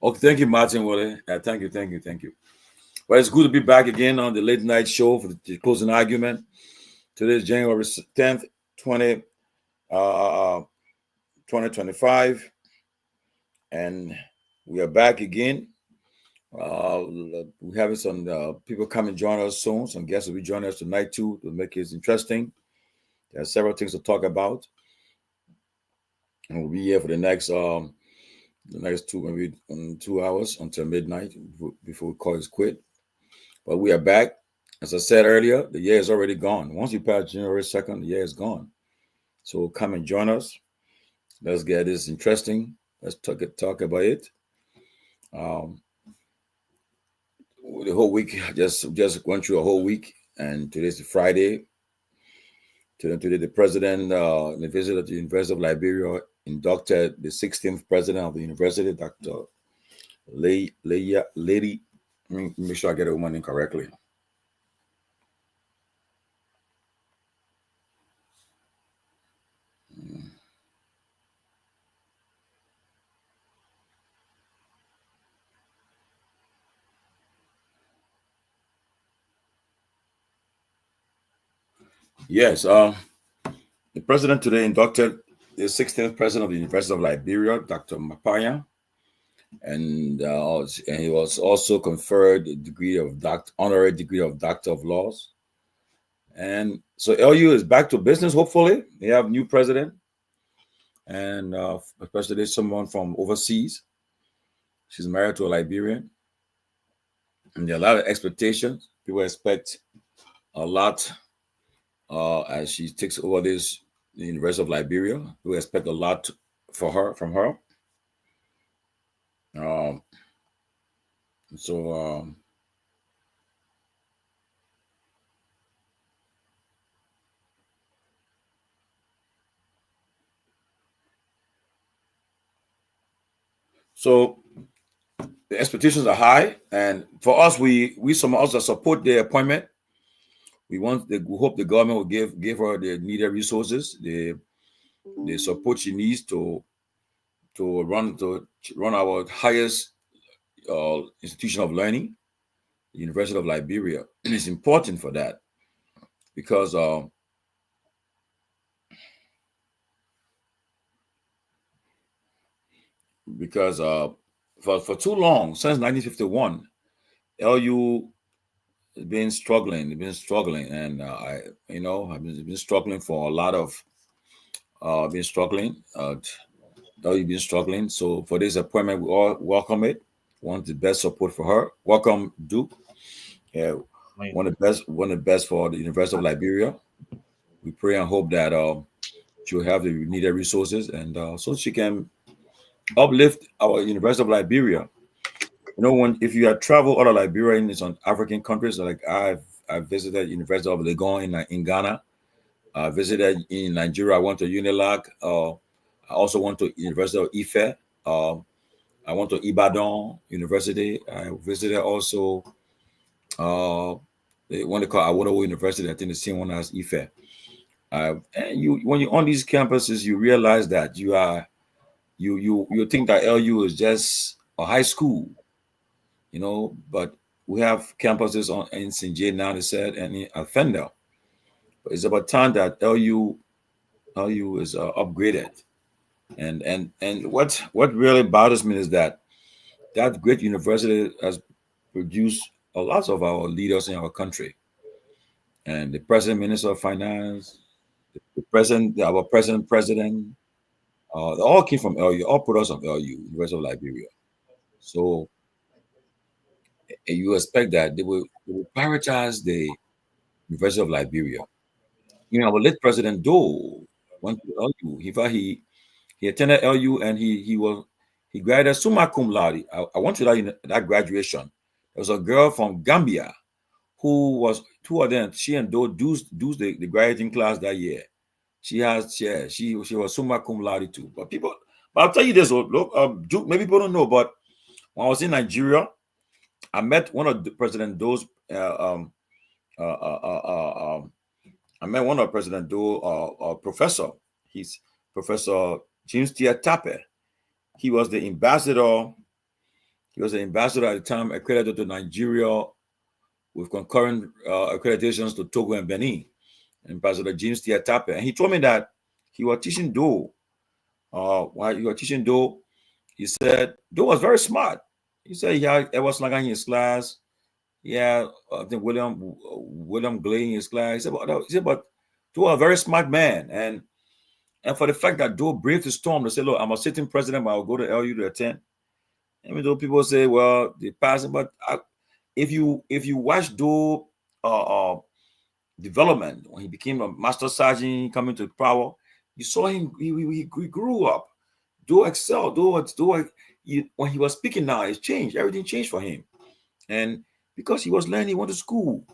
Okay, thank you, Martin Wale. Thank you. Well, it's good to be back again on the late night show for the closing argument. Today is January 10th, 20, uh, 2025, and we are back again. We have some people come and join us soon. Some guests will be joining us tonight too to make it interesting. There are several things to talk about, and we'll be here for the next two maybe 2 hours until midnight before we call it quit. But we are back. As I said earlier, the year is already gone. Once you pass January 2nd, the year is gone. So come and join us. Let's get this interesting. Let's talk about it. Um, the whole week, just went through a whole week, and today's Friday. Today, the president, the visit at the University of Liberia, inducted the 16th president of the university, Dr. Lady. Let me make sure I get her name correctly. Yes, the president today inducted the 16th president of the University of Liberia, Dr. Mapaya, and he was also conferred the degree of honorary degree of Doctor of Laws. And so LU is back to business. Hopefully, they have new president, and especially someone from overseas. She's married to a Liberian, and there are a lot of expectations. People expect a lot as she takes over the University of Liberia. We expect a lot from her. Um, so so the expectations are high, and for us, we some of us that support the appointment. We hope the government will give her the needed resources, the support she needs to run our highest institution of learning, the University of Liberia. And it's important for that because because for too long, since 1951, LU has been struggling. They've been struggling, and I've been struggling for a lot of been struggling. LU been struggling. So for this appointment, we all welcome it. Want the best support for her. Welcome, Duke. Yeah, one of the best for the University of Liberia. We pray and hope that she'll have the needed resources, and so she can uplift our University of Liberia. If you have traveled other Liberia in some African countries, like I've visited University of Legon in Ghana. I visited in Nigeria. I went to Unilag. I also went to University of Ife. I went to Ibadan University. I visited also the one they call Awolowo University. I think the same one as Ife. And when you're on these campuses, you realize that you think that LU is just a high school, but we have campuses in St. J now, they said, and in Alfenda. But it's about time that LU is upgraded. And what really bothers me is that great university has produced a lot of our leaders in our country, and the president, minister of finance, the president, our president, they all came from LU, all products of LU, University of Liberia. So you expect that they will prioritize the University of Liberia. Our late president Doe went to LU. He attended LU, and he graduated summa cum laude. I went to that graduation. There was a girl from Gambia who was two of them. She and Doe do the graduating class that year. She was summa cum laude too. But I'll tell you this. Look, maybe people don't know, but when I was in Nigeria, I met one of President Doe's. I met one of President Doe, professor. He's Professor James Tia Tape. He was the ambassador He was an ambassador at the time, accredited to Nigeria with concurrent accreditations to Togo and Benin. Ambassador James Tiatape. And he told me that he was teaching Do. While he was teaching Do, he said Do was very smart. He said he had Edward Slagan in his class. Yeah, I think William Glay in his class. But Do was a very smart man. And for the fact that Do braved the storm to say, look, I'm a sitting president, but I'll go to LU to attend. Even though people say, well, they pass it, but if you watch Do development when he became a master sergeant coming to power, you saw him. He grew up. Do excel. When he was speaking now, it's changed. Everything changed for him, and because he was learning, he went to school,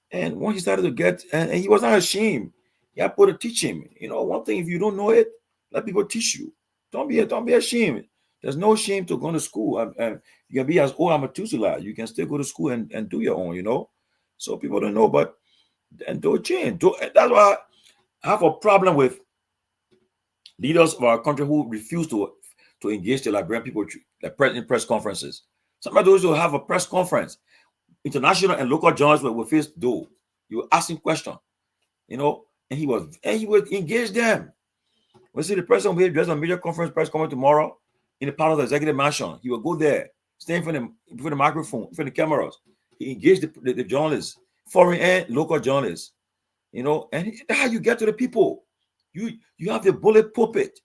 and when he started to get, and he was not ashamed. You have to teach him. You know, one thing: if you don't know it, let people teach you. Don't be ashamed. There's no shame to going to school. And you can be as old as Methuselah. You can still go to school and do your own. You know, so people don't know, but. And don't change. That's why I have a problem with leaders of our country who refuse to engage the Liberian people in press conferences. Some of those who have a press conference, international and local journalists will face Do. You ask him questions, you know, and he would engage them. We see the president will address a major conference press conference tomorrow in the part of the executive mansion. He will go there, stand before the microphone, before the cameras. He engaged the journalists. Foreign and local journalists, you know, and that's how you get to the people. You have the bullet pulpit.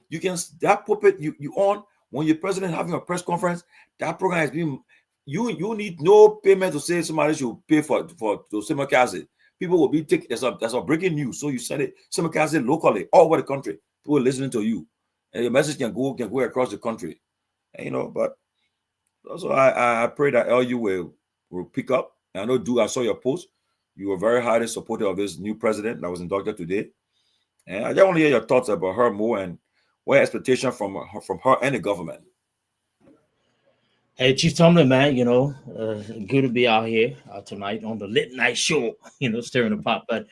You can that pulpit you on when your president having a press conference. That program has been you need no payment to say somebody should pay for to simulcast it. People will be taking that's a breaking news. So you send it simulcast it locally all over the country. People are listening to you, and your message can go across the country. And, you know, but also I pray that LU will pick up. I know, I saw your post. You were very highly supportive of this new president that was inducted today. And I just want to hear your thoughts about her more and what expectation from her and the government. Hey, Chief Tomalin, man, you know, good to be out here tonight on the Lit Night Show, you know, stirring the pot. But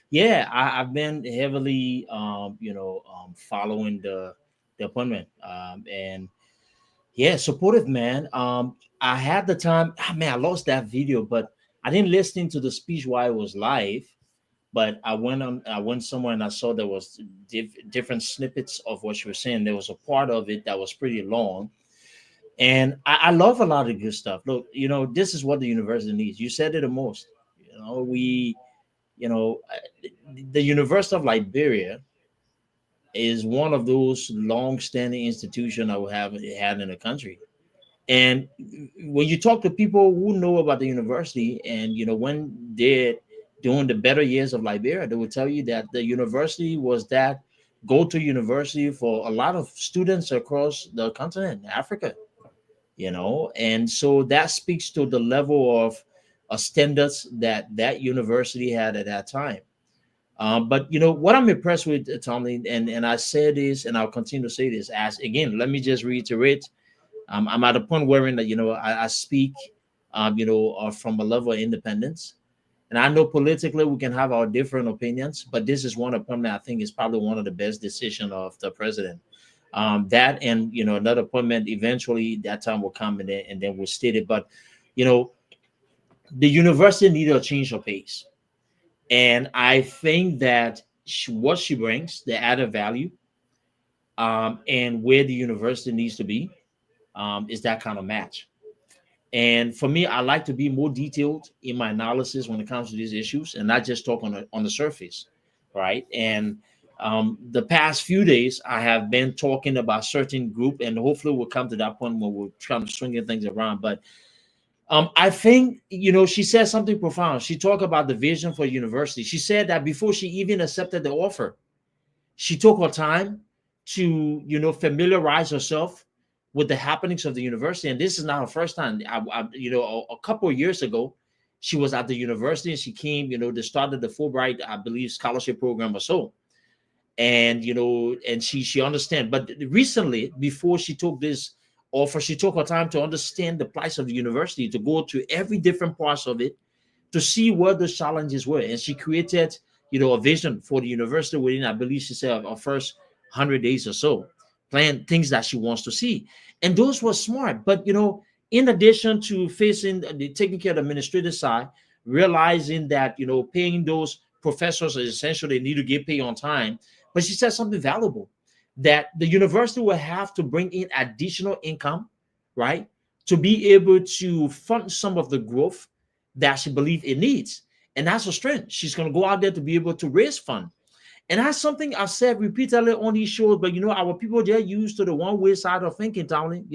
yeah, I've been heavily, following the appointment. And yeah, supportive, man. I had the time, man, I lost that video, but I didn't listen to the speech while it was live. But I went somewhere and I saw there was different snippets of what she was saying. There was a part of it that was pretty long. And I love a lot of good stuff. Look, you know, this is what the university needs. You said it the most. You know, the University of Liberia is one of those long-standing institutions that we have had in the country. And when you talk to people who know about the university, and you know, when they're doing the better years of Liberia, they will tell you that the university was that go-to university for a lot of students across the continent, Africa. You know, and so that speaks to the level of standards that university had at that time. But you know what I'm impressed with, Tommy, and I say this, and I'll continue to say this. As again, let me just reiterate, I'm at a point wherein that I speak, from a level of independence, and I know politically we can have our different opinions, but this is one appointment I think is probably one of the best decisions of the president. That and another appointment eventually that time will come and then we'll state it. But you know the university needed a change of pace, and I think that what she brings, the added value, and where the university needs to be, is that kind of match. And for me, I like to be more detailed in my analysis when it comes to these issues, and not just talk on the surface, right? And the past few days, I have been talking about certain group, and hopefully we'll come to that point where we're trying to swing things around. But I think she said something profound. She talked about the vision for university. She said that before she even accepted the offer, she took her time to familiarize herself with the happenings of the university. And this is not her first time. A couple of years ago, she was at the university and she came, they started the Fulbright, I believe, scholarship program or so. And and she understand. But recently, before she took this offer, she took her time to understand the plight of the university, to go to every different parts of it, to see what the challenges were. And she created, a vision for the university within, I believe she said, her first 100 days or so, plan things that she wants to see. And those were smart. But, in addition to facing taking care of the administrative side, realizing that paying those professors is essential, they need to get paid on time. But she said something valuable, that the university will have to bring in additional income, right, to be able to fund some of the growth that she believes it needs. And that's her strength. She's going to go out there to be able to raise funds. And that's something I've said repeatedly on these shows, but our people, they're used to the one-way side of thinking, Tomalin.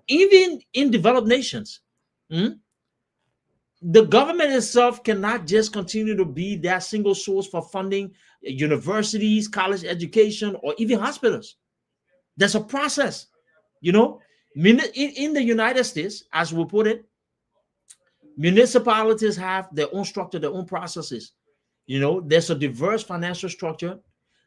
Even in developed nations, the government itself cannot just continue to be that single source for funding universities, college education, or even hospitals. There's a process, in the United States, as we put it, municipalities have their own structure, their own processes. There's a diverse financial structure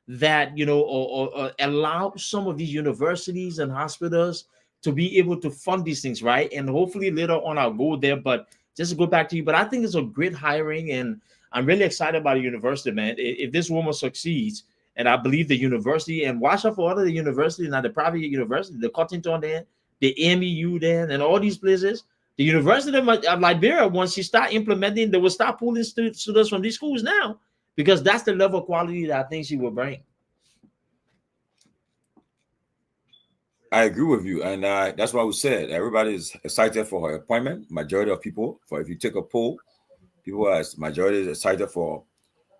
that or allow some of these universities and hospitals to be able to fund these things, right? And hopefully later on I'll go there, but just to go back to you. But I think it's a great hiring, and I'm really excited about the university, man. If this woman succeeds, and I believe the university, and watch out for other universities, not the private university, the Cottington there, the MEU there, and all these places. The University of Liberia, once she start implementing, they will start pulling students from these schools now, because that's the level of quality that I think she will bring. I agree with you, and that's why we said everybody is excited for her appointment. Majority of people, if you take a poll, people are majority is excited for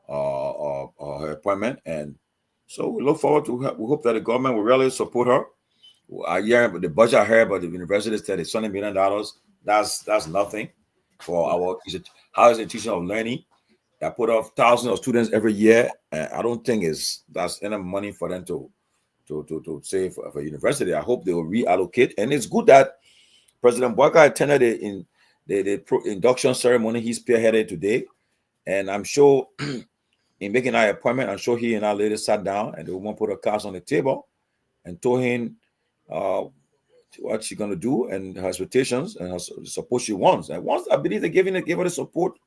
her appointment, and so we look forward to her. We hope that the government will really support her. The budget I heard about the university said it's $20 million. That's nothing for our higher institution of learning that put off thousands of students every year. I don't think that's enough money for them to save for university. I hope they will reallocate. And it's good that President Boyka attended the induction ceremony he spearheaded today. And I'm sure in making our appointment, I'm sure he and our lady sat down and the woman put her cards on the table and told him what she's going to do and her expectations and her support she wants. And once I believe they gave her the support,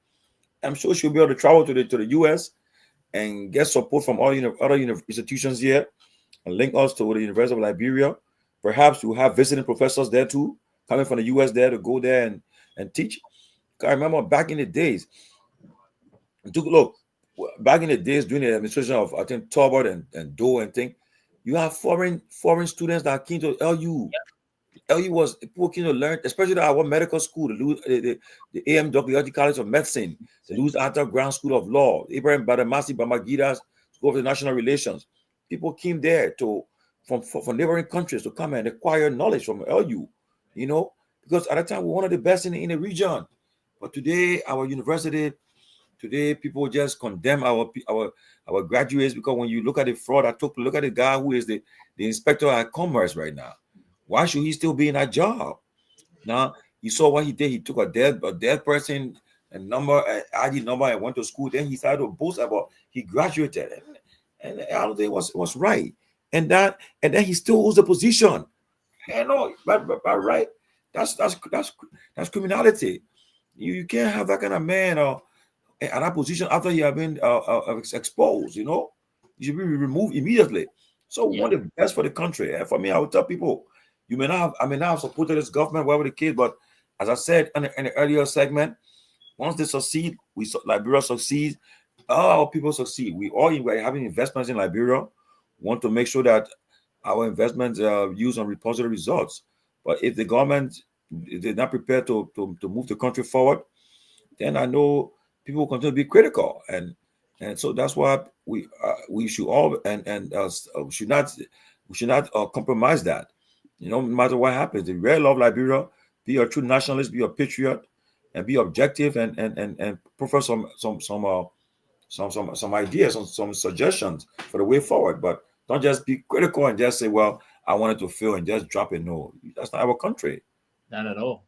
I'm sure she'll be able to travel to the US and get support from all other institutions here and link us to the University of Liberia. Perhaps we'll have visiting professors there too, coming from the US there to go there and teach. I remember back in the days, back in the days during the administration of, I think, Torgbean and Doe and thing, you have foreign students that came to LU. Yep. LU was people keen to learn, especially our medical school, the AMW, the College of Medicine, the Louis Arthur Brown School of Law, Ibrahim Badamasi Bamagida's School of International Relations. People came there from neighboring countries to come and acquire knowledge from LU, because at that time we were one of the best in the region. But today, our university, people just condemn our graduates, because when you look at the fraud, look at the guy who is the inspector at Commerce right now. Why should he still be in that job? Now, you saw what he did. He took a dead person, and ID number, and went to school. Then he started to boast about he graduated, and I don't think it was right. And then he still holds the position. But right, that's criminality. You can't have that kind of man at that position after he have been exposed. You should be removed immediately. So we want the best for the country. And for me, I would tell people, I may not have supported this government, whatever the case, but as I said in the earlier segment, once they succeed, Liberia succeeds, all our people succeed. We're having investments in Liberia. We want to make sure that our investments are used on positive results. But if the government is not prepared to move the country forward, then I know people will continue to be critical, and so that's why we should all should not compromise that. No matter what happens, if you really love Liberia, be a true nationalist, be a patriot, and be objective, and profess some ideas, some suggestions for the way forward. But don't just be critical and just say, "Well, I wanted to fail," and just drop it. No, that's not our country. Not at all.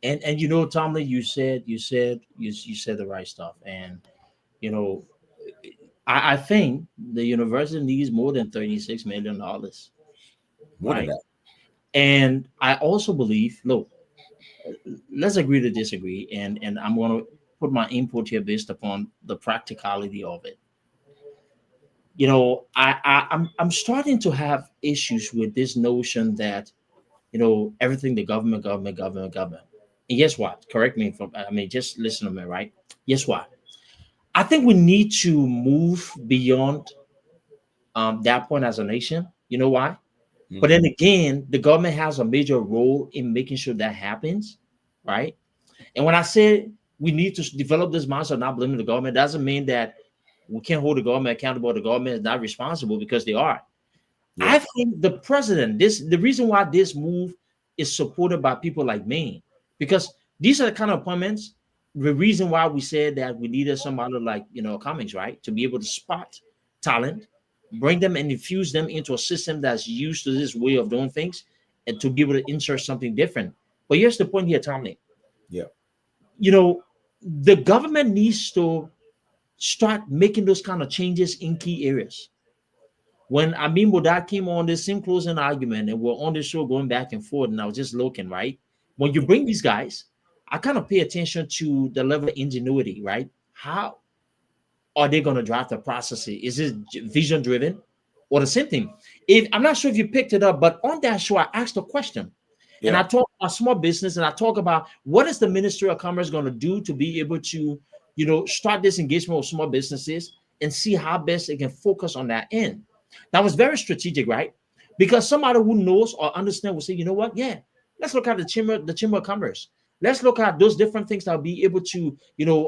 And Tomalin, you said the right stuff, and I think the university needs more than $36 million. More than that. And I also believe, look, let's agree to disagree, and I'm going to put my input here based upon the practicality of it. I'm starting to have issues with this notion that everything the government. And guess what? Correct me if just listen to me, right? Guess what? I think we need to move beyond that point as a nation. You know why? But then again, the government has a major role in making sure that happens, right? And when I say we need to develop this mindset of not blaming the government, doesn't mean that we can't hold the government accountable. The government is not responsible, because they are. Yeah. I think the president, the reason why this move is supported by people like me, because these are the kind of appointments. The reason why we said that we needed somebody like Cummings, right, to be able to spot talent, bring them and infuse them into a system that's used to this way of doing things, and to be able to insert something different. But here's the point here, Tommy. Yeah. The government needs to start making those kind of changes in key areas. When Amin Bodat came on this same closing argument, and we're on the show going back and forth, and I was just looking, right? When you bring these guys, I kind of pay attention to the level of ingenuity, right? How are they going to drive the process? Is it vision driven, or the same thing? If I'm not sure if you picked it up, but on that show, I asked a question. Yeah. And I talk about small business, and I talk about what is the Ministry of Commerce going to do to be able to, start this engagement with small businesses and see how best they can focus on that end. That was very strategic, right? Because somebody who knows or understands will say, you know what? Yeah, let's look at the Chamber of Commerce. Let's look at those different things that will be able to,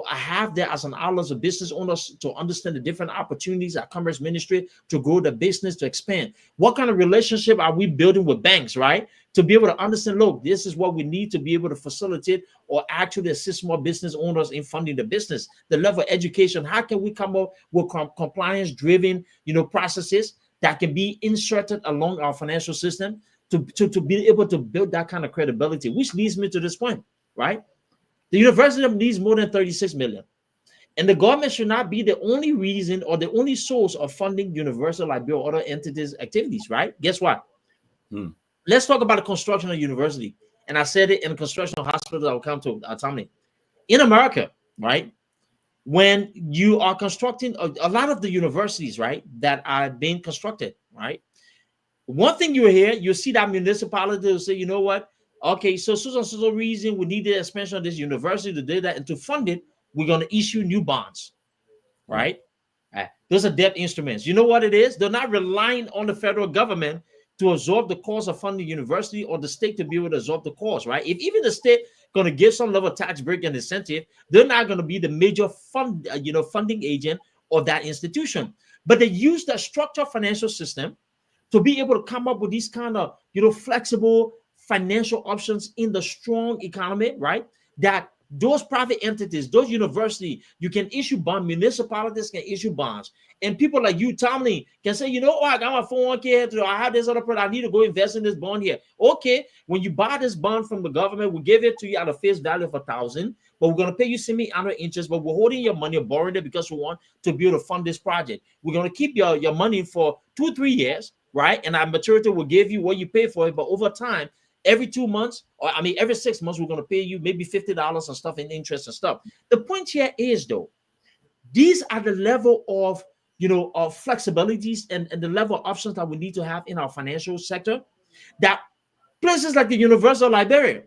have there as an outlet of business owners to understand the different opportunities at Commerce Ministry to grow the business, to expand. What kind of relationship are we building with banks, right? To be able to understand, look, this is what we need to be able to facilitate or actually assist small business owners in funding the business. The level of education, how can we come up with compliance-driven, processes that can be inserted along our financial system to be able to build that kind of credibility, which leads me to this point, right? The university needs more than 36 million. And the government should not be the only reason or the only source of funding University of Liberia or other entities' activities, right? Guess what? Let's talk about the construction of university. And I said it in construction of hospitals. I will come to Tommy. In America, right? When you are constructing a lot of the universities, right, that are being constructed, right? One thing you hear, you see that municipality will say, you know what? Okay, so reason we need the expansion of this university to do that, and to fund it, we're going to issue new bonds, right? Those are debt instruments. You know what it is? They're not relying on the federal government to absorb the cost of funding university, or the state to be able to absorb the cost, right? If even the state going to give some level of tax break and incentive, they're not going to be the major funding agent of that institution. But they use the structured financial system to be able to come up with these kind of, flexible financial options in the strong economy, right? That those private entities, those universities, you can issue bonds, municipalities can issue bonds. And people like you, Tomalin, can say, I got my 401k, I have this other product, I need to go invest in this bond here. Okay, when you buy this bond from the government, we give it to you at a face value of 1,000, but we're going to pay you semi-annual interest, but we're holding your money or borrowing it because we want to be able to fund this project. We're going to keep your money for 2-3 years, right? And our maturity will give you what you pay for it, but over time, every 2 months, or every 6 months, we're going to pay you maybe $50 and stuff in interest and stuff. The point here is, though, these are the level of, of flexibilities and the level of options that we need to have in our financial sector, that places like the University of Liberia,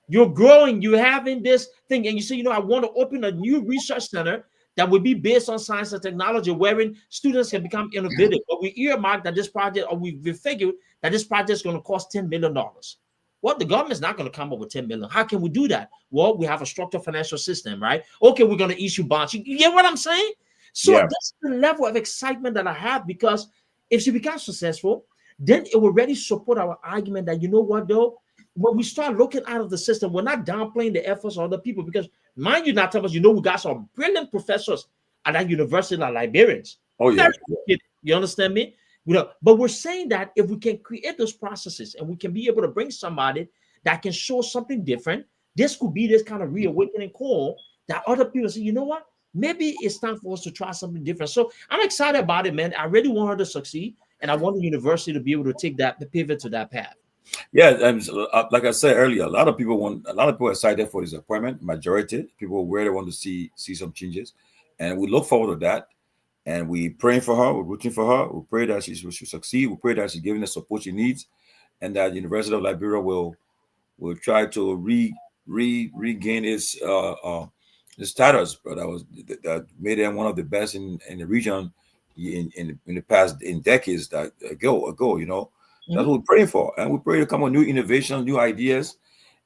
you're growing, you're having this thing, and you say, I want to open a new research center that would be based on science and technology, wherein students can become innovative. But we earmarked that this project, or we figured that this project is going to cost $10 million. Well, the government's not going to come up with 10 million. How can we do that? Well, we have a structured financial system, right? Okay, we're going to issue bonds. You get what I'm saying? So that's the level of excitement that I have, because if she becomes successful, then it will really support our argument that, you know what, though, when we start looking out of the system, we're not downplaying the efforts of other people, because mind you, not tell us, we got some brilliant professors at that university like Liberians. Oh, yeah. You understand me? But we're saying that if we can create those processes and we can be able to bring somebody that can show something different, this could be this kind of reawakening call that other people say, you know what? Maybe it's time for us to try something different. So I'm excited about it, man. I really want her to succeed, and I want the university to be able to take the pivot to that path. Yeah, like I said earlier, a lot of people are excited for this appointment. Majority people really want to see some changes, and we look forward to that. And we praying for her, we're rooting for her. We pray that she should succeed. We pray that she's given the support she needs, and that University of Liberia will try to regain its status, but that made them one of the best in the region in the past in decades that ago. That's what we're praying for, and we pray to come with new innovations, new ideas,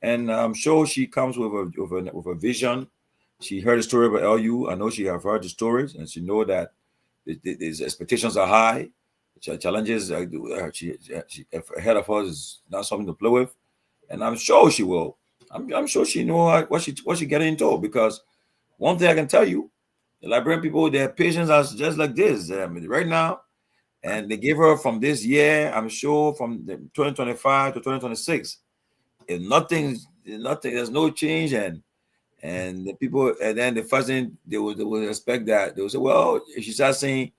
and I'm sure she comes with a vision. She heard the story about LU. I know she have heard the stories, and she know that his expectations are high. Challenges she ahead of us is not something to play with, and I'm sure she will. I'm sure she know what she getting into, because one thing I can tell you, the Liberian people, their patience is just like this. I mean, right now, and they gave her from this year, I'm sure from 2025 to 2026, if nothing, there's no change, and the people, and then the first thing they will expect that they will say, well, if she starts saying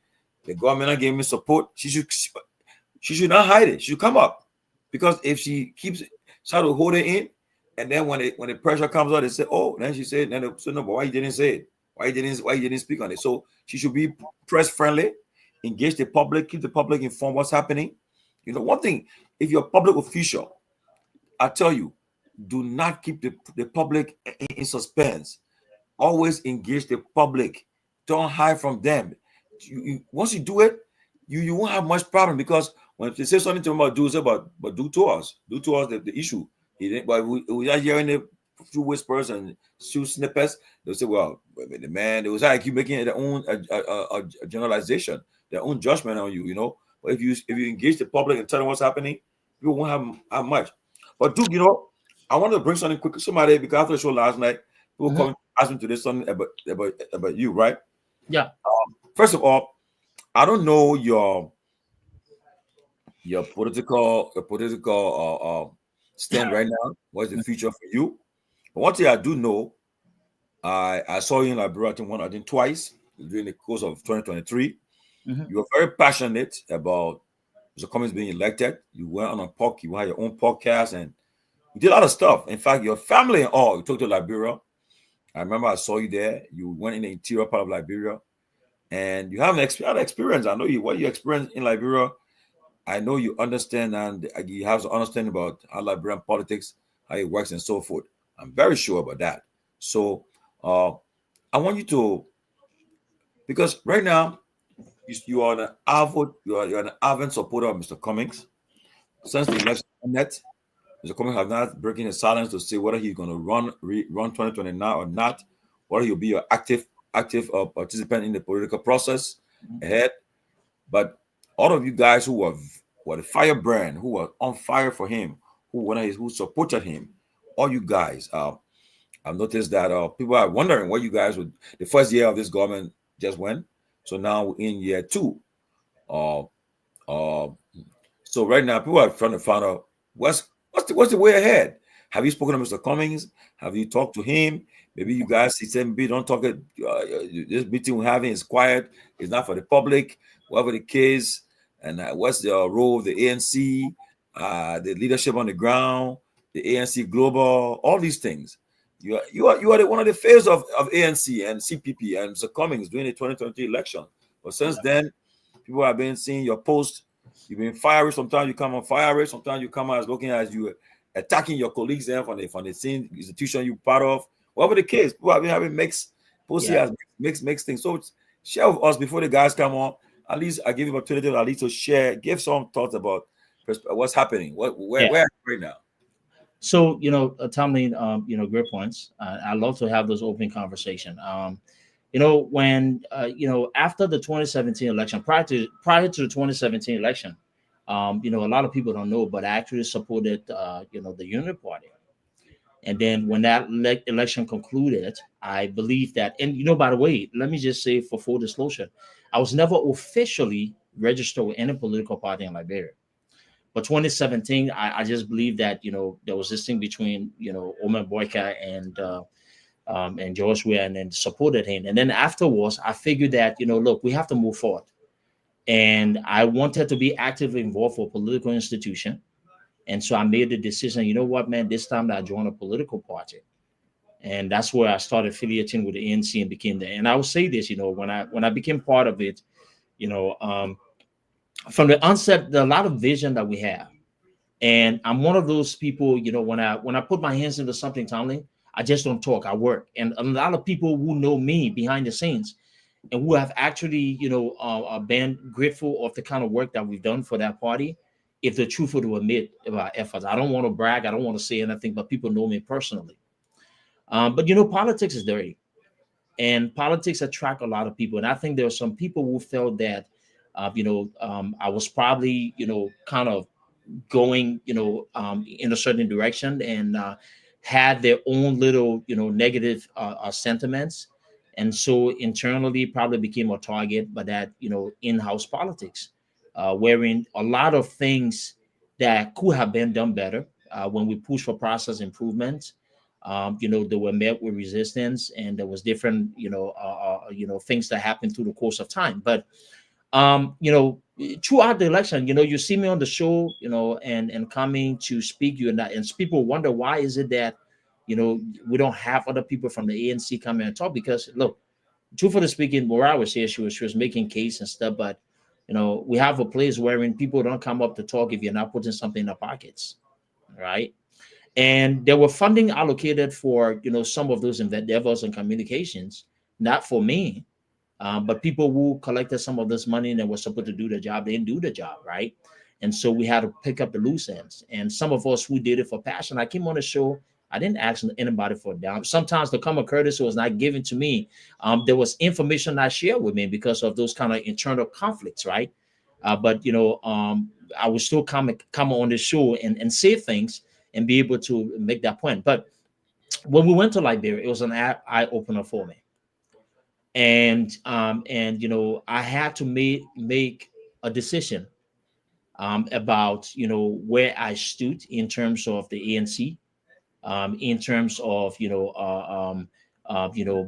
the government not giving me support, she should not hide it. She should come up, because if she keeps trying to hold it in, and then when the pressure comes out, they say, oh, then she said, then they say, no, but why you didn't say it? Why you didn't speak on it? So she should be press friendly, engage the public, keep the public informed what's happening. One thing, if you're a public official, I tell you, do not keep the public in suspense. Always engage the public. Don't hide from them. Once you do it, you won't have much problem, because when they say something to them about do, say but do to us the issue. But we are hearing a few whispers and few snippets. They'll say, well, the man, they was like keep making their own a generalization, their own judgment on you. But if you engage the public and tell them what's happening, people won't have much. But Duke, I wanted to bring something quick. Somebody, because after the show last night, people come ask me today something about you, right? Yeah. First of all, I don't know your political stand right now. What's the future for you? But one thing I do know, I saw you in Liberia, I think twice during the course of 2023. You were very passionate about Mr. Cummings being elected. You went on a podcast, you had your own podcast, and you did a lot of stuff. In fact, your family and all, you took to Liberia. I remember I saw you there. You went in the interior part of Liberia, and you have an experience. I know what you experienced in Liberia. I know you understand, and you have to understand about how Liberian politics, how it works, and so forth. I'm very sure about that. So I want you to, because right now you are an avid supporter of Mr. Cummings. Since the election net, Mr. Cummings has not broken his silence to say whether he's going to run 2029 or not, whether he'll be an active participant in the political process ahead. But all of you guys who were the firebrand, who were on fire for him, who supported him, all you guys, I've noticed that people are wondering what you guys would. The first year of this government just went, so now we're in year 2. So right now people are trying to find out what's the way ahead. Have you spoken to Mr. Cummings? Have you talked to him? Maybe you guys, he said, maybe don't talk. This meeting we're having is quiet. It's not for the public. Whatever the case, and what's the role of the ANC, the leadership on the ground, the ANC Global, all these things. You are one of the face of ANC and CPP and Mr. Cummings during the 2020 election. But since then, people have been seeing your posts. You've been fiery. Sometimes you come on fiery. Sometimes you come as looking as you attacking your colleagues there from the same institution you're part of. Whatever the case, people have been having mixed things. So share with us before the guys come on. At least I give you an opportunity at least to share, give some thoughts about what's happening, where right now. So, Tomalin, great points. I love to have those open conversation. When after the 2017 election, prior to the 2017 election, a lot of people don't know, but I actually supported the Unity Party. And then when that election concluded, I believe that, and by the way, let me just say for full disclosure, I was never officially registered with any political party in Liberia. But 2017, I just believe that there was this thing between Omer Boyka and Joshua, and then supported him. And then afterwards, I figured that look, we have to move forward, and I wanted to be actively involved for a political institution. And so I made the decision, you know what, man, this time that I joined a political party. And that's where I started affiliating with the ANC and became there. And I will say this, when I became part of it, from the onset, there are a lot of vision that we have. And I'm one of those people, when I put my hands into something, Tomlin, I just don't talk. I work. And a lot of people who know me behind the scenes and who have actually, been grateful of the kind of work that we've done for that party, if they're truthful to admit about efforts. I don't want to brag. I don't want to say anything, but people know me personally. But politics is dirty, and politics attract a lot of people. And I think there are some people who felt that, I was probably, kind of going, in a certain direction, and had their own little, negative sentiments, and so internally probably became a target by that, in-house politics, wherein a lot of things that could have been done better, when we push for process improvements, they were met with resistance, and there was different, things that happened through the course of time. But throughout the election, you see me on the show, and coming to speak, and people wonder, why is it that, we don't have other people from the ANC come and talk? Because look, truthfully speaking, Mora was here, she was making case and stuff, but we have a place wherein people don't come up to talk if you're not putting something in their pockets, right? And there were funding allocated for, some of those endeavors and communications, not for me, but people who collected some of this money and were supposed to do the job, they didn't do the job, right? And so we had to pick up the loose ends. And some of us who did it for passion, I came on the show, I didn't ask anybody for a dime. Sometimes the common courtesy was not given to me. There was information not shared with me because of those kind of internal conflicts, right? But I would still come on the show and say things and be able to make that point. But when we went to Liberia, it was an eye opener for me, and I had to make a decision, about where I stood in terms of the ANC, in terms of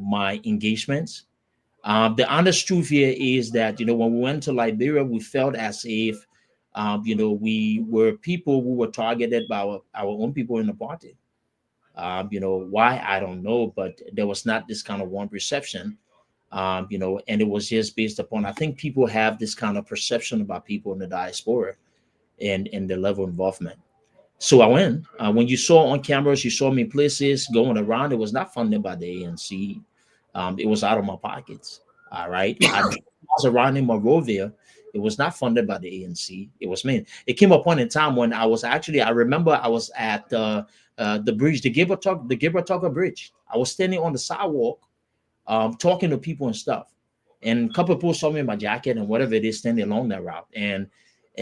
my engagements. The honest truth here is that when we went to Liberia, we felt as if we were people who were targeted by our own people in the party. Why, I don't know, but there was not this kind of one perception, and it was just based upon, I think people have this kind of perception about people in the diaspora and the level of involvement. So I went. When you saw on cameras, you saw me places going around. It was not funded by the ANC. It was out of my pockets. All right. I was around in Monrovia. It was not funded by the ANC. It was me. It came upon a time when I remember I was at the bridge, the Gibraltar Bridge. I was standing on the sidewalk, talking to people and stuff. And a couple of people saw me in my jacket and whatever it is standing along that route. And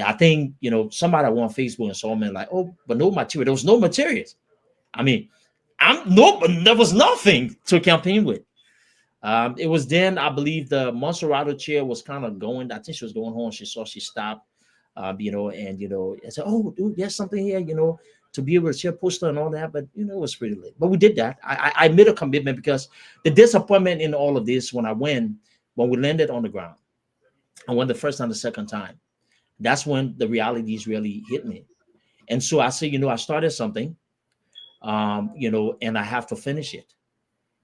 I think, somebody on Facebook and saw me and like, oh, but no material. There was no materials. I mean, there was nothing to campaign with. It was then, I believe, the Monserrato chair was kind of going. I think she was going home. She stopped, and I said, oh, dude, there's something here, to be able to share poster and all that. But it was pretty late. But we did that. I made a commitment, because the disappointment in all of this, when we landed on the ground, I went the first time, the second time, that's when the realities really hit me. And so I said, I started something, and I have to finish it.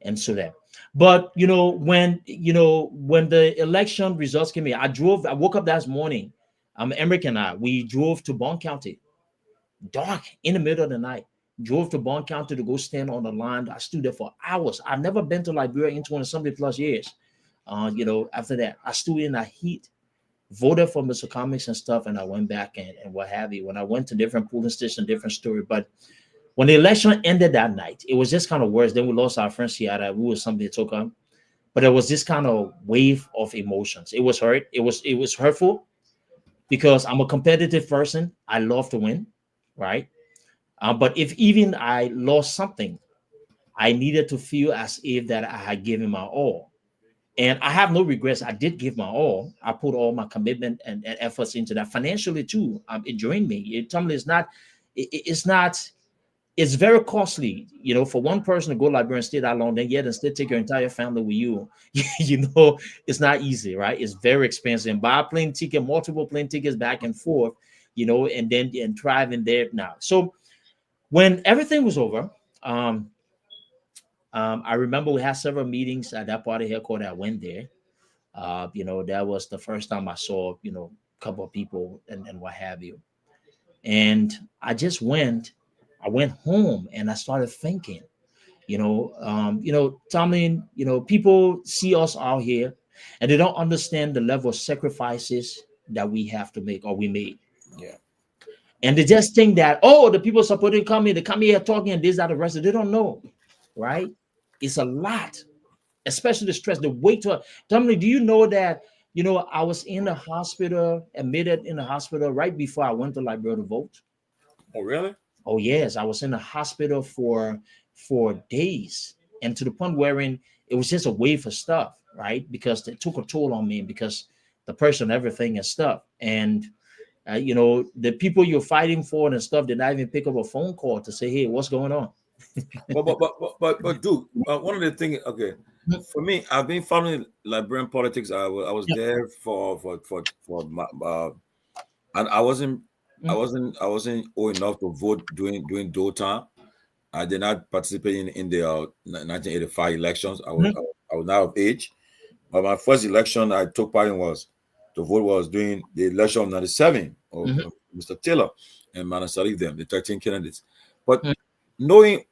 And so that, but when the election results came in, I woke up that morning. Emmerich and we drove to Bond County, dark in the middle of the night. Drove to Bond County to go stand on the line. I stood there for hours. I've never been to Liberia in 20 something plus years. After that, I stood in the heat, voted for Mr. Comics and stuff, and I went back and what have you. When I went to different polling stations, different story. But when the election ended that night, it was just kind of worse. Then we lost our friend Seattle. We was somebody took on, but there was this kind of wave of emotions. It was hurt. It was hurtful, because I'm a competitive person. I love to win, right? But if even I lost something, I needed to feel as if that I had given my all. And I have no regrets. I did give my all. I put all my commitment and efforts into that financially too. It drained me. It's not, it's very costly, for one person to go Liberia and stay that long, then yet and still take your entire family with you. It's not easy, right? It's very expensive. And buy a plane ticket, multiple plane tickets back and forth, and then and driving there now. So when everything was over, I remember we had several meetings at that party headquarters. I went there. That was the first time I saw, a couple of people and what have you. And I went home and I started thinking, Tomalin, people see us out here and they don't understand the level of sacrifices that we have to make or we made. Yeah. And they just think that, oh, the people supporting come here, they come here talking and this, that, the rest. They don't know, right? It's a lot, especially the stress, the weight to it. Tell me, do you know that, I was in the hospital, admitted in the hospital right before I went to Liberia to vote? Oh, really? Oh, yes. I was in the hospital for days. And to the point wherein it was just a wave of stuff, right? Because it took a toll on me because the person, everything and stuff. And the people you're fighting for and stuff did not even pick up a phone call to say, hey, what's going on? But dude, one of the things, okay, for me, I've been following Liberian politics. I was Yep. there for my, and I wasn't old enough to vote during Dole time. I did not participate in the 1985 elections. Mhm. I was now of age. But my first election I took part in was the vote was during the election of '97 of Mhm. Mr. Taylor and Mana Salif, them, the 13 candidates. But Mhm. knowing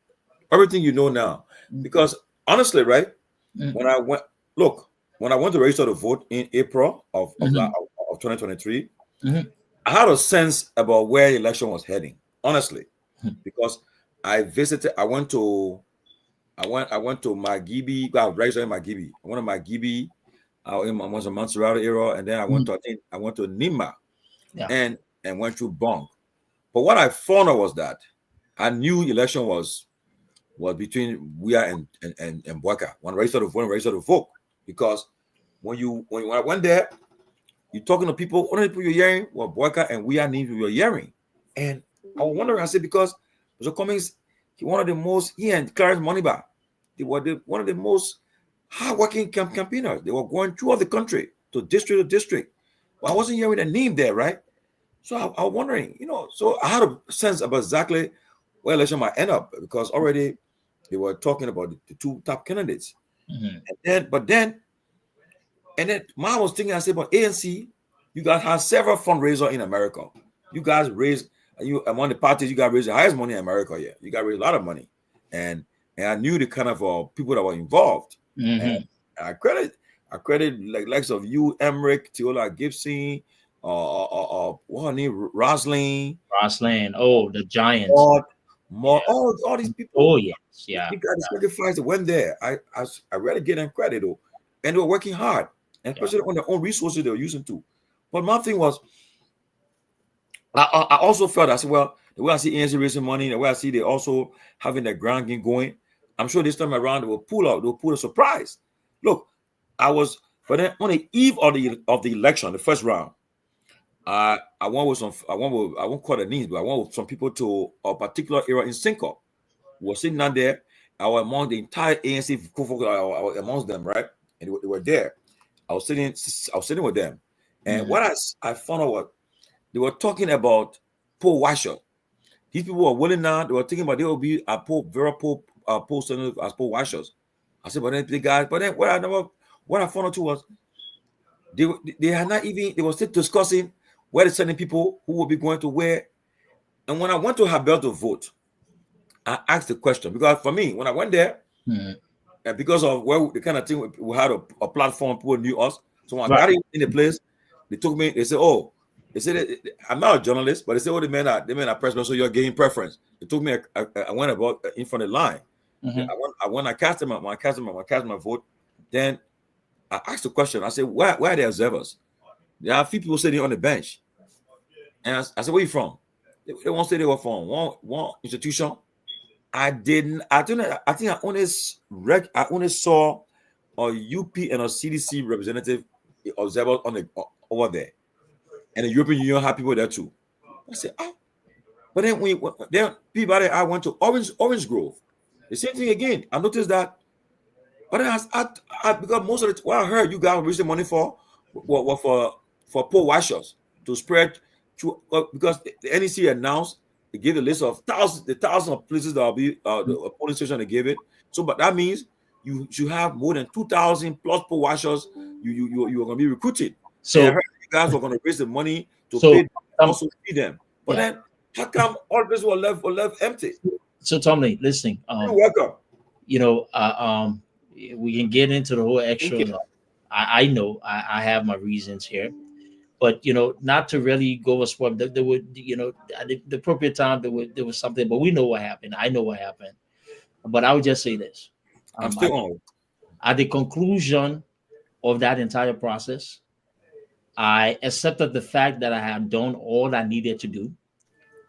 everything you know now, because honestly, right, Mhm. when I went, look, when I went to register to vote in April Mhm. of 2023, Mhm. I had a sense about where the election was heading, honestly, because I went to Magibi. I was registered in Magibi. I went to Magibi. I was in Montserrat era, and then Mhm. I went to Nima Yeah. and went through Bong. But what I found out was that I knew election was between Wea and Boaca. When I registered to vote, because when I went there, you're talking to people. Only people you're hearing were Boaca and Wea names you're hearing, and I was wondering. I said because Mr. Cummings, he and Clarence Moniba, they were one of the most hardworking campaigners. They were going throughout the country to district to district. But I wasn't hearing a name there, right? So I was wondering, so I had a sense about exactly where election might end up because already they were talking about the two top candidates. Mhm. And then Ma was thinking, I said, but ANC, you guys have several fundraisers in America. You guys raise among the parties, you guys raise the highest money in America. Yeah, you guys raise a lot of money, and I knew the kind of people that were involved, and Mhm. I credit like likes of you, Emmerich, Teola Gibson, what her name, Roslyn, Rossland. Oh, the Giants. Maud, Yeah. all these people. Oh, yes. Yeah. You got the sacrifice that went there. I really give them credit though, and they were working hard, and Yeah. especially on their own resources they were using too. But my thing was, I also felt I said, well, the way I see ANC raising money, the way I see they also having their ground game going, I'm sure this time around they will pull out, they'll pull a surprise. Look, but then on the eve of the election, the first round, I went with I won't call the names, but I went with some people to a particular area in Cinco. We were sitting down there. I was among the entire ANC. I was amongst them, right? And they were there. I was sitting with them, and Mhm. what I found out was they were talking about poll washer. These people were willing now. They were thinking about they will be a poll, very poll senators as poll washers. I said, but then the guys, but then what I found out too was they had not even they were still discussing where they're sending people who will be going to where. And when I went to Habel to vote, I asked the question because for me, when I went there, Mhm. and because of where the kind of thing we had a platform, people knew us. So when I Right. got in the place, they took me. They said, "Oh, they said I'm not a journalist, but they said, oh, they mean a pressman, so you're getting preference." They took me. I went about in front of the line. Mhm. I cast them. When I cast my vote, then I asked the question. I said, "Where are the observers?" There are a few people sitting on the bench, and I said, "Where you from?" They won't say they were from one institution. I didn't. I don't know. I think I only saw a UP and a CDC representative observer over there, and the European Union had people there too. I said, oh, but then people there, I went to Orange Grove. The same thing again. I noticed that, but then because most of what I heard you guys were raising money for were for poor washers to spread to because the NEC announced they gave a list of thousands of places that will be the polling station they gave it. So, but that means you should have more than 2,000 plus poor washers. You are going to be recruited, and I So, heard you guys were going to raise the money to so, pay um, also feed them. But yeah. then How come all this were left empty? So Tomlin, listening. You're welcome. You know, we can get into the whole extra. I know I have my reasons here, but you know, not to really go a sport. There would, you know, at the appropriate time there was something, but we know what happened. I know what happened, but I would just say this: I'm still on. at the conclusion of that entire process, I accepted the fact that I had done all I needed to do.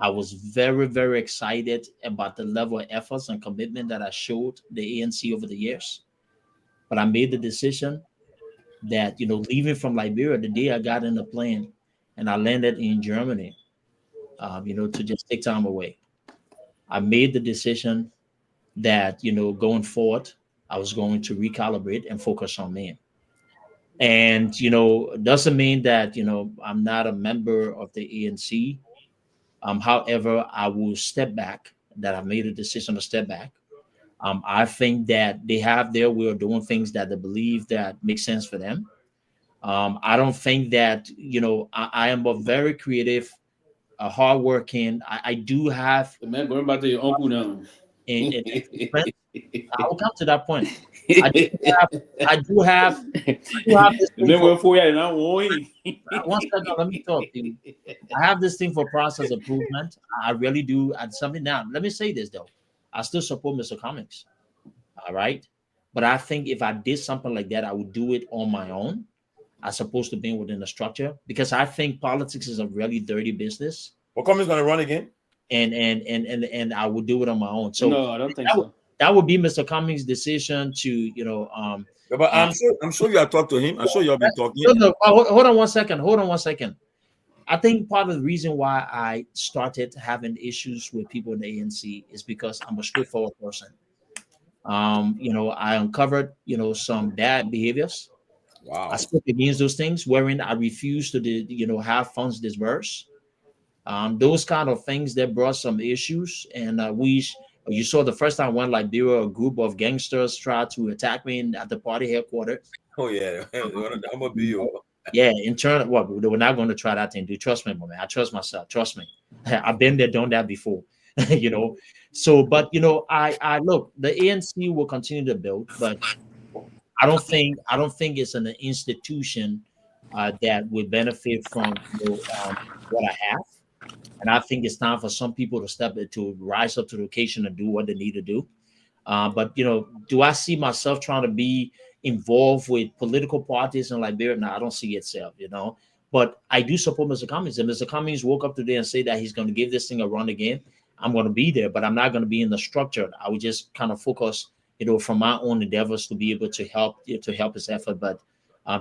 I was very, very excited about the level of efforts and commitment that I showed the ANC over the years. But I made the decision that, you know, leaving from Liberia the day I got in the plane and I landed in Germany, you know, to just take time away. I made the decision that, you know, going forward, I was going to recalibrate and focus on me. And, you know, doesn't mean that, you know, I'm not a member of the ANC. However, I will step back, that I've made a decision to step back. I think that they have their way of doing things that they believe that makes sense for them. I don't think that, you know, I am a very creative, hardworking. I do have. The man going back to your uncle now. And I will come to that point. I do have this thing one second, let me talk to you. I have this thing for process improvement. I really do. At something now, let me say this though. I still support Mr. Cummings. All right. But I think if I did something like that, I would do it on my own, as opposed to being within a structure, because I think politics is a really dirty business. What Cummings gonna run again? And I would do it on my own. So no, I don't think so. That would be Mr. Cummings' decision to, you know. Yeah, but I'm sure you have talked to him. I'm sure you have been talking. No, hold on one second. I think part of the reason why I started having issues with people in the ANC is because I'm a straightforward person. You know, I uncovered, you know, some bad behaviors. Wow. I spoke against those things, wherein I refused to, you know, have funds disbursed. Those kind of things that brought some issues, and you saw the first time when Liberia, a group of gangsters tried to attack me at the party headquarters. Oh yeah, I'm gonna be you. Yeah, internal. Well, they were not going to try that thing. Do trust me, man. I trust myself. Trust me. I've been there, done that before. You know. So, but you know, I look. The ANC will continue to build, but I don't think it's an institution that would benefit from, you know, what I have. And I think it's time for some people to rise up to the occasion and do what they need to do. But, you know, do I see myself trying to be involved with political parties in Liberia? No, I don't see itself, you know. But I do support Mr. Cummings. And Mr. Cummings woke up today and say that he's going to give this thing a run again. I'm going to be there, but I'm not going to be in the structure. I would just kind of focus, you know, from my own endeavors to be able to help his effort. But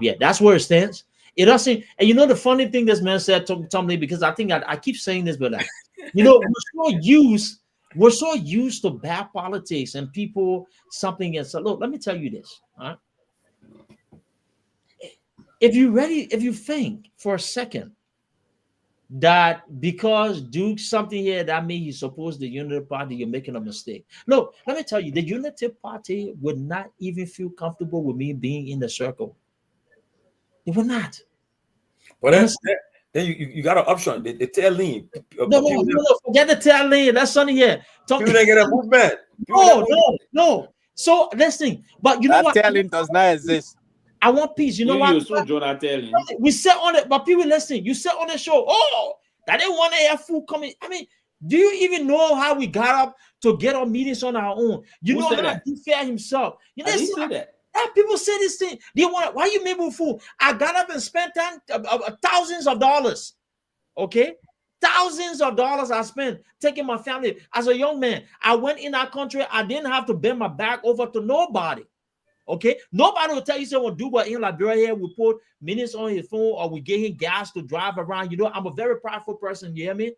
yeah, that's where it stands. It doesn't, and you know the funny thing this man said, Tomalin, because I think I keep saying this, but you know, we're so used to bad politics and people something else. So look, let me tell you this. All right? If you think for a second that because Duke something here that means you suppose the Unity Party, you're making a mistake. Look, let me tell you, the Unity Party would not even feel comfortable with me being in the circle. They were not. But then you got an option. The tail lean. No, forget the tail lean. That's something here. People didn't get a movement. No. So listen, but you know what? That tail lean does not exist. I want peace. You know what? We sat on it, but people listen. You sat on the show. Oh, that didn't want to have food coming. I mean, do you even know how we got up to get our meetings on our own? You know how he fair himself. You know that. People say this thing. They want, why you made me fool? I got up and spent thousands of dollars. Okay? Thousands of dollars I spent taking my family. As a young man, I went in that country. I didn't have to bend my back over to nobody. Okay? Nobody will tell you someone do what in Liberia here. We put minutes on his phone or we give him gas to drive around. You know, I'm a very prideful person. You hear me?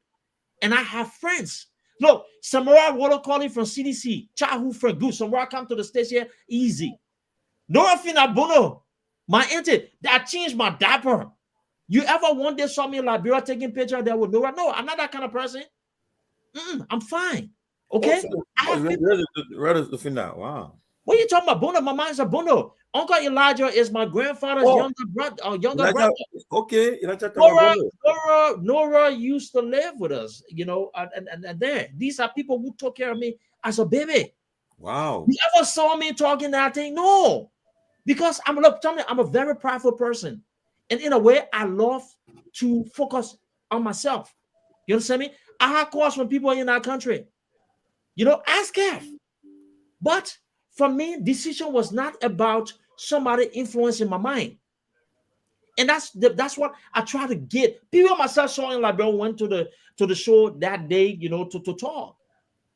And I have friends. Look, Samurai Water calling from CDC. Childhood friend. Good. Samurai come to the States here. Easy. Nothing abono. My auntie, that changed my diaper. You ever one day saw me in Liberia taking picture there with Nora? No, I'm not that kind of person. I'm fine. Okay. Where is the fin now? Wow. What are you talking about? Bono, my mind's a Bono. Uncle Elijah is my grandfather's younger brother. Okay, Nora used to live with us, you know, and there. These are people who took care of me as a baby. Wow. You ever saw me talking that thing? No, because I'm a very prideful person, and in a way, I love to focus on myself. You understand me? I had calls from people in our country. You know, ask Kev. But for me, decision was not about somebody influencing my mind. And that's what I try to get. People myself saw in Liberia went to the show that day, you know, to talk.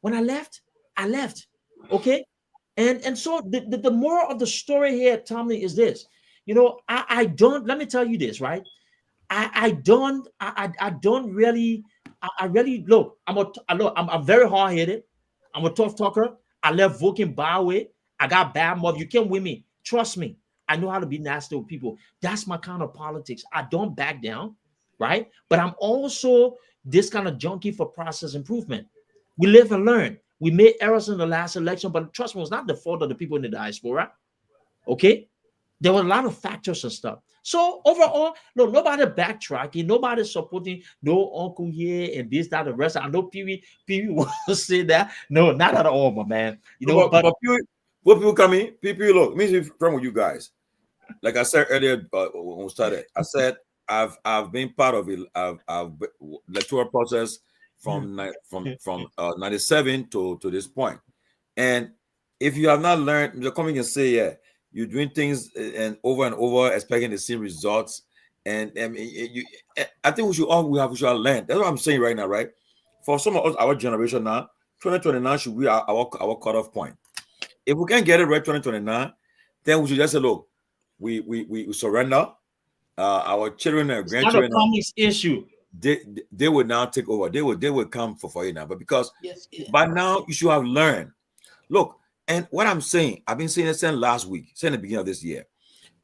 When I left. Okay. And so the moral of the story here, Tommy, is this. You know, I don't, let me tell you this, right? I don't really, I really look, I'm very hard-headed. I'm a tough talker. I left Vulcan Byway. I got bad mob. You can't win me. Trust me. I know how to be nasty with people. That's my kind of politics. I don't back down, right? But I'm also this kind of junkie for process improvement. We live and learn. We made errors in the last election, but trust me, it was not the fault of the people in the diaspora. Okay? There were a lot of factors and stuff. So overall, no, nobody backtracking, nobody supporting no uncle here and this, that, the rest. I know Pewee wants to say that. No, not at all, my man. You know, but what people come in, people look, me be from with you guys. Like I said earlier when we started, I said I've been part of it. I've electoral process from 97 to this point. And if you have not learned, you're coming and say, yeah, you're doing things and over, expecting the same results. And I think we should all learn. That's what I'm saying right now, right? For some of us, our generation now, 2029 should be our cutoff point. If we can't get it right 2029, then we should just say, look, we surrender. Our children and grandchildren. It's not a comics issue. They will now take over. They will come for you now. But because by now you should have learned. Look, and what I'm saying, I've been saying it since last week, since the beginning of this year.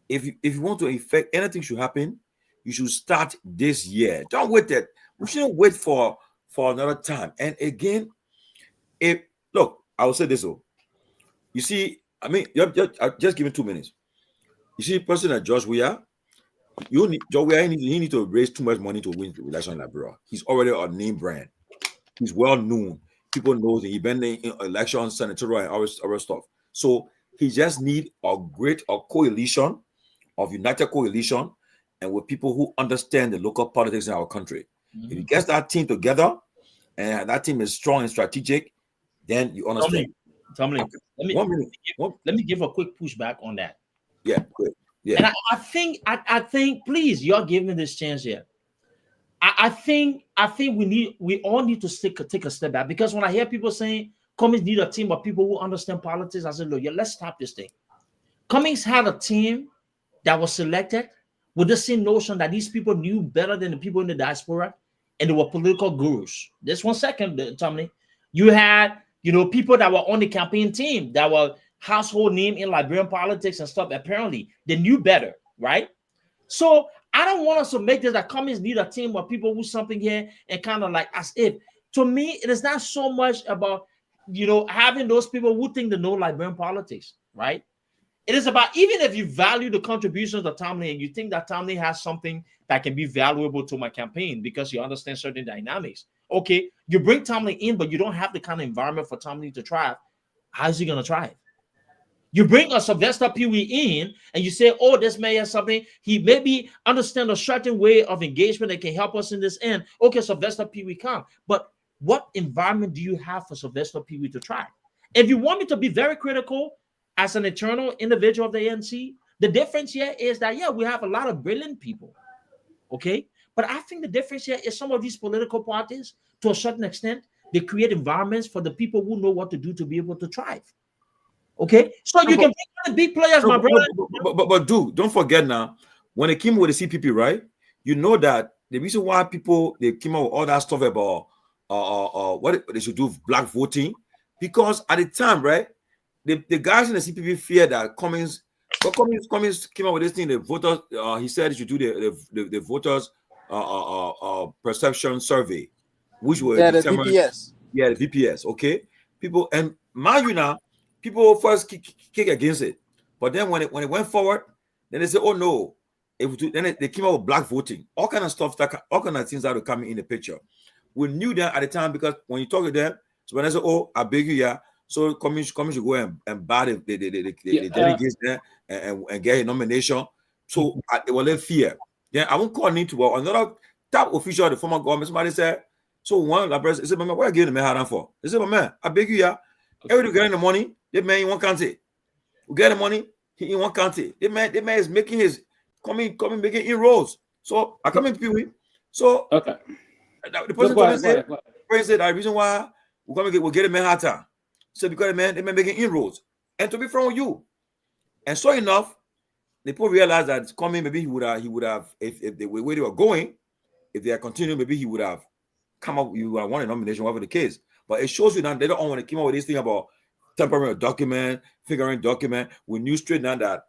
If you want to affect anything should happen, you should start this year. Don't wait that. We shouldn't wait for another time. And again, I will say this. You see, I mean, just give me 2 minutes. You see, a person like George Weah, he need to raise too much money to win the election in Liberia. He's already a name brand. He's well known. People know that he's been in elections, senatorial, and other stuff. So he just need a coalition, of united coalition, and with people who understand the local politics in our country. Mm-hmm. If he gets that team together, and that team is strong and strategic, then you understand. Tomalin, okay. Let me give a quick pushback on that. Yeah, good. Yeah. And I think, please, you're giving me this chance here. I think we all need to take a step back, because when I hear people saying Cummings need a team of people who understand politics, I said, look, let's stop this thing. Cummings had a team that was selected with the same notion that these people knew better than the people in the diaspora, and they were political gurus. Just 1 second, Tomalin. You had, people that were on the campaign team that were household name in Liberian politics and stuff. Apparently, they knew better, right? So I don't want us to make this that Cummings need a team of people who something here and kind of like as if. To me, it is not so much about, having those people who think they know Liberian politics, right? It is about, even if you value the contributions of Tomalin and you think that Tomalin has something that can be valuable to my campaign because you understand certain dynamics. Okay, you bring Tomalin in, but you don't have the kind of environment for Tomalin to thrive. How is he going to thrive? You bring a Sylvester Pewee in and you say, oh, this man has something. He maybe understand a certain way of engagement that can help us in this end. Okay, Sylvester Pewee come. But what environment do you have for Sylvester Pewee to thrive? If you want me to be very critical as an eternal individual of the ANC, the difference here is that, we have a lot of brilliant people. Okay? But I think the difference here is some of these political parties, to a certain extent, they create environments for the people who know what to do to be able to thrive. Okay, so you can bring the big players, my brother. But don't forget now, when they came with the CPP, right? You know that the reason why they came out with all that stuff about what they should do with black voting, because at the time, right, the guys in the CPP feared that Cummings came out with this thing. The voters, he said he should do the voters perception survey, which was the VPS. Yeah, the VPS. Okay, people, and mind you now. people first kick against it, but then when it went forward, then they say, "Oh no!" Then they came out with black voting, all kind of stuff, all kind of things that were coming in the picture. We knew that at the time because when you talk to them, so when I say, "Oh, I beg you, yeah," so commission should go and buy the delegates there and get a nomination. So they were in fear. Then I won't call into another top official of the former government. Somebody said, "So one the person said, man, what are you giving the man for?" They said, "Man, I beg you, yeah." Everybody getting the money. The man in one country. We get the money. He in one country. The man is making his coming making inroads. So I come in Pewee. So okay. The person told me said the reason why we'll get a man hotter. So because the man making inroads. And to be frank with you. And so enough, the people realized that coming, maybe he would have if the way they were going, if they had continued, maybe he would have come up, you would have won a nomination, whatever the case. But it shows you that they don't want to come up with this thing about temporary document, figuring document. We knew straight now that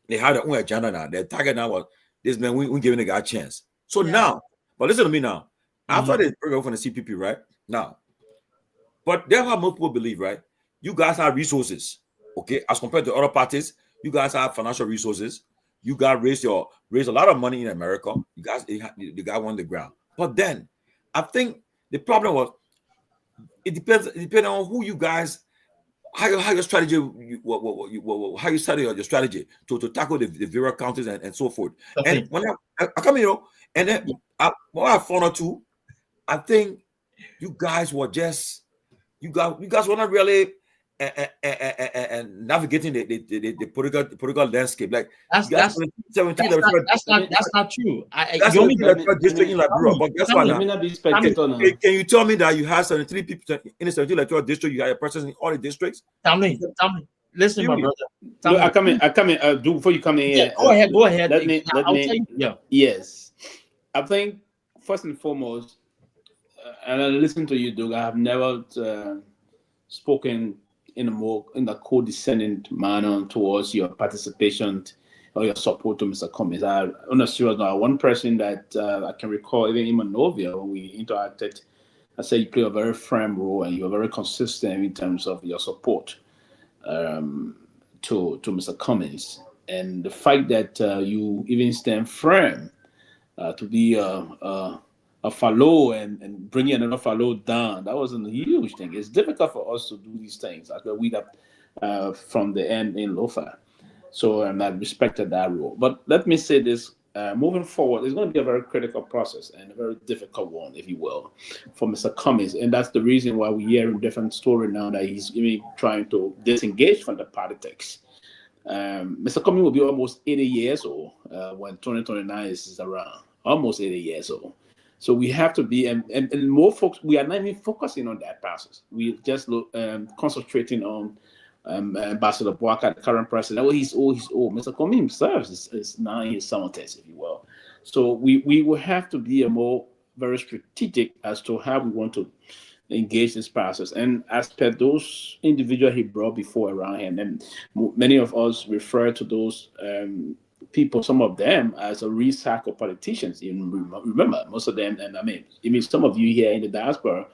they had their own agenda now. Their target now was this man, we giving the guy a chance. So now, but listen to me now. After they bring from the CPP, right? Now, but that's how most people believe, right? You guys have resources, okay? As compared to other parties, you guys have financial resources. You guys raise a lot of money in America. You guys, the guy won the ground. But then, I think the problem was, it depends on who you guys, how your strategy, how you study your strategy to tackle the various counties and so forth. Okay. And when I come here, and then what I found out too, I think you guys were just, you guys were not really navigating the political landscape. Like that's not true. That's the district in Liberia. But guess what? Can you tell me that you have 73 people in the 73 electoral district? You have a person in all the districts. Tell me. Listen, my brother. Look, I come in. Do before you come in here. Yeah, go ahead. Let me. Yeah. Yes, I think first and foremost, and I listen to you, Doug. I have never spoken in a condescending manner towards your participation or your support to Mr. Cummings. On a serious note, one person that I can recall, even in Monrovia, when we interacted, I said you play a very firm role and you're very consistent in terms of your support to Mr. Cummings. And the fact that you even stand firm to be a fellow and bringing another fellow down, that wasn't a huge thing. It's difficult for us to do these things. Like we have from the end in Lofa. So I respected that role. But let me say this, moving forward, it's going to be a very critical process and a very difficult one, if you will, for Mr. Cummings. And that's the reason why we're hearing different story now that he's even trying to disengage from the politics. Mr. Cummings will be almost 80 years old when 2029 is around, almost 80 years old. So we have to be, and more folks, we are not even focusing on that process. We just concentrating on Ambassador Boaka, the current president. Oh, he's old. Mr. Cummings himself is now in his 70s, if you will. So we will have to be very strategic as to how we want to engage this process. And as per those individuals he brought before around him, and many of us refer to those people, some of them as a recycled politicians. Even remember, most of them, and I mean, some of you here in the diaspora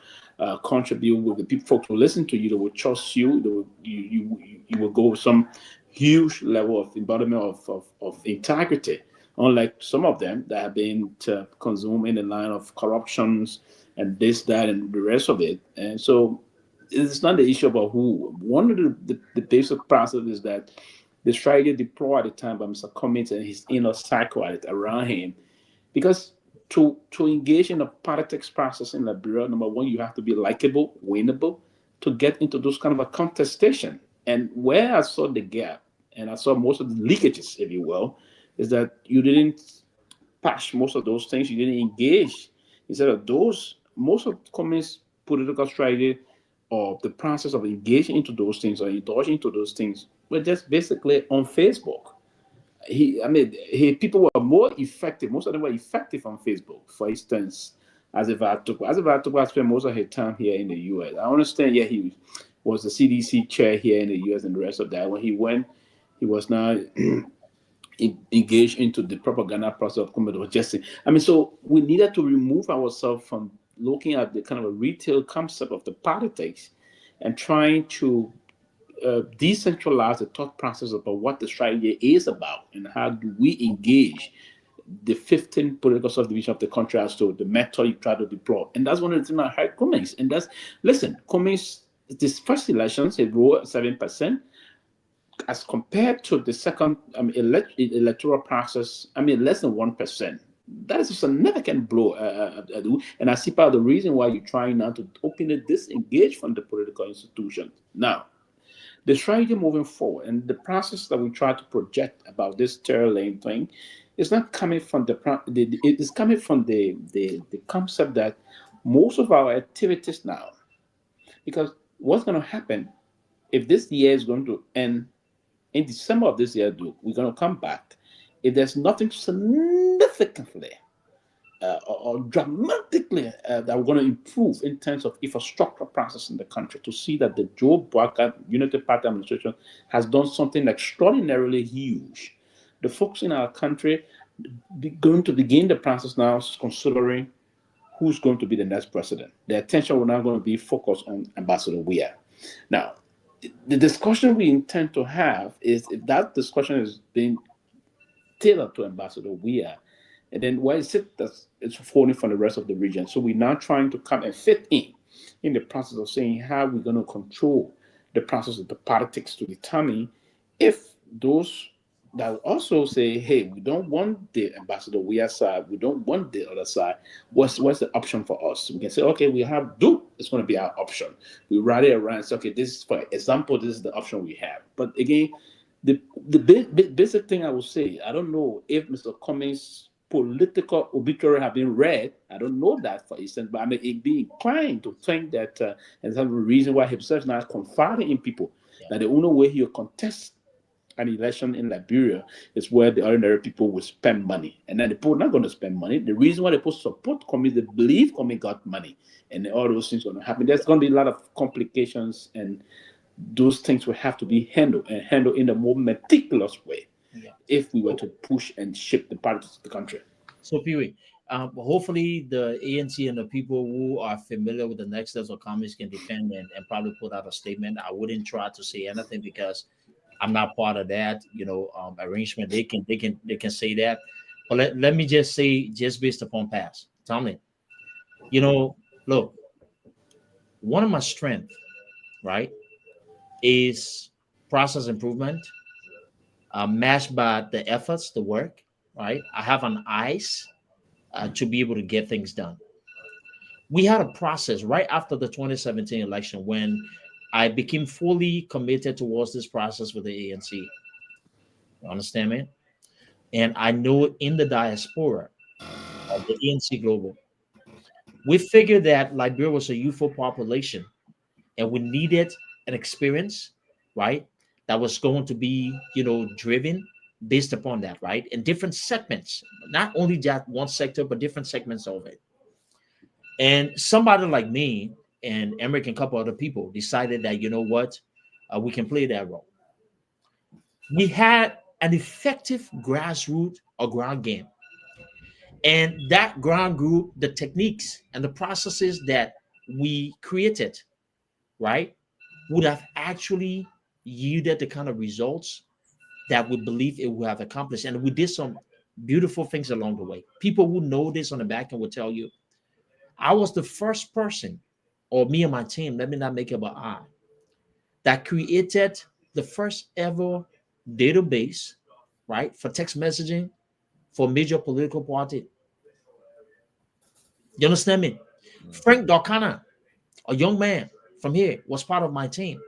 contribute with the people, folks who listen to you, they will trust you. You will go with some huge level of embodiment of integrity, unlike some of them that have been consumed in the line of corruptions and this, that, and the rest of it. And so it's not the issue about who. One of the basic process is that the strategy deployed at the time by Mr. Cummings and his inner cycle around him. Because to engage in a politics process in Liberia, number one, you have to be likable, winnable, to get into those kind of a contestation. And where I saw the gap, and I saw most of the leakages, if you will, is that you didn't patch most of those things, you didn't engage. Instead of those, most of Cummings' political strategy or the process of engaging into those things or indulging into those things were just basically on Facebook. People were more effective. Most of them were effective on Facebook. For instance, as if I spent most of his time here in the U.S. I understand, he was the CDC chair here in the U.S. and the rest of that. When he went, he was now engaged into the propaganda process of community. So we needed to remove ourselves from looking at the kind of a retail concept of the politics and trying to decentralize the thought process about what the strategy is about and how do we engage the 15 political subdivision of the country as to the method you try to deploy. And that's one of the things I heard Cummings. And that's, listen, Cummings, this first election, it rose 7%. As compared to the second electoral process, less than 1%. That is a significant blow. And I see part of the reason why you're trying now to openly disengage from the political institutions. Now, the strategy moving forward and the process that we try to project about this terror lane thing is not coming from it is coming from the concept that most of our activities now, because what's going to happen if this year is going to end in December of this year, we're going to come back. If there's nothing significantly or dramatically that we're going to improve in terms of infrastructure process in the country to see that the Joe Biden Unity Party administration has done something extraordinarily huge. The folks in our country going to begin the process now considering who's going to be the next president. The attention will now going to be focused on Ambassador Weah. Now, the discussion we intend to have is if that discussion is being tailored to Ambassador Weah, and then why is it that it's falling from the rest of the region? So we're now trying to come and fit in the process of saying how we're going to control the process of the politics to determine if those that also say, hey, we don't want the Ambassador Weah side, we don't want the other side. What's the option for us? We can say, okay, we have do. It's going to be our option. We write it around and say, okay, this is for example, this is the option we have. But again, the basic thing I will say, I don't know if Mr. Cummings' political obituary have been read. I don't know that, for instance, but I may be inclined to think that, and some reason why himself now confiding in people that the only way he'll contest an election in Liberia is where the ordinary people will spend money. And then the people are not going to spend money. The reason why the people support Cummings, they believe Cummings got money. And all those things are going to happen. There's going to be a lot of complications, and those things will have to be handled in a more meticulous way if we were to push and shape the politics of the country. So, Pewee, hopefully the ANC and the people who are familiar with the next steps of Cummings can defend and probably put out a statement. I wouldn't try to say anything because I'm not part of that, arrangement. They can say that, but let me just say, just based upon past, Tomalin, look, one of my strengths, right, is process improvement, matched by the efforts, the work, right. I have an eyes to be able to get things done. We had a process right after the 2017 election when I became fully committed towards this process with the ANC. You understand me? And I know in the diaspora of the ANC Global, we figured that Liberia was a youthful population and we needed an experience, right, that was going to be, driven based upon that, right? In different segments, not only that one sector, but different segments of it. And somebody like me and Emmerich and a couple other people decided that, we can play that role. We had an effective grassroots or ground game. And that ground group, the techniques and the processes that we created, right, would have actually yielded the kind of results that we believe it would have accomplished. And we did some beautiful things along the way. People who know this on the back end will tell you, I was the first person, or me and my team, let me not make it about I, that created the first ever database, right, for text messaging for major political party. You understand me? Frank Darkana, a young man from here, was part of my team.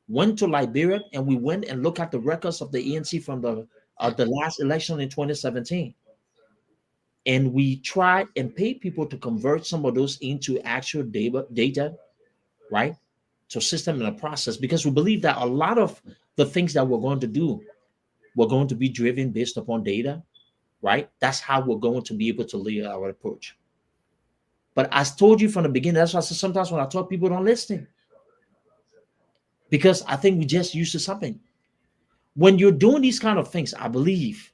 Went to Liberia and we went and looked at the records of the ANC from the last election in 2017. And we tried and paid people to convert some of those into actual data, right? To system and a process, because we believe that a lot of the things that we're going to do, we're going to be driven based upon data, right? That's how we're going to be able to lead our approach. But as told you from the beginning, that's why I said sometimes when I talk, people don't listen. Because I think we just used to something. When you're doing these kind of things, I believe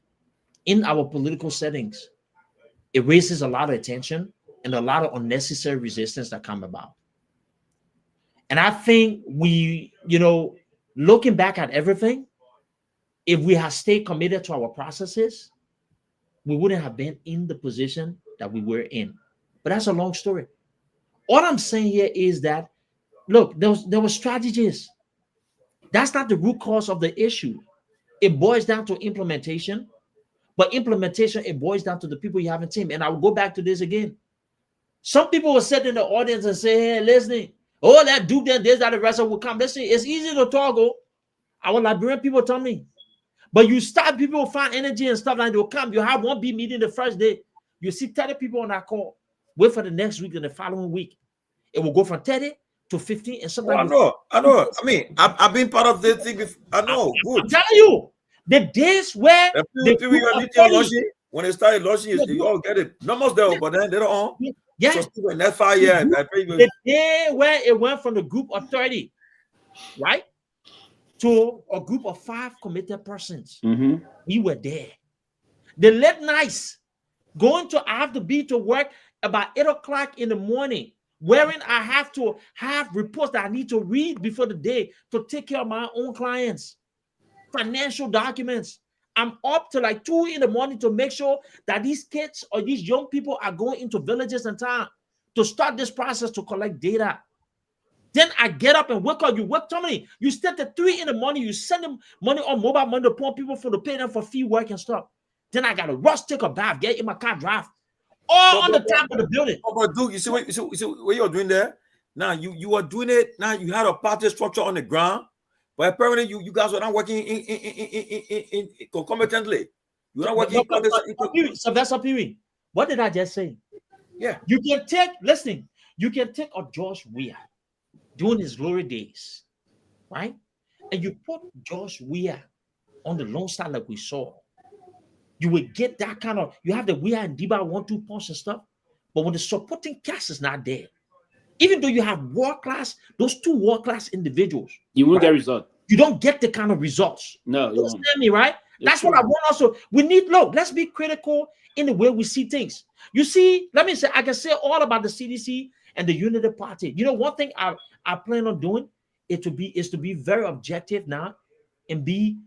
in our political settings, it raises a lot of attention and a lot of unnecessary resistance that come about. And I think we, looking back at everything, if we had stayed committed to our processes, we wouldn't have been in the position that we were in. But that's a long story. All I'm saying here is that, look, there were strategies. That's not the root cause of the issue. It boils down to implementation. But implementation, it boils down to the people you have in team. And I will go back to this again. Some people will sit in the audience and say, hey, listening, oh, that dude there, this, that, the rest of will come. Listen, it's easy to toggle. Our Liberian people tell me. But you start, people will find energy and stuff like they'll come. You have one big meeting the first day. You see 30 people on that call. Wait for the next week and the following week. It will go from 30 to 15 and sometimes. I know. I mean, I've been part of this thing before. I know. Good. I'm telling you, the days where when they started launching, you all get it. Not much there, but then they don't. Yeah. So in that 5 years, the day where it went from the group of 30, right, to a group of 5 committed persons. We were there. The late nights, I have to be to work about 8 o'clock in the morning, wherein I have to have reports that I need to read before the day to take care of my own clients, financial documents. I'm up to like 2 in the morning to make sure that these kids or these young people are going into villages and town to start this process to collect data. Then I get up and wake up. You work, Tomalin. You start at 3 in the morning. You send them money on mobile money to poor people to pay them for fee work and stuff. Then I got to rush, take a bath, get in my car, drive. All on the top of the building. But dude, you see what you're doing there? Now you are doing it. Now you had a party structure on the ground, but apparently you guys are not working in concomitantly. You're not working. Sylvester Pewee, what did I just say? Yeah. You can take a George Weah during his glory days, right? And you put George Weah on the Lone Star like we saw. You will get that kind of, you have the Weah and Diba 1-2 punch and stuff, but when the supporting cast is not there, even though you have those 2 world-class individuals, you won't get results. You don't get the kind of results. No, you understand me, right? That's what I want also. Let's be critical in the way we see things. You see, let me say, I can say all about the CDC and the Unity Party. You know, one thing I plan on doing is to be very objective now and be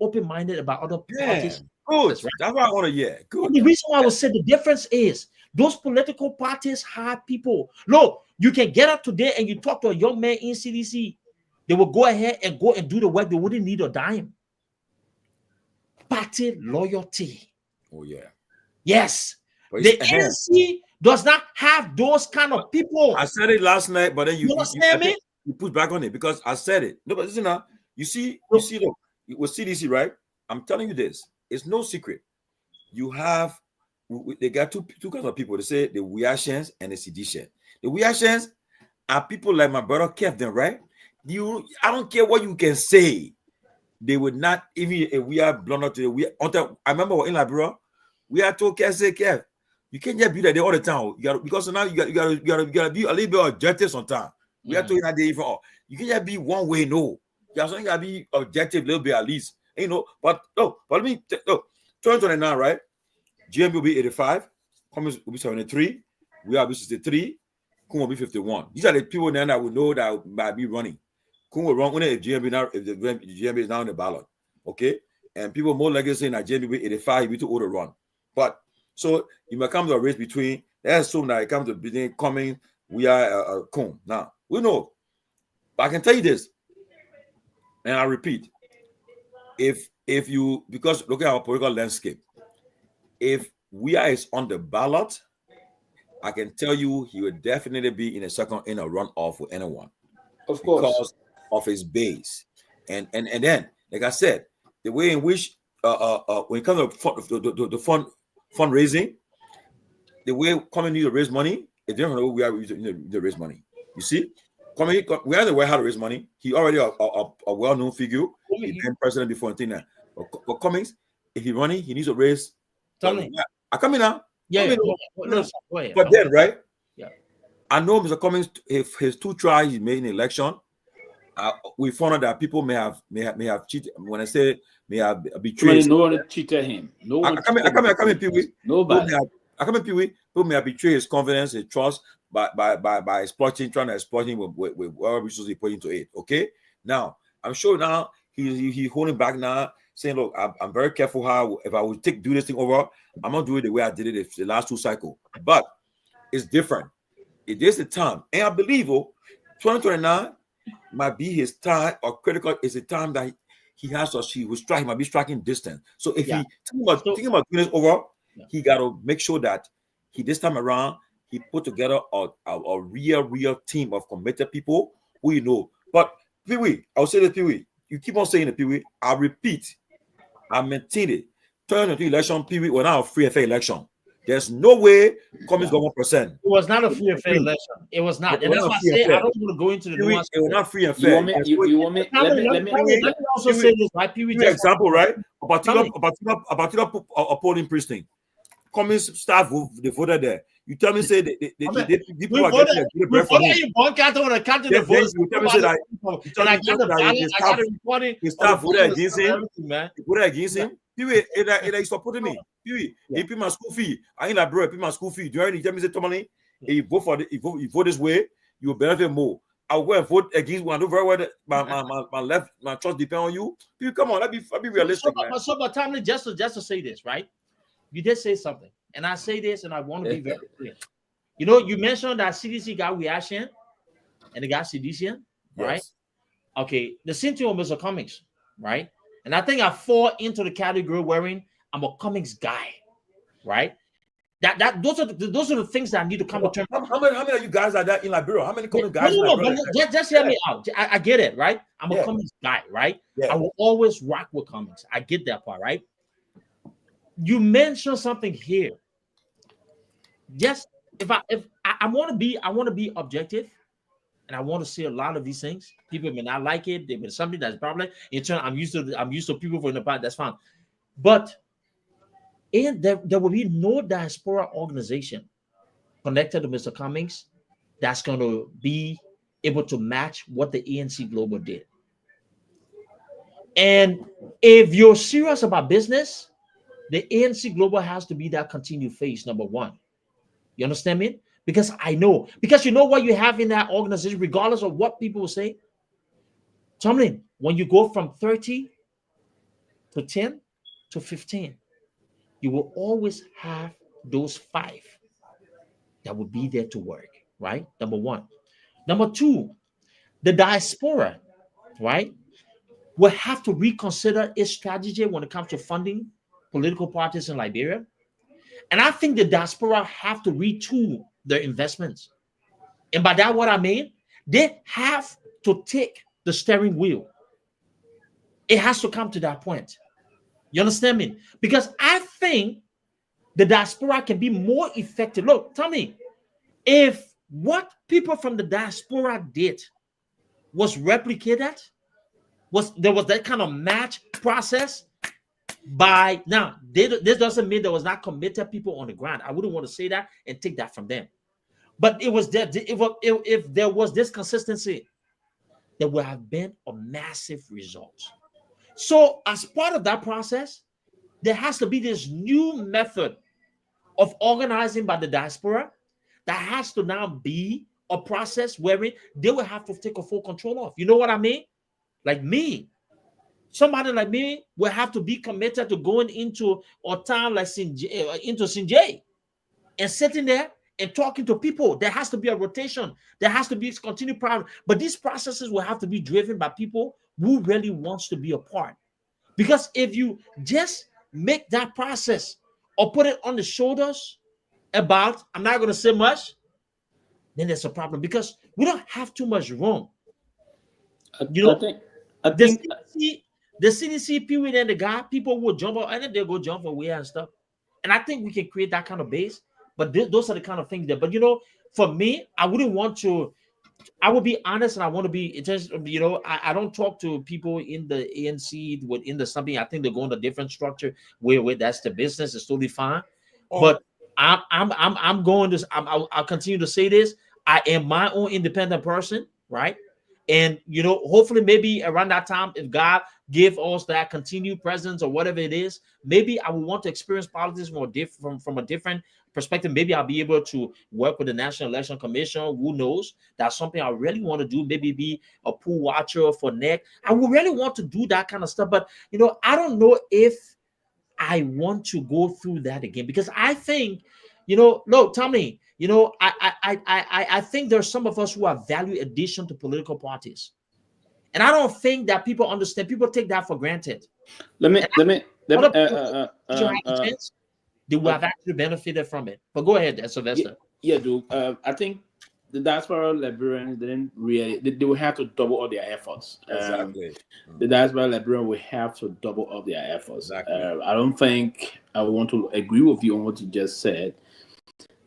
open-minded about other parties. Good. That's what I want to hear. Good. And the reason why I would say the difference is those political parties have people. Look, you can get up today and you talk to a young man in CDC. They will go ahead and go and do the work. They wouldn't need a dime. Party loyalty. Oh, yeah. Yes. The ANC does not have those kind of people. I said it last night, but then you put back on it because I said it. No, but listen now. You see, look, with CDC, right? I'm telling you this. It's no secret. You have, they got two kinds of people. They say the Weashans and the Seditians. The Weashans are people like my brother Kev, then, right? I don't care what you can say. They would not, even if we are blown to the I remember in Liberia, we are told Kev, say, Kev, you can't just be there all the time. Because now you gotta be a little bit objective sometimes. We are told that they even you can't just be one way, no. You have something gotta be objective a little bit at least. You know, but let me 2029, right? GM will be 85, Cummins will be 73, we will be 63, Kun will be 51. These are the people then that will know that might be running. Kun will run only if the GM is now in the ballot. Okay? And people more likely saying that GM will be 85, he'll be too old to run. But so it might come to a race between, let's assume that it comes to between Cummins, we are Kun. Now, we know. But I can tell you this, and I repeat. If you, because look at our political landscape, if Weah is on the ballot, I can tell you he will definitely be in a runoff with anyone. Of course. Because of his base. And then, like I said, the way in which when it comes to the fundraising, the way Cummins need to raise money, it's different from the way we need to raise money. You see? We have the way how to raise money. He already a well-known figure. He's been president before and thing that. But Cummins, if he's running, he needs to raise. I come in now. Yeah. But then, right? Yeah. I know Mr. Cummins, if his 2 tries he made an election, we found out that people may have cheated. When I say may have betrayed, no one cheated him. No one. I come in Pewee. Nobody. I come in Pewee. People may have betrayed his confidence, his trust by trying to exploit him with whatever resources he put into it. Okay. Now, I'm sure now he's holding back now, saying, look, I'm very careful how if I would do this thing over, I'm not doing it the way I did it the last 2 cycles. But it's different. It is the time. And I believe 2029 might be his time or critical. It's a time that he has or she will strike. He might be striking distance. So if he thinking about doing this over, he got to make sure that this time around he put together a real team of committed people who you know. But Pewee, I'll say this, Pewee. You keep on saying it, Pewee. I repeat, I maintain it. 2022 election, Pewee, was not a free and fair election. There's no way Cummings got 1%. It was not a free and fair election. It was not. And that's why I say I don't want to go into the nuance. It was not free and fair. You want me? Let me also say this, right? Pewee, example, right? A particular polling precinct. Cummings staff, they voted there. You tell me, say people are getting a breath from him. You votes. You tell me, say that the staff voted against him. They voted against him. Pewee, he's supporting me. Pewee, he pay my school fee. I ain't like, bro, pay my school fee. Do you already tell me, say, Tomalin, if you vote for you vote this way, you will benefit more. I'll go and vote against one. I do very well. My trust depend on you. Pewee, come on, let me be realistic. But Tomalin, just to say this, right? You did say something, and I say this, and I want to be very clear. You know, you mentioned that CDC got reaction, and they got sedition, right? Yes. Okay, the same thing with Mr. Cummings, right? And I think I fall into the category wearing I'm a Cummings guy, right? Those are the things that I need to come to terms. How many of you guys are that in Liberia? How many Cummings guys? Just hear me out. I get it, right? I'm a Cummings guy, right? Yeah. I will always rock with Cummings. I get that part, right? You mentioned something here. Just if I want to be objective, and I want to see a lot of these things. People may not like it. There may be something that's probably in turn. I'm used to people from the past. That's fine, but there will be no diaspora organization connected to Mr. Cummings that's going to be able to match what the ANC Global did. And if you're serious about business, the ANC Global has to be that continued face, number one. You understand me? Because you know what you have in that organization, regardless of what people will say. Tomalin, when you go from 30 to 10 to 15, you will always have those 5 that will be there to work, right? Number one. Number two, the diaspora, right, will have to reconsider its strategy when it comes to funding political parties in Liberia. And I think the diaspora have to retool their investments. And by that, what I mean, they have to take the steering wheel. It has to come to that point. You understand me? Because I think the diaspora can be more effective. Look, tell me, if what people from the diaspora did was replicated, there was that kind of match process, by now, this doesn't mean there was not committed people on the ground. I wouldn't want to say that and take that from them. But it was that if there was this consistency, there would have been a massive result. So as part of that process, there has to be this new method of organizing by the diaspora that has to now be a process wherein they will have to take a full control of. You know what I mean? Like me. Somebody like me will have to be committed to going into a town like into Sinjay and sitting there and talking to people. There has to be a rotation. There has to be continued progress. But these processes will have to be driven by people who really wants to be a part. Because if you just make that process or put it on the shoulders about, I'm not going to say much, then there's a problem because we don't have too much room. I think the CDC period and the guy, people will jump up and then they'll go jump away and stuff. And I think we can create that kind of base. But those are the kind of things that, but for me, I wouldn't want to, I would be honest and I want to be, I don't talk to people in the ANC within the something. I think they're going to a different structure where that's the business. It's totally fine. But I'm going to, I'll continue to say this. I am my own independent person, right? And, hopefully maybe around that time, if God give us that continued presence or whatever it is, maybe I will want to experience politics from a different perspective, maybe I'll be able to work with the National Election Commission. Who knows? That's something I really want to do. Maybe be a pool watcher for NEC. I would really want to do that kind of stuff. But, I don't know if I want to go through that again, because I think, no, tell me, I think there's some of us who are value addition to political parties. And I don't think that people understand. People take that for granted. Let me they will have actually benefited from it. But go ahead, Sylvester. Yeah, dude. I think the diaspora Liberians didn't really. They will have to double up their efforts. Exactly. The diaspora Liberian will have to double up their efforts. Exactly. I don't think I want to agree with you on what you just said.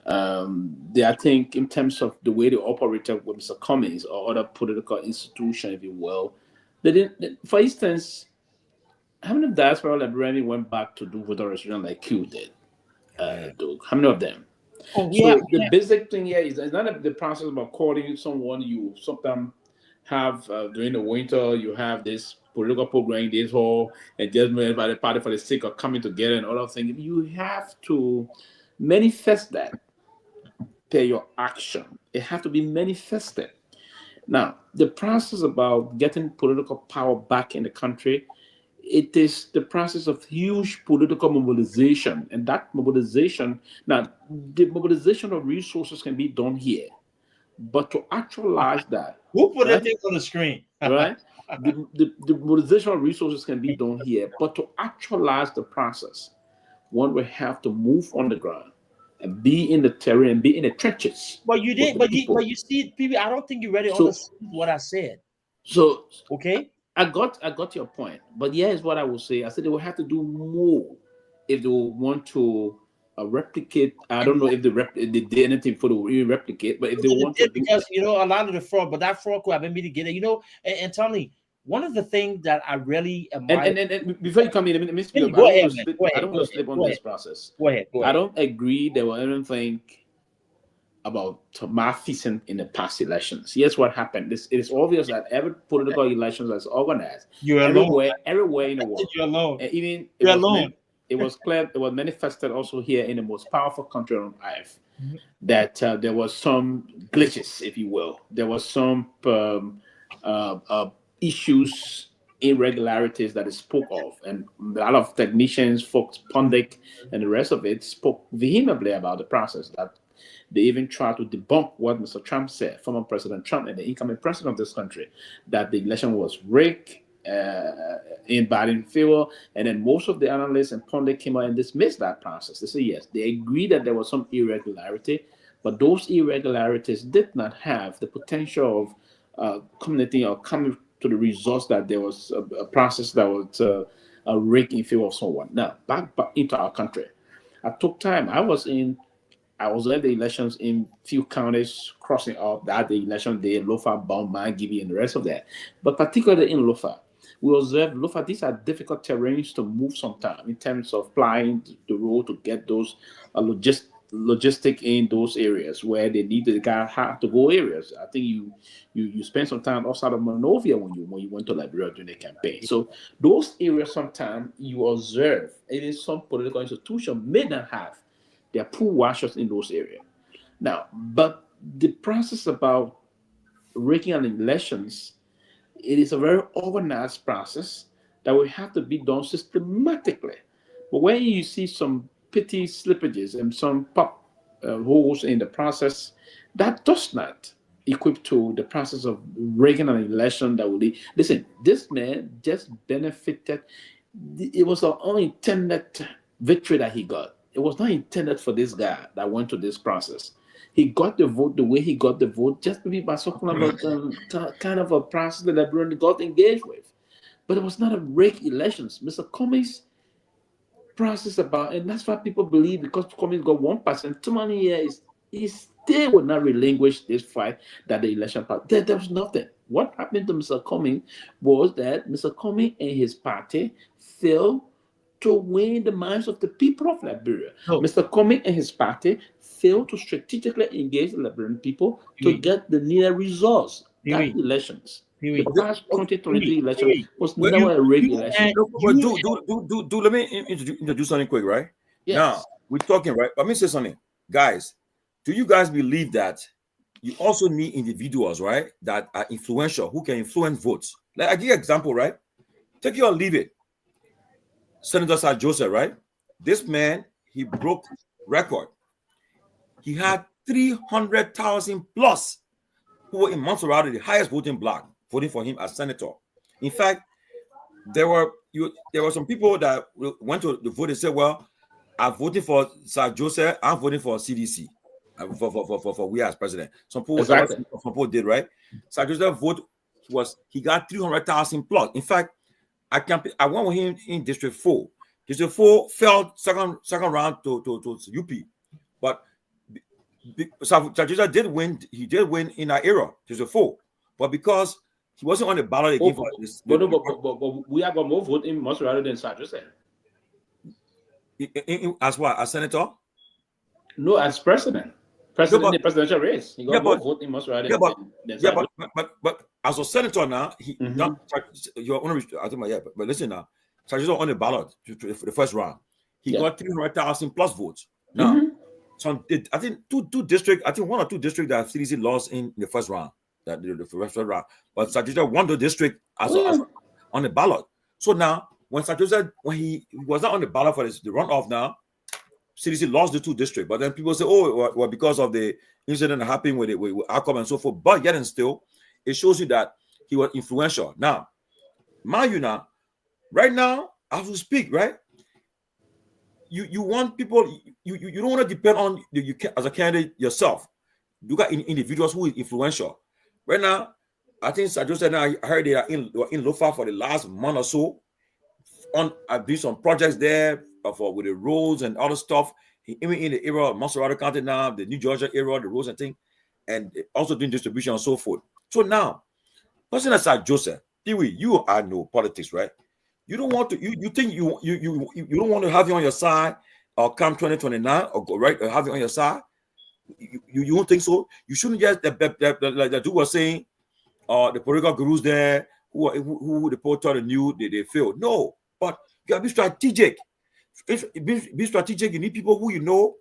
I think in terms of the way they operated with Mr. Cummings or other political institutions, if you will, they didn't. For instance, how many diaspora Liberians went back to do voter registration like Q did? Doug? How many of them? The basic thing here is it's not the process about calling someone you sometimes have during the winter. You have this political program, this whole adjustment by the party for the sake of coming together and other things. You have to manifest that per your action. It has to be manifested. Now, the process about getting political power back in the country, it is the process of huge political mobilization. And that mobilization, now, the mobilization of resources can be done here. But to actualize that... Who put that thing on the screen? Right? The mobilization of resources can be done here. But to actualize the process, one will have to move on the ground and be in the terrain and be in the trenches. But you did, but you see, people, I don't think you really understood what I said. So okay, I got your point. But here's what I will say. I said they will have to do more if they will want to replicate. I don't know if they did anything for the replicate, but if they want to, because a lot of the fraud, but that fraud could have been mitigated. And tell me. One of the things that I really admire... And before you come in, let me speak. I don't want to slip on this process. Go ahead. I don't agree there were anything about malfeasance in the past elections. Here's what happened. It is obvious that every political election that's organized, everywhere in the world. You're alone. And even you're alone. It was clear. It was manifested also here in the most powerful country on earth that there was some glitches, if you will. There was some issues, irregularities that is spoke of, and a lot of technicians, folks, pundit, and the rest of it spoke vehemently about the process. That they even tried to debunk what Mr. Trump said, former President Trump and the incoming president of this country, that the election was rigged in Biden favor, and then most of the analysts and pundits came out and dismissed that process. They say yes, they agree that there was some irregularity, but those irregularities did not have the potential of coming to the results that there was a process that was a rigged in favor of someone. Now, back into our country. I took time. I was at the elections in few counties, crossing up that the election day, Lofa, Bauman, Gibi, and the rest of that. But particularly in Lofa, we observed Lofa, these are difficult terrains to move sometimes in terms of flying the road to get those logistic in those areas where they need the guy have to go areas. I think you spent some time outside of Monrovia when you went to Liberia during the campaign. So those areas sometimes you observe it is some political institution may not have their pool washers in those areas. Now, but the process about rigging an elections, it is a very organized process that will have to be done systematically. But when you see some petty slippages and some pop holes in the process, that does not equip to the process of rigging an election that will lead. Listen, this man just benefited. It was an unintended victory that he got. It was not intended for this guy that went to this process. He got the vote the way he got the vote just maybe by some kind of a process that everyone got engaged with. But it was not a rigged elections. Mr. Cummings process about, and that's why people believe because Cummings got 1%, Tomalin here he still would not relinquish this fight that the election party. There was nothing. What happened to Mr. Cummings was that Mr. Cummings and his party failed to win the minds of the people of Liberia. Oh. Mr. Cummings and his party failed to strategically engage the Liberian people to get the needed results. That elections. The past 2023 election was never a rigged election. Let me introduce something quick, right? Yes. Now, we're talking, right? Let me say something. guys, do you guys believe that you also need individuals, right, that are influential, who can influence votes? Like I give you an example, right? Take it or leave it. Senator Sir Joseph, right? This man, he broke record. He had 300,000 plus who were in Montserrat, the highest voting bloc, voting for him as senator. In fact, there were some people that went to the vote and said, well, I'm voting for Sir Joseph, I'm voting for CDC, for we as president. Some people did, right? Sir Joseph vote he got 300,000 plus. In fact, I went with him in District 4. District 4 fell second round to UP. But Sir Joseph did win. He did win in that era, District 4. But because he wasn't on the ballot again for this. But we are going to vote him much rather than Sir Joseph. As what? As senator? No, as president. In the presidential race. He got to vote him much rather than but as a senator now, you're only but listen now. Sir Joseph on the ballot for the first round. He got 300,000 plus votes. Now, I think two districts, I think one or two districts that CDC lost in the first round. The first round. But Sir Joseph won the district as on the ballot. So now, when Sir Joseph, when he was not on the ballot for the runoff now, CDC lost the two districts. But then people say, oh, well, because of the incident that happened with outcome and so forth. But yet and still, it shows you that he was influential. Now, Myean, right now, as we speak, right? You want people, you don't want to depend on you as a candidate yourself. You got individuals who is influential. Right now, I think Sir Joseph, I heard they are in Lofa for the last month or so. I've done some projects there with the roads and other stuff. Even in the era of Montserrat County now, the New Georgia era, the roads and things, and also doing distribution and so forth. So now, person like Sir Joseph, Pewee, you are no politics, right? You don't want to. You think you don't want to have you on your side, or come 2029, or right, or have you on your side. You don't think so? You shouldn't just like the dude was saying, the political gurus there who the poll knew they failed. No, but you gotta be strategic. Be strategic. You need people who you know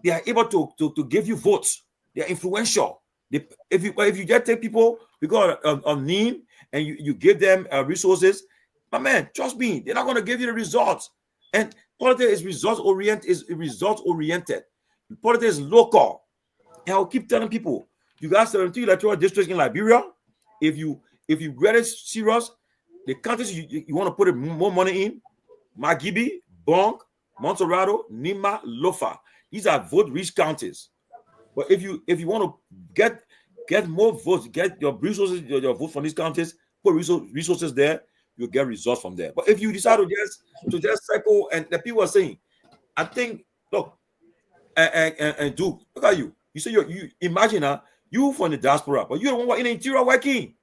they are able to give you votes. They are influential. If you just take people because of name and you give them resources, my man, trust me, they're not going to give you the results. And politics is results oriented. Politics is local. And I'll keep telling people, you got 17 electoral districts in Liberia. If you get it serious, the counties you want to put more money in, Magibi, Bonk, Montserrat, Nima, Lofa. These are vote-rich counties. But if you want to get more votes, get your resources, your vote from these counties, put resources there, you'll get results from there. But if you decide to just cycle, and the people are saying, I think, look, and Duke, look at you. You say you imagine you from the diaspora, but you don't want in the interior working.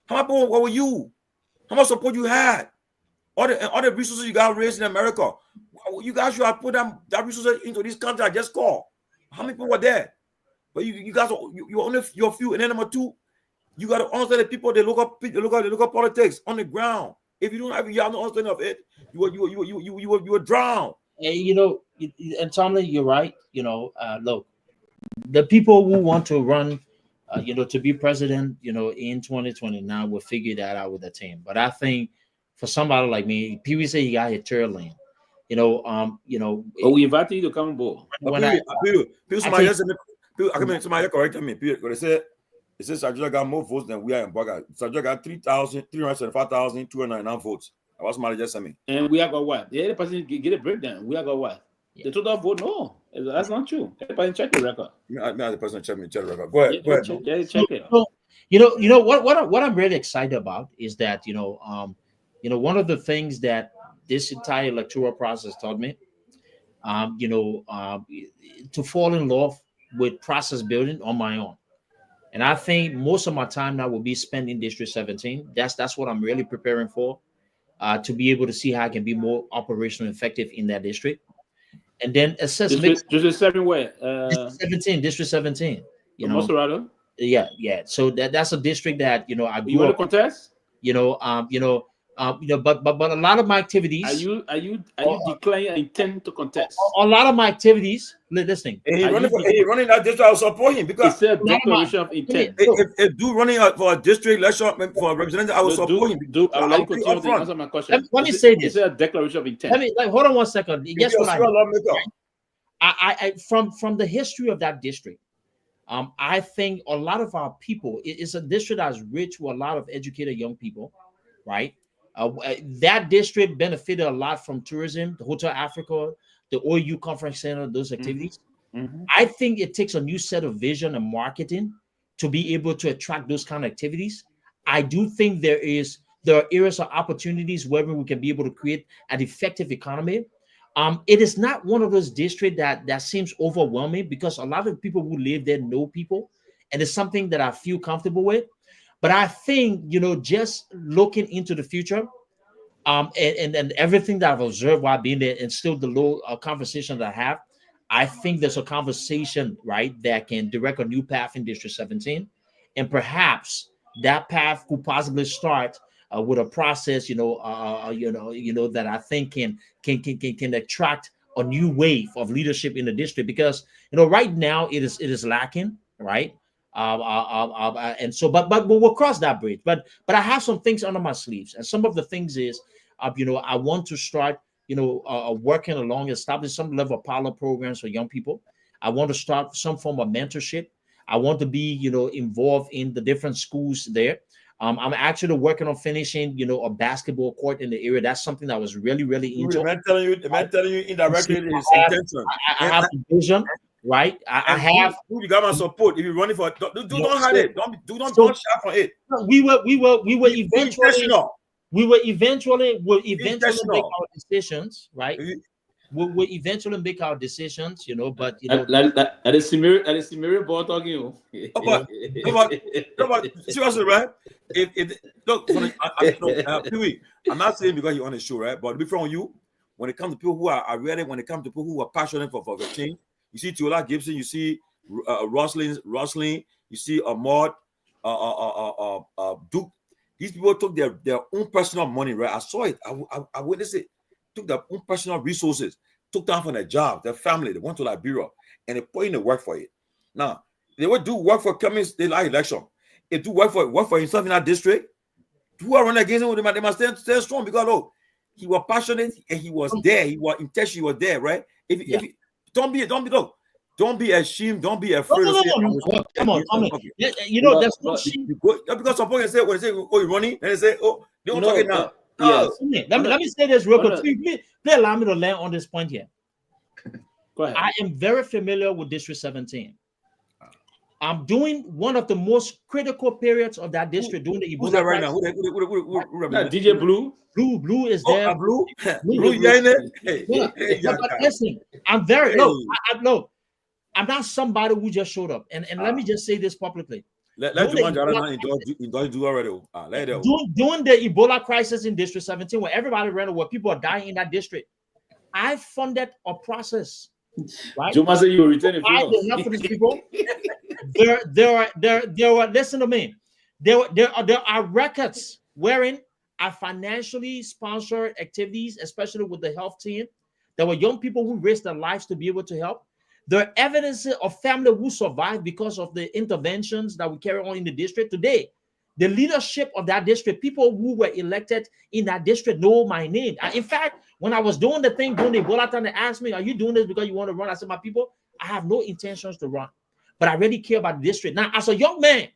How much what were you? How much support you had? All the resources you got raised in America. You guys should have put that resources into this country. I just called. How many people were there? But you guys, you only your few. And then number two, you got to understand the people, the local politics on the ground. If you don't have no understanding of it, you will drown. And Tomalin, you're right. Look, the people who want to run, to be president, in 2029 will figure that out with the team. But I think for somebody like me, Pewee say he got his Tomalin. We invite you to come aboard. Somebody corrected me. It says Sajula got more votes than we are in Baga. Sajula got 375,209 votes. That was somebody just sent me. And we are got what? The other person get a breakdown. We are got what? Yeah. The total vote? No, that's not true. Everybody check the record. The person check the record. Go ahead. Check it. So, what I'm really excited about is that one of the things that this entire electoral process taught me, to fall in love with process building on my own. And I think most of my time now will be spent in District 17. That's what I'm really preparing for, to be able to see how I can be more operational effective in that district. And then assess District 7 where? District 17. Montserrat? Yeah. So that's a district that I grew you want up. to contest? But a lot of my activities. Are you declaring an intent to contest? A lot of my activities. Listening. And he's running that district. I will support him because it's a declaration of intent. If do running for a district election for a representative, I will support him. I would like to continue to answer my question. Let me say this. It's a declaration of intent. Hold on one second. Yes, I from the history of that district. I think a lot of our people, it's a district that's rich with a lot of educated young people, right? That district benefited a lot from tourism, the Hotel Africa, the OU Conference Center, those activities. Mm-hmm. I think it takes a new set of vision and marketing to be able to attract those kind of activities. I do think there are areas of opportunities where we can be able to create an effective economy. It is not one of those districts that seems overwhelming because a lot of people who live there know people, and it's something that I feel comfortable with. But I think, just looking into the future, and everything that I've observed while being there, and still the low conversation that I have, I think there's a conversation, right, that can direct a new path in District 17, and perhaps that path could possibly start with a process, that I think can attract a new wave of leadership in the district, because right now it is lacking, right? And so, but we'll cross that bridge. But I have some things under my sleeves, and some of the things is, I want to start, working along, establish some level of pilot programs for young people. I want to start some form of mentorship. I want to be, involved in the different schools there. I'm actually working on finishing, a basketball court in the area. That's something that I was really, really into. The man telling you indirectly his intention. I have a vision. Right, I have. You got my support. If you're running for, don't hide it. Don't shout for it. We will eventually make our decisions, right? We'll eventually make our decisions, But that is similar ball talking. Seriously, right? Look, Pewee, I'm not saying because you're on the show, right? But be from you, when it comes to people who are ready, when it comes to people who are passionate for the change. You see Tiola Gibson, you see Roslyn, you see Ahmad, Duke. These people took their own personal money, right? I saw it. I witnessed it. Took their own personal resources, took down from their job, their family. They went to Liberia, and they put in the work for it. Now, they would do work for coming state election. If do work for himself in that district, who are running against him, they must stay strong because, he was passionate and he was there. He was intentional. He was there, right? Don't be ashamed. Don't be afraid. Come on. There's no shame. Because some people say, when they say, you're running, and they say, they don't talk it now. Let me say this real quick. Please allow me to land on this point here. Go ahead. I am very familiar with District 17. I'm doing one of the most critical periods of that district doing the Ebola. Who's that right now? DJ Blue? Blue is there. Blue, you in there? But listen, I'm not somebody who just showed up. And let me just say this publicly. Let Juwan indulge do already. During the Ebola crisis in District 17, where everybody ran away, people are dying in that district, I funded a process. Right? You must say you return enough for these people. There were. Listen to me. There are records wherein I financially sponsored activities, especially with the health team. There were young people who risked their lives to be able to help. There are evidences of family who survived because of the interventions that we carry on in the district today. The leadership of that district, people who were elected in that district know my name. In fact, when I was doing the thing during the Ebola time, they asked me, are you doing this because you want to run? I said, my people, I have no intentions to run, but I really care about the district. Now, as a young man,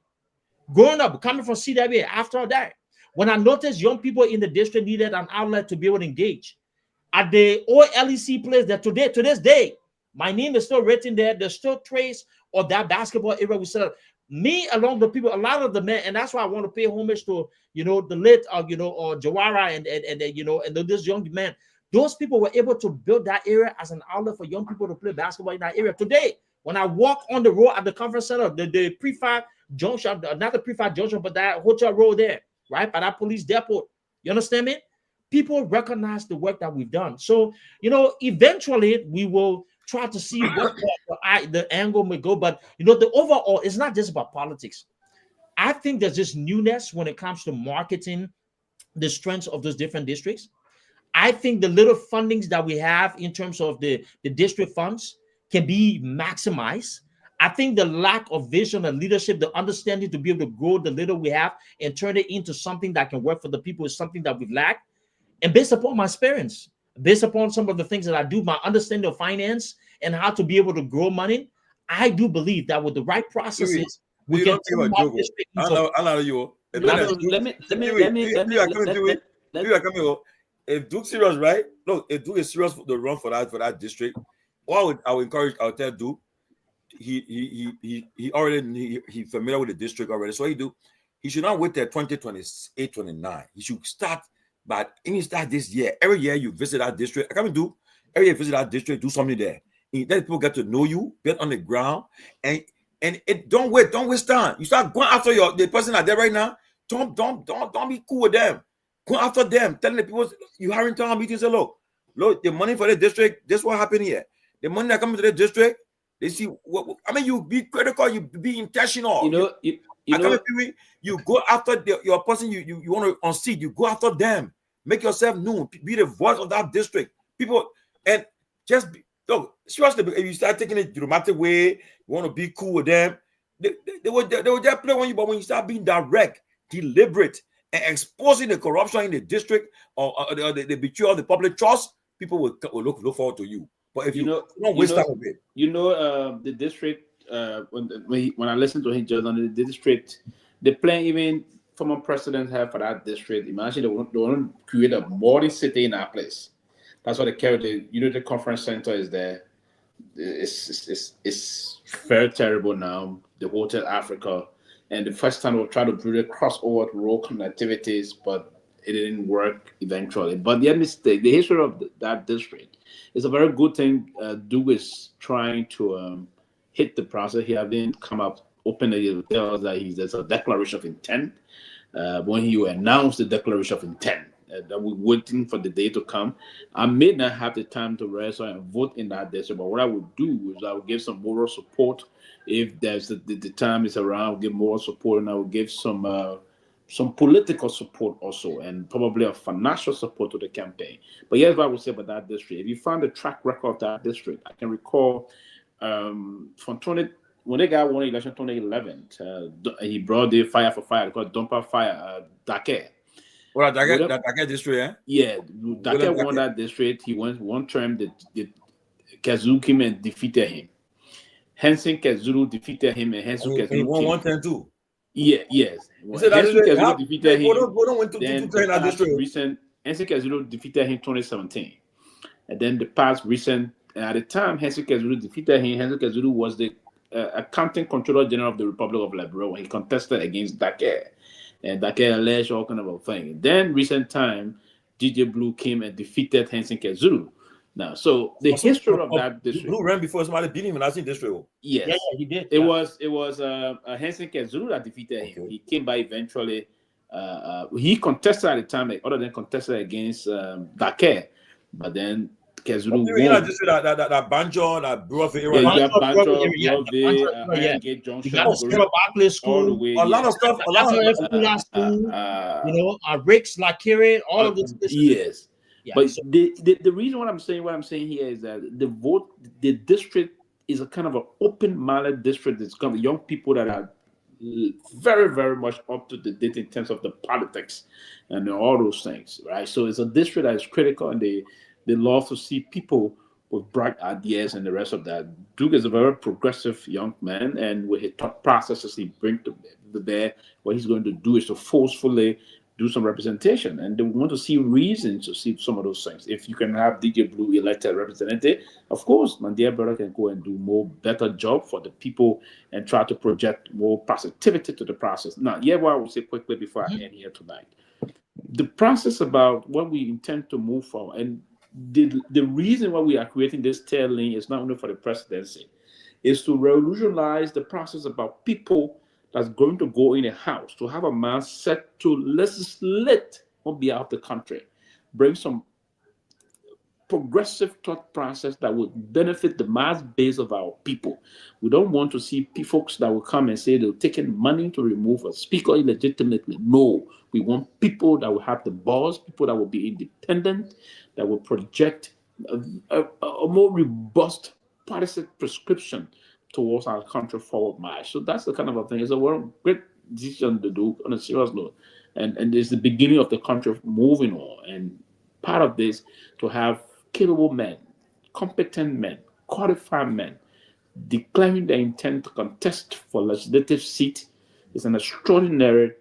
growing up, coming from CWA, after that, when I noticed young people in the district needed an outlet to be able to engage, at the old LEC place that to this day, my name is still written there. There's still trace of that basketball area we set up. Me along the people, a lot of the men, and that's why I want to pay homage to, the late, or Jawara and this young man. Those people were able to build that area as an outlet for young people to play basketball in that area. Today, when I walk on the road at the conference center, the Prefab Junction, not the Prefab Junction, but that hotel road there, right, by that police depot. You understand me? People recognize the work that we've done. So, eventually we will try to see what the angle may go. But, the overall, it's not just about politics. I think there's this newness when it comes to marketing the strengths of those different districts. I think the little fundings that we have in terms of the district funds can be maximized. I think the lack of vision and leadership, the understanding to be able to grow the little we have and turn it into something that can work for the people is something that we've lacked. And based upon my experience, based upon some of the things that I do, my understanding of finance and how to be able to grow money, I do believe that with the right processes, we can turn our district into. If Duke's serious, right? Look, if Duke is serious for the run for that district, I would encourage. I'll tell Duke. He already familiar with the district already. So he should not wait till 2028, 29. He should start. But any start this year, every year you visit that district. I come and do every year visit that district, do something there. Let people get to know you, get on the ground, and don't waste time. You start going after the person that there right now. Don't be cool with them. Go after them, telling the people you hiring town meetings. Say, look, the money for the district. This what happened here. The money that comes to the district, they see. You be critical. You be intentional. You go after your person. You want to unseat. You go after them. Make yourself known. Be the voice of that district. People and just look. Seriously, if you start taking it dramatic way, you want to be cool with them. They will just play on you. But when you start being direct, deliberate, and exposing the corruption in the district or the betrayal of the public trust, people will look forward to you. But if you don't waste time with it. The district, when I listen to him just on the district, the plan even former presidents have for that district. Imagine they want to create a modern city in that place. That's what the Unity Conference Center is there. It's very terrible now. The Hotel Africa. And the first time we'll try to build a crossover road connectivities, but it didn't work eventually. But the history of that district is a very good thing. Duke is trying to hit the process. He hasn't come up openly to tell us that there's a declaration of intent. When he announced the declaration of intent, that we're waiting for the day to come. I may not have the time to rest and vote in that district, but what I would do is I would give some moral support. If there's the time is around, I'll give moral support, and I will give some political support also, and probably a financial support to the campaign. But here's what I would say about that district. If you find the track record of that district, I can recall when they got won election 2011, he brought the fire for fire, called Dumper Fire, Dake. Well, Dake district, eh? Yeah, Dake won that district. He won one term. The Kazoo came and defeated him. Henson Kezulu defeated him, and Henson Kezulu he won 110-2. Yeah, yes. Henson Kezulu defeated him. Henson Kezulu defeated him 2017, and then the past recent. At the time, Henson Kezulu defeated him. Henson Kezulu was the accounting controller general of the Republic of Liberia when he contested against Dake, and Dake alleged all kind of a thing. Then recent time, DJ Blue came and defeated Henson Kezulu. Now, so the history of that district. Blue ran before somebody beat him in that district. Yes, yeah, he did. It was Henson Kezulu that defeated him. He came by eventually. He contested at the time, other than contested against Dake, but then Kezulu won. That Banjo, that Broadway area. Yeah, you got Banjo, Gate Junction, all the way. A lot of stuff. A lot of Rick's, Lakiri, all of this. Yes. Yeah, but so, the reason what I'm saying here is that the district is a kind of an open-minded district. It's kind of young people that are very, very much up to the date in terms of the politics and all those things, right? So it's a district that is critical, and they love to see people with bright ideas and the rest of that. Duke is a very progressive young man, and with his thought processes he brings to bear, what he's going to do is to forcefully do some representation, and they want to see reasons to see some of those things. If you can have DJ Blue elected representative, of course, my dear brother can go and do better job for the people and try to project more positivity to the process. Now, what I will say quickly before I end here tonight, the process about what we intend to move forward, and the reason why we are creating this tail lane is not only for the presidency, is to revolutionize the process about people that's going to go in a house, to have a man set to legislate on behalf of the country, bring some progressive thought process that would benefit the mass base of our people. We don't want to see folks that will come and say they're taking money to remove a speaker illegitimately. No, we want people that will have the balls, people that will be independent, that will project a more robust policy prescription towards our country forward march. So that's the kind of a thing. It's a great decision to do on a serious note. And it's the beginning of the country moving on. And part of this, to have capable men, competent men, qualified men, declaring their intent to contest for legislative seat is an extraordinary,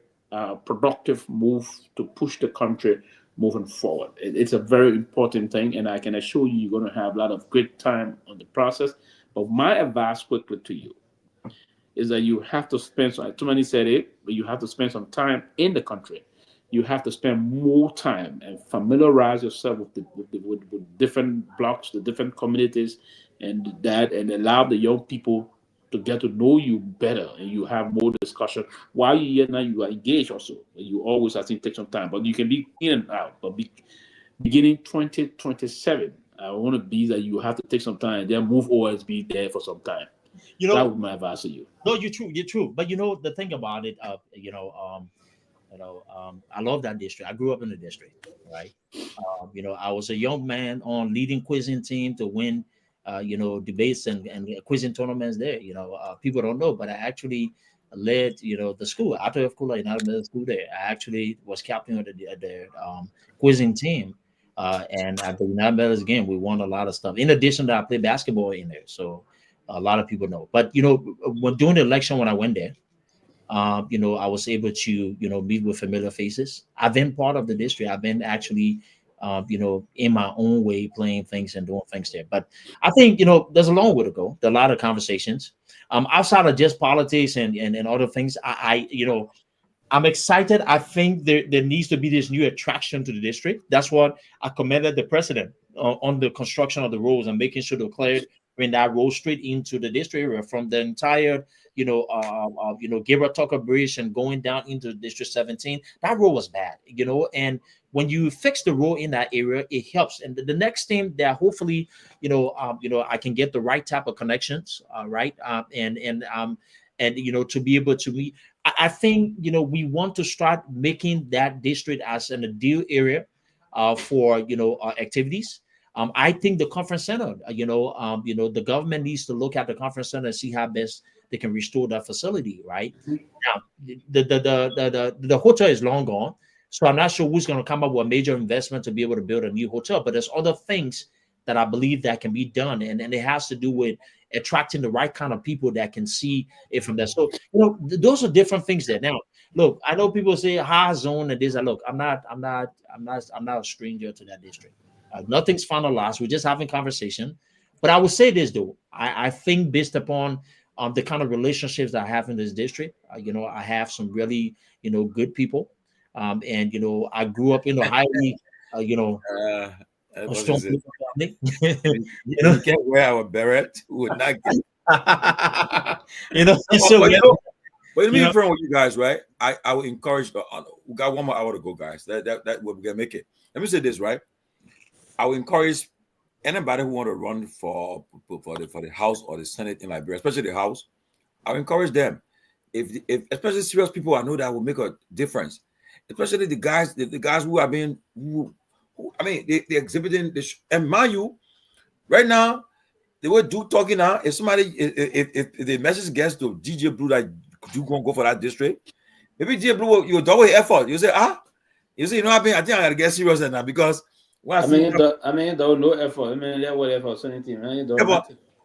productive move to push the country moving forward. It's a very important thing, and I can assure you, you're going to have a lot of great time on the process. But my advice quickly to you is that you have to spend, too many said it, but you have to spend some time in the country. You have to spend more time and familiarize yourself with different blocks, the different communities, and allow the young people to get to know you better, and you have more discussion. While you're here now, you are engaged also. You always, I think, take some time, but you can be in and out. But beginning 2027, I want to be that you have to take some time and then move OSB there for some time. That would be my advice to you. No, you're true. But the thing about it, I love that district. I grew up in the district, right? I was a young man on leading quizzing team to win, debates and quizzing tournaments there. People don't know, but I actually led, the school, after United Middle School there. I actually was captain of the quizzing team. And at the United Methodist game, we won a lot of stuff. In addition to I played basketball in there, so a lot of people know. But when during the election when I went there, I was able to meet with familiar faces. I've been part of the district. I've been actually, in my own way playing things and doing things there. But I think there's a long way to go. There are a lot of conversations outside of just politics and other things. I'm excited. I think there needs to be this new attraction to the district. That's what I commended the president on the construction of the roads and making sure to clear that road straight into the district area from the entire, Gabriel Tucker Bridge and going down into District 17. That road was bad, and when you fix the road in that area, it helps. And the next thing that hopefully, I can get the right type of connections, right, and to be able to meet. I think we want to start making that district as an ideal area for activities. I think the conference center, the government needs to look at the conference center and see how best they can restore that facility. Right now, the hotel is long gone, so I'm not sure who's going to come up with a major investment to be able to build a new hotel. But there's other things that I believe that can be done, and it has to do with attracting the right kind of people that can see it from there. So those are different things there. Now, look, I know people say high zone and this. Look, I'm not a stranger to that district. Nothing's finalized. We're just having conversation. But I would say this though. I think based upon the kind of relationships that I have in this district, I have some really good people, and I grew up in a highly strong family. You can't wear our beret. We would not get. But let me be frank with you guys, right? I would encourage. We got 1 more hour to go, guys. That we're gonna make it. Let me say this, right? I would encourage anybody who want to run for the House or the Senate in Liberia, especially the House. I would encourage them. If especially serious people, I know that will make a difference. Especially the guys who have been they're exhibiting this. And mind you, right now, they were talking now. If the message gets to DJ Blue that you gonna go for that district, maybe DJ Blue you double your effort. You say, I think I gotta get serious now because there was no effort. There was effort. So anything,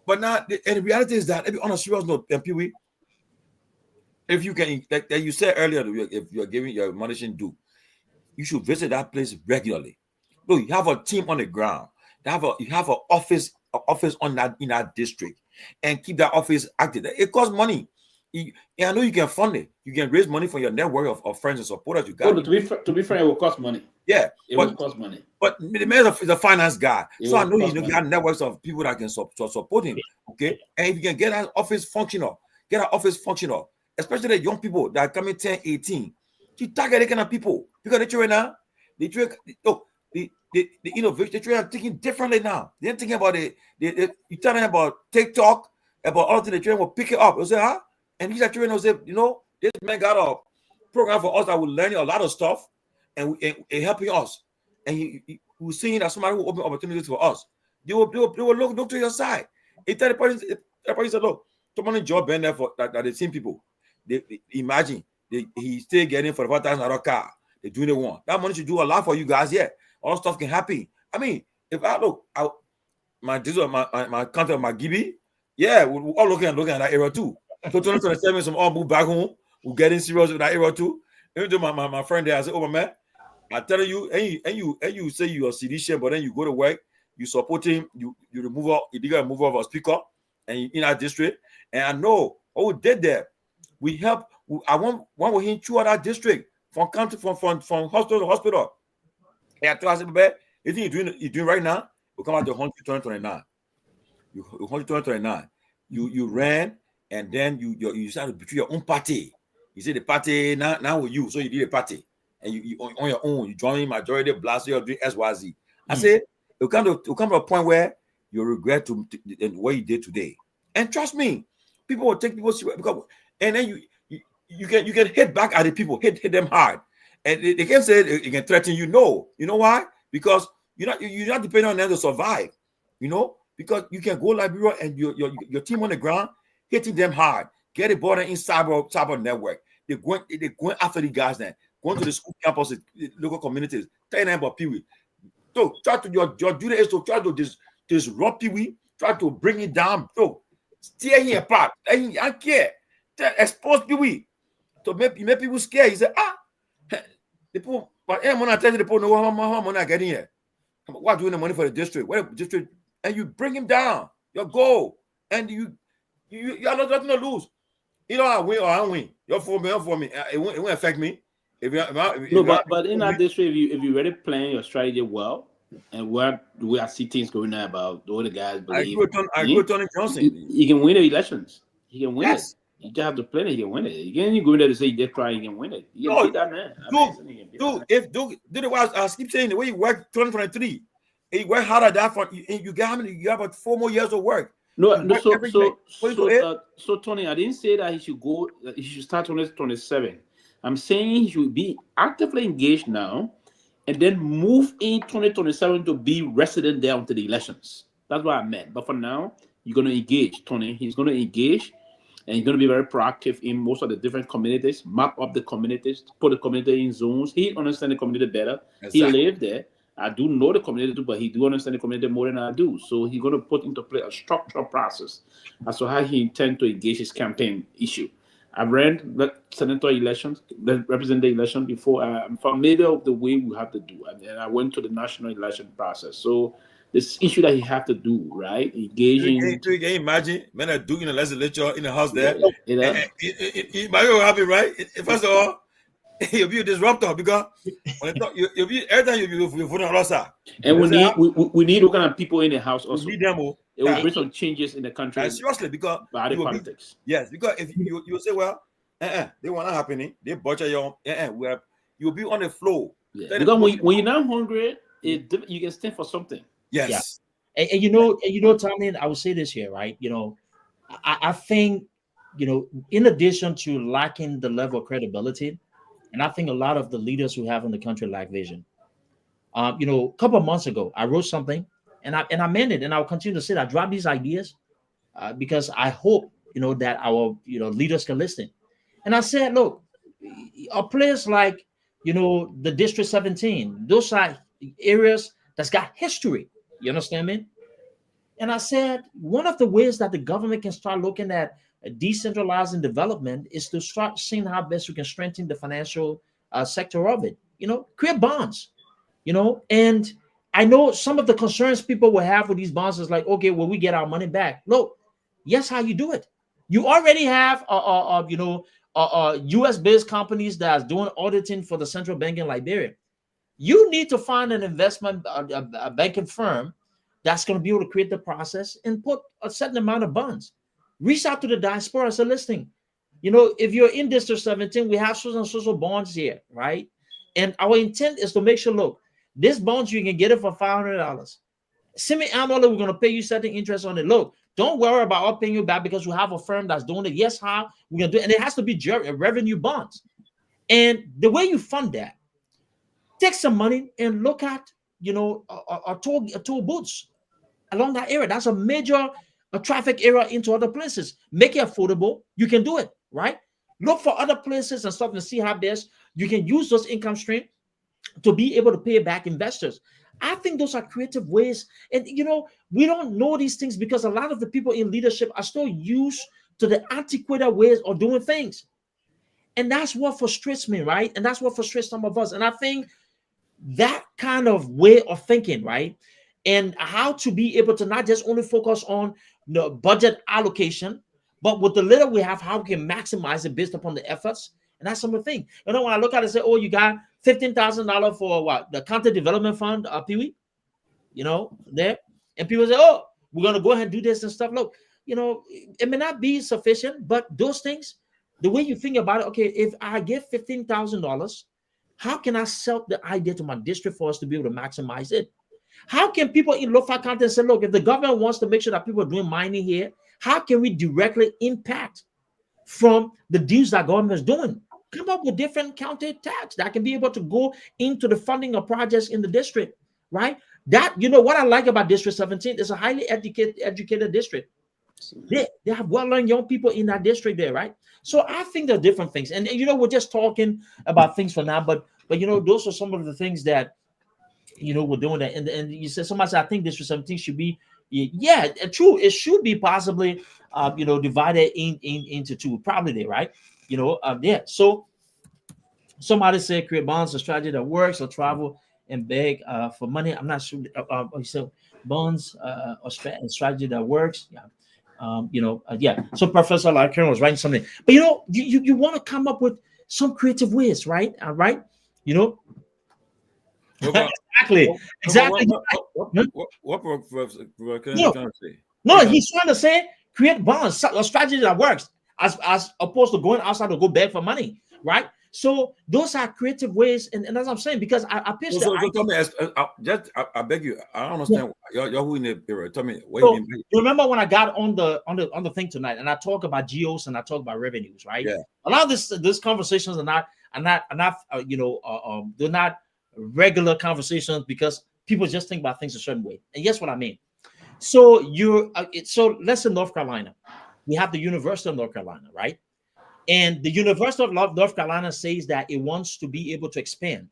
but now, and the reality is that, on a serious note, Pewee, if you can, like you said earlier, if you're giving your monetary due, you should visit that place regularly. Look, you have a team on the ground. You have an office on that in that district, and keep that office active. It costs money. I know you can fund it. You can raise money from your network of friends and supporters. You got. To be fair, it will cost money. Yeah, it will cost money. But the man is a finance guy, so I know you got networks of people that can support him. Okay, and if you can get that office functional, especially the young people that are coming 10, 18. You target the kind of people because they train now. the innovation, they're thinking differently now. They're thinking about it. You tell them about TikTok, about all the children will pick it up. They say, huh? And these children will say, this man got a program for us that will learn a lot of stuff and helping us. And he was seeing that somebody will open opportunities for us. They will look to your side. He tell the person said, look, Tomalin job been there for that the same people. They imagine he's still getting for $4,000 car. They're doing the one. That money should do a lot for you guys. Yeah. All stuff can happen. I mean, if I look out my country, my Gibi, yeah, we're all looking at that era too. So 2027, some all move back home. We're getting serious with that era too. Even though my friend there, I said, oh man, I tell you, and you say you're a seditious, but then you go to work, you support him, you remove illegal removal of a speaker, and you in our district. And I know what we did there. We help. I want one with him throughout our district from country from hospital to hospital. Yeah, I said, baby, you think you're doing right now? You come out to 2029. You ran, and then you started between your own party. You say the party now with you, so you did a party, and you on your own. You join majority blast. You're doing SYZ. I say you come to a point where you regret what you did today. And trust me, people will take people serious because, and then you can hit back at the people, hit them hard, and they can say they can threaten you. No, you know why? Because you're not depending on them to survive. Because you can go Liberia and your team on the ground hitting them hard, get a border in cyber network. They're going after the guys then, going to the school campuses, local communities, telling them about Pewee. So try to your duty is to try to disrupt Pewee, try to bring it down, tear him apart. I don't care. Expose Pewee. So make people scared. He said, the people, but when I tell you the people know how money I getting here. What doing the money for the district? What the district? And you bring him down. Your goal. And you are not nothing to lose. I win or I don't win. You're for me. It won't affect me. But in that district, if you really plan your strategy well, and where I see things going now about all the guys believe, I agree with Tony Johnson. He can win the elections. He can win it. Yes. You just have to plan it. He can win it. You can't go in there to say you just try. You can win it. You can beat that man. I keep saying the way you work 2023, and you work harder that for you got how many? You have about 4 more years of work. So Tony, I didn't say that he should go. He should start on 27. I'm saying he should be actively engaged now, and then move in 2027 to be resident there until the elections. That's what I meant. But for now, you're going to engage, Tony. He's going to engage, and he's going to be very proactive in most of the different communities, map up the communities, put the community in zones. He understands the community better. Exactly. He lived there. I do know the community too, but he do understand the community more than I do. So he's going to put into play a structural process as to how he intends to engage his campaign issue. I've ran the senator elections, represent the election before. I'm familiar with the way we have to do it. And I went to the national election process. So this issue that he have to do, right? Engaging. You can imagine men are doing the legislature in the house there. It might be happy, right? First of all, you'll be a disruptor because you'll be every time you'll be voting on us. And we need all kind of people in the house also. We need them all. It will bring some changes in the country. Seriously, because body politics. Yes, because if you say, well, they want not happening, they butcher your you'll be on the flow. Yeah. Because when you're not hungry, you can stand for something. Yes. Yeah. And you know, Tomalin, I would say this here, right? I think, in addition to lacking the level of credibility, and I think a lot of the leaders who have in the country lack vision. A couple of months ago, I wrote something and I meant it, and I'll continue to say that I drop these ideas because I hope, that our, leaders can listen. And I said, look, a place like, the District 17, those are areas that's got history. You understand me? And I said, one of the ways that the government can start looking at decentralizing development is to start seeing how best we can strengthen the financial sector of it. Create bonds, and I know some of the concerns people will have with these bonds is like, okay, will we get our money back? Look, yes, how you do it. You already have, U.S.-based companies that's doing auditing for the central bank in Liberia. You need to find an investment, a banking firm that's going to be able to create the process and put a certain amount of bonds. Reach out to the diaspora as a listing. If you're in District 17, we have social bonds here, right? And our intent is to make sure, look, This bonds, you can get it for $500. Semi-annually, we're going to pay you certain interest on it. Look, don't worry about us paying you back because we have a firm that's doing it. Yes, how we're going to do it. And it has to be revenue bonds. And the way you fund that, take some money and look at, a toll booths along that area. That's a major traffic area into other places. Make it affordable. You can do it, right? Look for other places and stuff and see how best you can use those income streams to be able to pay back investors. I think those are creative ways. And, we don't know these things because a lot of the people in leadership are still used to the antiquated ways of doing things. And that's what frustrates me, right? And that's what frustrates some of us. And I think that kind of way of thinking, right? And how to be able to not just only focus on the budget allocation, but with the little we have, how we can maximize it based upon the efforts. And that's some of the thing. When I look at it and say, oh, you got $15,000 for what? The County Development Fund, Pewee, there. And people say, oh, we're going to go ahead and do this and stuff. Look, it may not be sufficient, but those things, the way you think about it, okay, if I get $15,000, how can I sell the idea to my district for us to be able to maximize it? How can people in Lofa County say, look, if the government wants to make sure that people are doing mining here, how can we directly impact from the deals that government is doing? Come up with different county tax that can be able to go into the funding of projects in the district, right? That, what I like about District 17 is a highly educated district. They have well-learned young people in that district there, right? So I think there are different things. And we're just talking about things for now, but those are some of the things that, we're doing that. And you said, somebody said, I think District 17 should be, yeah, true. It should be possibly, divided into two, probably there, right? Yeah. So somebody said create bonds, a strategy that works, or travel and beg for money. I'm not sure. He said bonds or strategy that works. Yeah. Yeah. So Professor Larkin was writing something, but you want to come up with some creative ways, right? Right. Exactly. What Professor trying to say? No, he's trying to say create bonds, a strategy that works, as opposed to going outside to go beg for money, right? So those are creative ways, and that's what I'm saying, because I pitched. So tell me, I beg you, I don't understand. You're who in the area. Tell me what so, you mean. You remember when I got on the thing tonight, and I talk about geos and I talk about revenues, right? Yeah. A lot of these conversations are not they're not regular conversations because people just think about things a certain way. And guess what I mean? So so let's say North Carolina, we have the University of North Carolina, right? And the University of North Carolina says that it wants to be able to expand.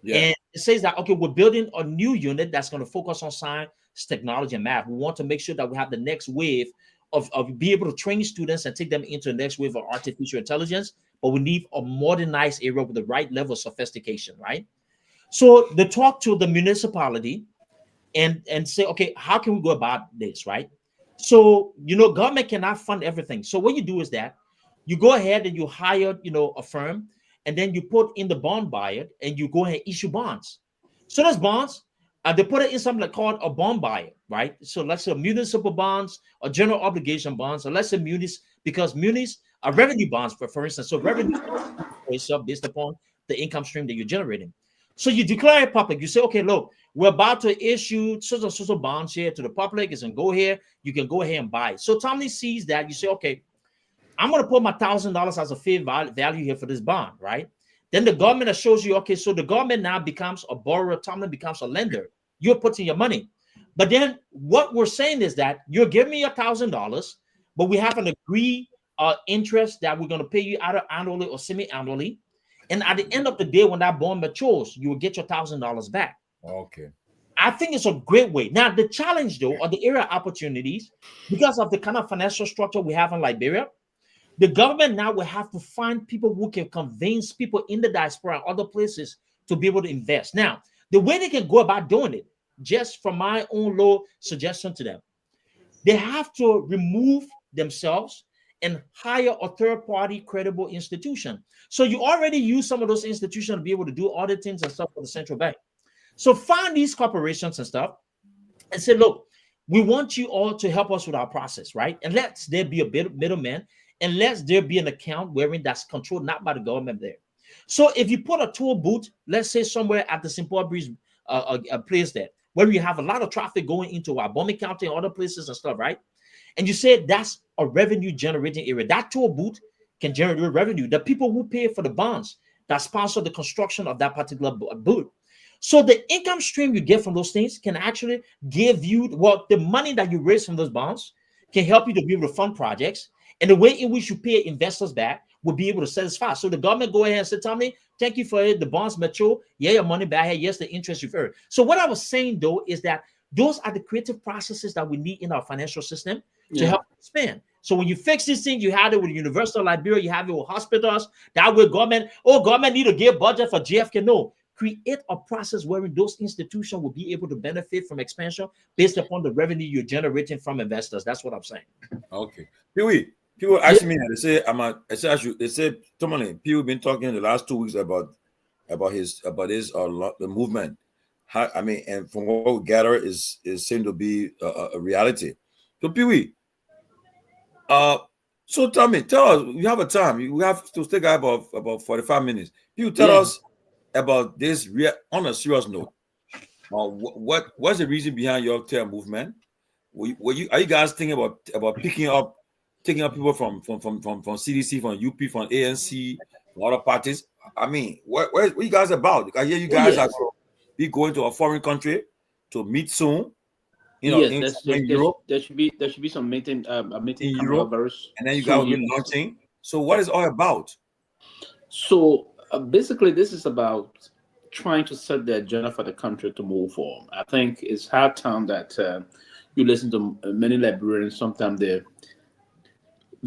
Yeah. And it says that, okay, we're building a new unit that's going to focus on science, technology, and math. We want to make sure that we have the next wave of be able to train students and take them into the next wave of artificial intelligence. But we need a modernized area with the right level of sophistication, right? So they talk to the municipality and say, okay, how can we go about this, right? So, government cannot fund everything. So what you do is that you go ahead and you hire, a firm, and then you put in the bond buyer and you go ahead and issue bonds. So those bonds, they put it in something called a bond buyer, right? So let's say municipal bonds or general obligation bonds, or let's say munis, because munis are revenue bonds, for instance. So revenue is based upon the income stream that you're generating. So you declare it public. You say, okay, look, we're about to issue such bonds here to the public. It's going to go here. You can go ahead and buy it. So Tomalin sees that. You say, okay, I'm going to put my $1,000 as a fair value here for this bond, right? Then the government shows you, okay, so the government now becomes a borrower. Tomalin becomes a lender. You're putting your money. But then what we're saying is that you're giving me $1,000, but we have an agreed interest that we're going to pay you either annually or semi-annually. And at the end of the day, when that bond matures, you will get your $1,000 back. Okay. I think it's a great way. Now, the challenge, though, or the area of opportunities, because of the kind of financial structure we have in Liberia, the government now will have to find people who can convince people in the diaspora and other places to be able to invest. Now, the way they can go about doing it, just from my own low suggestion to them, they have to remove themselves and hire a third-party credible institution. So you already use some of those institutions to be able to do auditings and stuff for the central bank. So find these corporations and stuff and say, look, we want you all to help us with our process, right? And let there be a bit middleman, and let there be an account wherein that's controlled not by the government there. So if you put a toll booth, let's say somewhere at the Simple Breeze a place there where you have a lot of traffic going into Wabome County and other places and stuff, right? And you said that's a revenue generating area. That toll booth can generate revenue. The people who pay for the bonds that sponsor the construction of that particular booth. So the income stream you get from those things can actually give you, well, the money that you raise from those bonds can help you to be able to fund projects. And the way in which you pay investors back will be able to satisfy. So the government go ahead and say, Tommy, thank you for it. The bonds mature. Yeah, your money back here. Yes, the interest you've earned. So what I was saying, though, is that those are the creative processes that we need in our financial system to help expand. So when you fix this thing, you had it with the University of Liberia, you have it with hospitals, that way government need to give budget for JFK. No, create a process wherein those institutions will be able to benefit from expansion based upon the revenue you're generating from investors. That's what I'm saying. Okay. Pewee, people asking me, they say Tomalin, Pewee been talking the last 2 weeks about the movement. And from what we gather is seem to be a reality. So Pewee, so tell us, you have a time. We have to take about 45 minutes. You tell us about this on a serious note. What's the reason behind your term movement? Are you guys thinking about taking up people from CDC, from UP, from ANC, from other parties? I mean, what you guys about? I hear you guys are be going to a foreign country to meet soon. In Europe. There should be some meeting in Europe, and then you guys will be launching. So what is all about? So basically, this is about trying to set the agenda for the country to move forward. I think it's hard time that you listen to many Liberians. Sometimes they're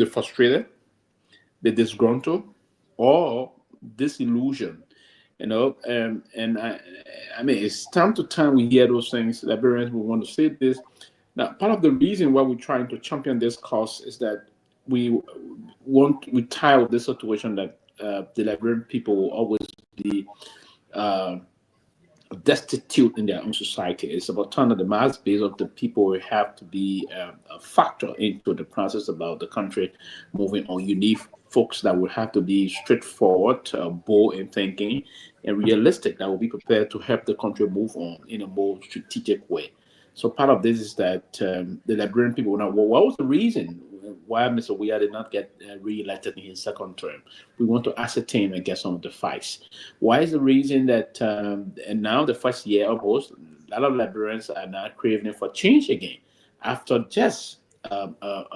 frustrated, they're disgruntled, or disillusioned. And I mean, it's time to time we hear those things. Liberians will want to say this. Now, part of the reason why we're trying to champion this cause is that we tired of this situation that the Liberian people will always be destitute in their own society. It's about turning the mass base of the people will have to be a factor into the process about the country moving on. You need folks that will have to be straightforward, bold in thinking, and realistic, that will be prepared to help the country move on in a more strategic way. So part of this is that the Liberian people now, well, what was the reason why Mr. Weah did not get re-elected in his second term? We want to ascertain and get some of the facts. Why is the reason that, and now the first year almost, a lot of Liberians are now craving for change again after just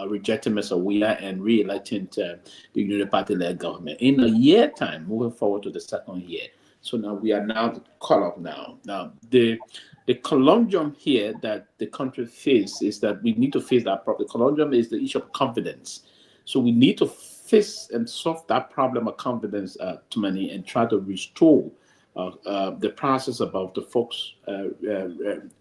rejecting Mr. Weah and re-electing the Unity Party-led government in a year time, moving forward to the second year. So now we are now caught up now. Now the conundrum here that the country faces is that we need to face that problem. The conundrum is the issue of confidence. So we need to face and solve that problem of confidence to many and try to restore the process about the folks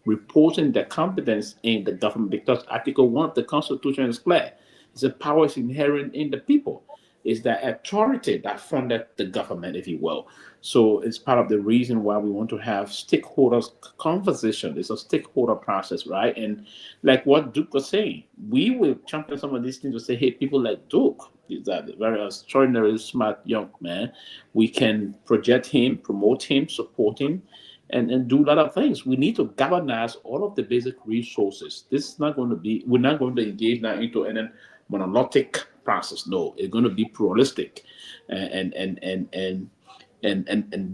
reporting their confidence in the government, because Article 1 of the Constitution is clear. It's the power is inherent in the people. It's the authority that funded the government, if you will. So it's part of the reason why we want to have stakeholders conversation. It's a stakeholder process, right? And like what Duke was saying, we will champion some of these things to say, hey, people like Duke, he's a very extraordinary, smart young man. We can project him, promote him, support him, and do a lot of things. We need to galvanize all of the basic resources. This is not going to be, we're not going to engage now into an monolithic process. No, it's going to be pluralistic and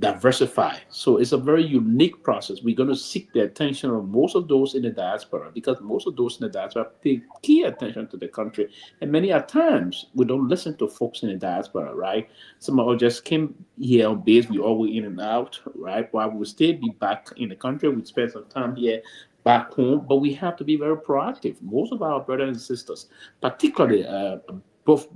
diversify. So it's a very unique process. We're going to seek the attention of most of those in the diaspora, because most of those in the diaspora pay key attention to the country. And many a times we don't listen to folks in the diaspora, right? Some of us just came here on base. We all were in and out, right? While we still be back in the country, we spend some time here back home, but we have to be very proactive. Most of our brothers and sisters, particularly both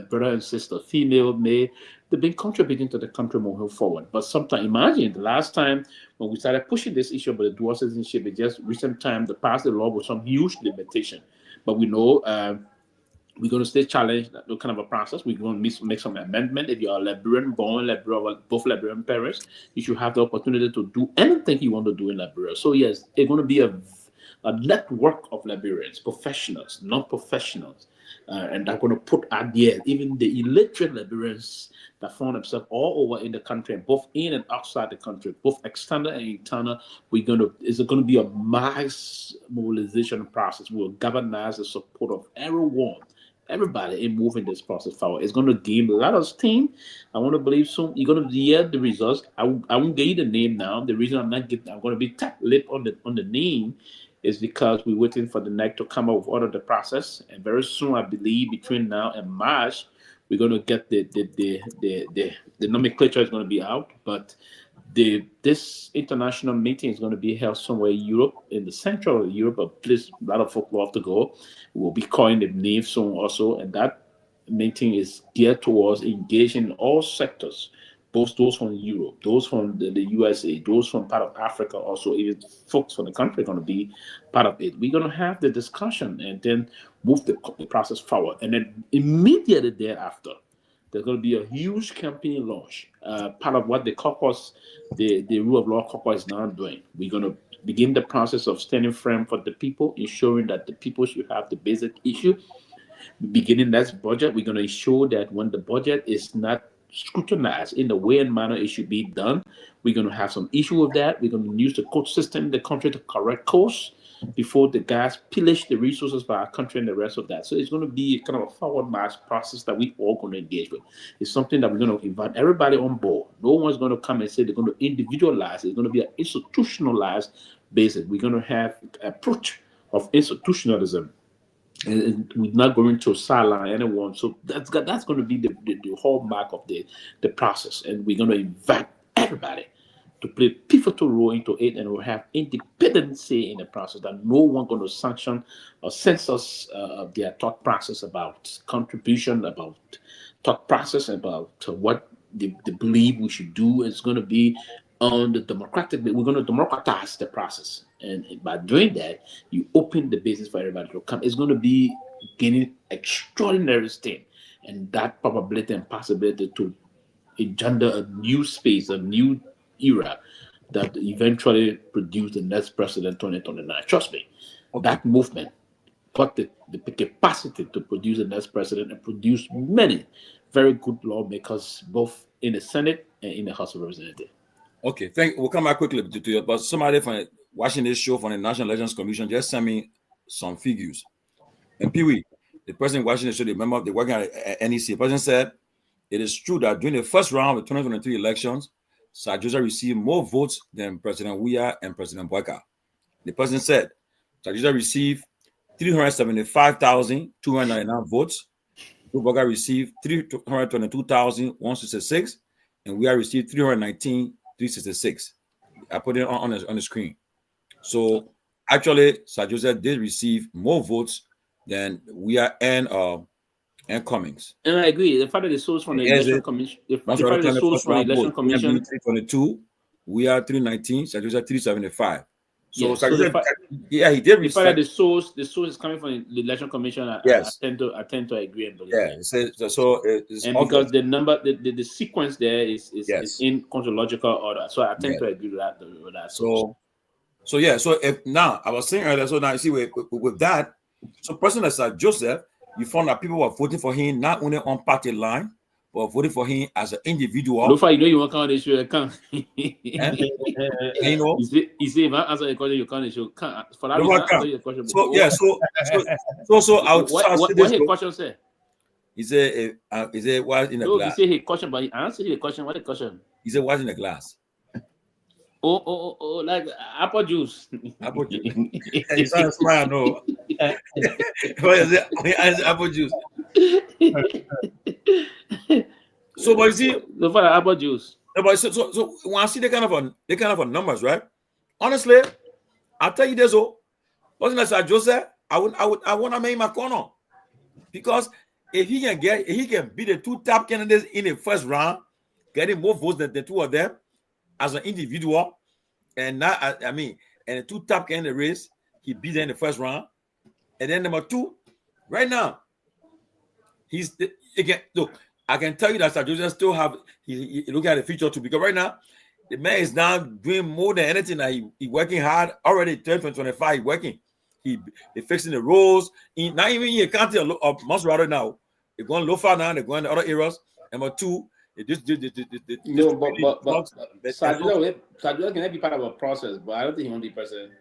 brother and sister, female, male, they've been contributing to the country moving forward. But sometimes, imagine the last time when we started pushing this issue about the dual citizenship, it just recent time to pass the law with some huge limitation. But we know we're going to stay challenged, that kind of a process. We're going to make some amendment. If you're a Liberian, born Liberian, both Liberian parents, you should have the opportunity to do anything you want to do in Liberia. So yes, it's going to be a network of Liberians, professionals, non-professionals, and they're going to put out there even the illiterate Liberians that found themselves all over in the country, and both in and outside the country, both external and internal. It's going to be a mass mobilization process. We'll galvanize the support of everybody in moving this process forward. It's going to gain a lot of steam. I want to believe soon. You're going to hear the results. I won't give you the name now. The reason I'm going to be tight-lipped on the name is because we're waiting for the NEC to come up with order the process, and very soon, I believe, between now and March, we're going to get the nomenclature is going to be out. But this international meeting is going to be held somewhere in Europe, in the central Europe, a place a lot of folk love to go. We'll be calling the name soon also, and that meeting is geared towards engaging in all sectors, both those from Europe, those from the USA, those from part of Africa, also even folks from the country are going to be part of it. We're going to have the discussion and then move the process forward. And then immediately thereafter, there's going to be a huge campaign launch, part of what the caucus, the rule of law caucus is now doing. We're going to begin the process of standing firm for the people, ensuring that the people should have the basic issue. Beginning that budget, we're going to ensure that when the budget is not scrutinized in the way and manner it should be done, we're going to have some issue with that. We're going to use the court system in the country to correct course before the guys pillage the resources by our country and the rest of that. So it's going to be kind of a forward march process that we all going to engage with. It's something that we're going to invite everybody on board. No one's going to come and say they're going to individualize. It's going to be an institutionalized basis. We're going to have an approach of institutionalism. And we're not going to sideline anyone. So that's going to be the hallmark of the process. And we're going to invite everybody to play a pivotal role into it, and we'll have independent say in the process, that no one going to sanction or censor their thought process about contribution, about thought process, about what they believe we should do. It's going to be on the democratic. We're going to democratize the process, and by doing that, you open the basis for everybody to come. It's going to be gaining extraordinary steam, and that probability and possibility to engender a new space, a new era that eventually produce the next president 2029. Trust me, that movement got the capacity to produce the next president and produce many very good lawmakers, both in the Senate and in the House of Representatives. Okay, we'll come back quickly to you, but somebody from watching this show from the National Elections Commission just sent me some figures. And Pewee, the person watching the show, the member, they're working at NEC, the person said, it is true that during the first round of the 2023 elections, Sir Joseph received more votes than President Weah and President Boyka. The person said, Sir Joseph received 375,299 votes. Boyka received 322,166, and Weah received 319,366. I put it on the screen. So actually, Sir Joseph did receive more votes than Weah and Cummings. And I agree. The fact that the source from the election commission, the fact that the source from the election commission, 322, we are 319, Sir Joseph 375. So, yeah, Sir Joseph, yeah, he did. The fact that the source is coming from the election commission. Yes, I tend to agree and believe. Yeah, it's and because the number, the sequence there is in chronological order, so I tend to agree with that. So if now I was saying earlier, so now you see with that, so person like Sir Joseph, you found that people were voting for him not only on party line, but voting for him as an individual. So far, you know you won't count this show. Can't. You know, you say if I answer the question, you can't show. For that, answer your question. So yeah, so what his question say? He said, what's in the glass? He said his question, but he answered the question. What the question? He said, what's in the glass? Oh, like apple juice. Apple juice. You sound smart, no. What is it? Apple juice. So, but you see, the for apple juice. But so when I see the kind of numbers, right? Honestly, I'll tell you this. Wasn't that Sir Joseph? I want to make my corner, because if he can beat the two top candidates in the first round, getting more votes than the two of them as an individual, and not, and the two top candidates in the race, he beat them in the first round, and then number two, right now, look. I can tell you that Sir Joseph still have he look at the future too, because right now the man is now doing more than anything. That he working hard already. 2025 working. They're fixing the roads. Not even in the county of Monserrate now. They're going low far now. They're going to other areas. Number two, no, but Sajula can be part of a process, but I don't think he won't be president.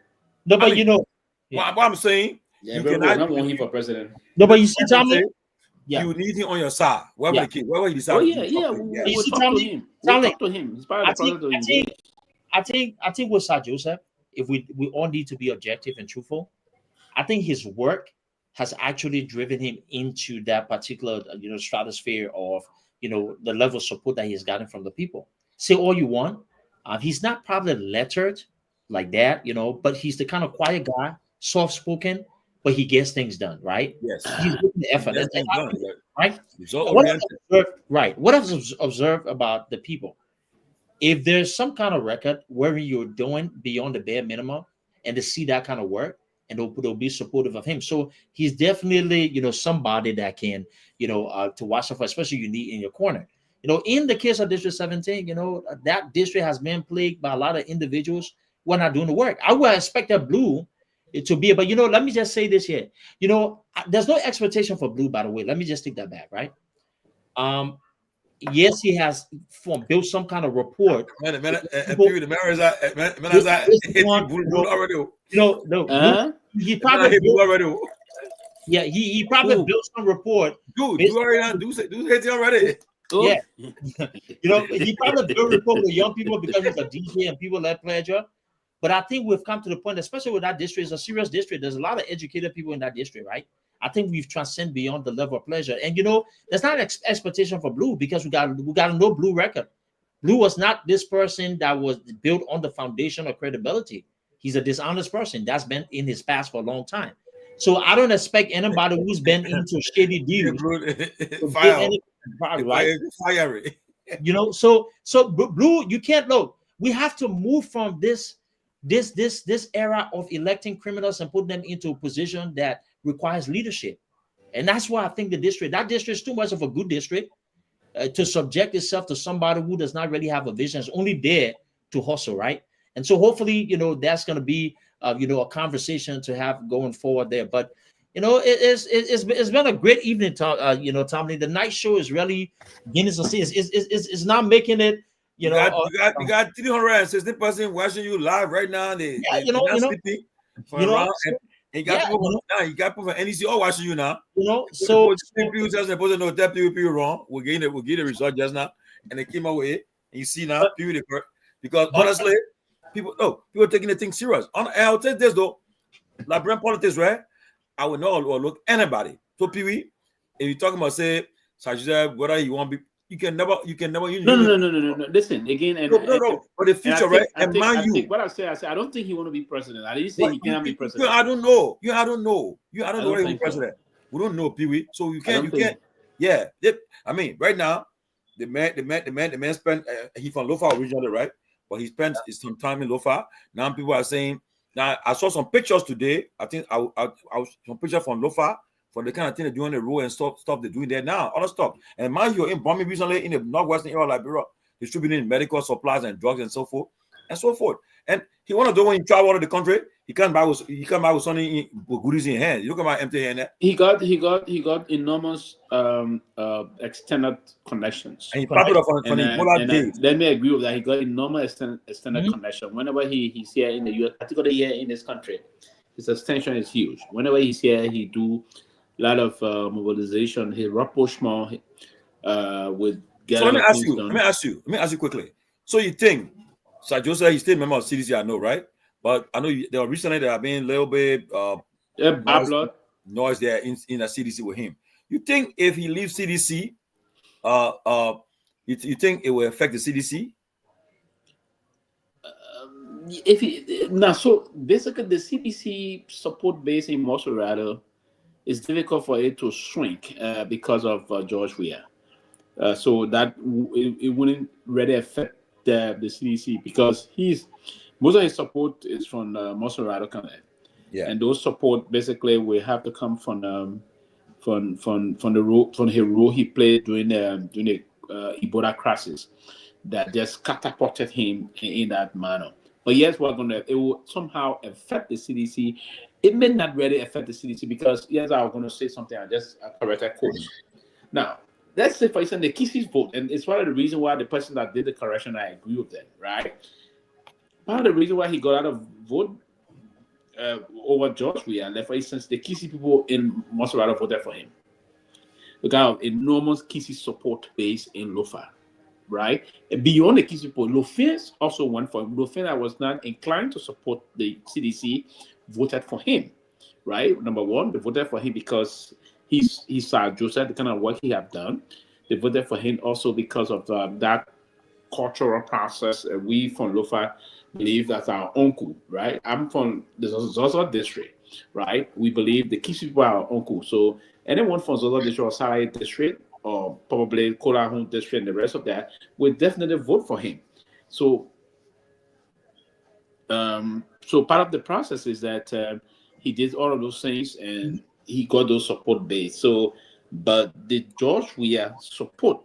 No, but you know, what I'm saying, you cannot want him for president. No, but you see, Tomlin, you need him on your side. Wherever he decides. Oh yeah. We'll talk to him. We'll talk to him. He's part of the process. I think with Sir Joseph, if we all need to be objective and truthful, I think his work has actually driven him into that particular stratosphere of the level of support that he's gotten from the people. Say all you want, he's not probably lettered like that, but he's the kind of quiet guy, soft spoken, but he gets things done, right? Yes, he's putting the effort, right? What I've observed about the people, if there's some kind of record where you're doing beyond the bare minimum, and to see that kind of work, and they'll be supportive of him. So he's definitely, somebody that can, to watch out for, especially you need in your corner. In the case of District 17, that district has been plagued by a lot of individuals who are not doing the work. I would expect that Blue to be, but let me just say this here. There's no expectation for Blue, by the way. Let me just take that back, right? Yes, he has built some kind of report. He probably he probably built some report. Dude, you already do it already. Yeah, he probably built a report with young people because he's a DJ and people let pleasure. But I think we've come to the point, especially with that district, it's a serious district. There's a lot of educated people in that district, right? I think we've transcended beyond the level of pleasure. And there's not an expectation for Blue because we got a no Blue record. Blue was not this person that was built on the foundation of credibility. He's a dishonest person that's been in his past for a long time. So I don't expect anybody who's been into shady deals fiery. So Blue, you can't look. We have to move from this era of electing criminals and putting them into a position that requires leadership. And that's why I think that district is too much of a good district to subject itself to somebody who does not really have a vision. It's only there to hustle, right? And so hopefully, that's going to be, a conversation to have going forward there. But, it's been a great evening, Tomlin. The night show is really beginning to see. It's not making it, you got 360 person watching you live right now. He got people from NEC all watching you now. So people just supposed to know that people wrong. We'll get the result just now, and they came away. And you see now, because honestly, people taking the thing serious. I'll tell you this though, like brand politics, right? I will not overlook anybody. So Pewee, if you're talking about say, whether you want to be. You can never. No. Listen again, no. For the future, right? What I said, I don't think he want to be president. I didn't say he cannot be president. I don't know. I don't know whether he's president. We don't know, Pewee. So you can't. Yeah. I mean, right now, the man spent. He from Lofa originally, right? But he spent some time in Lofa. Now people are saying. Now I saw some pictures today. I think I was some pictures from Lofa. For the kind of thing they're doing on the road and stuff they're doing there now, other stuff. And mind you, in Bombay recently in the northwestern area of Liberia, distributing medical supplies and drugs and so forth. And he want to do when he travel out of the country, he come back with something goodies in hand. You look at my empty hand there. He got enormous extended connections. And he popped it up on the Ebola days. Let me agree with that. He got enormous extended connection. Whenever he's here in the US, particularly here in this country, his extension is huge. Whenever he's here, he do a lot of mobilization, his rapprochement with. So let me ask you quickly. So you think Sir Joseph, he's still a member of CDC, I know, right? But I know recently there have been a little bit noise there in the CDC with him. You think if he leaves CDC, you think it will affect the CDC? So basically the CDC support base in Monserrate is difficult for it to shrink because of George Weah. So that it wouldn't really affect the CDC because most of his support is from Monserrate County. Yeah. And those support basically will have to come from the role he played during the Ebola crisis that just catapulted him in that manner. But yes, it will somehow affect the CDC it may not really affect the CDC because, yes, I was going to say something. I just corrected course. Now, let's say, for instance, the Kisses vote, and it's one of the reasons why the person that did the correction, I agree with them, right? Part of the reason why he got out of vote over George Weah, like for instance, the Kisi people in Montserrat voted for him. Look at enormous Kisi support base in Lofa, right? And beyond the Kisi people, Lofins also went for him. Lofin, I was not inclined to support the CDC, voted for him, right? Number one, they voted for him because he's Joseph, the kind of work he have done. They voted for him also because of that cultural process. We from Lofa believe that's our uncle, right? I'm from the Zozo district, right? We believe the Kisi people are our uncle. So anyone from Zozo district or Salai district or probably Kolahun district and the rest of that will definitely vote for him. So, so part of the process is that he did all of those things and he got those support base. So, but the George Weah support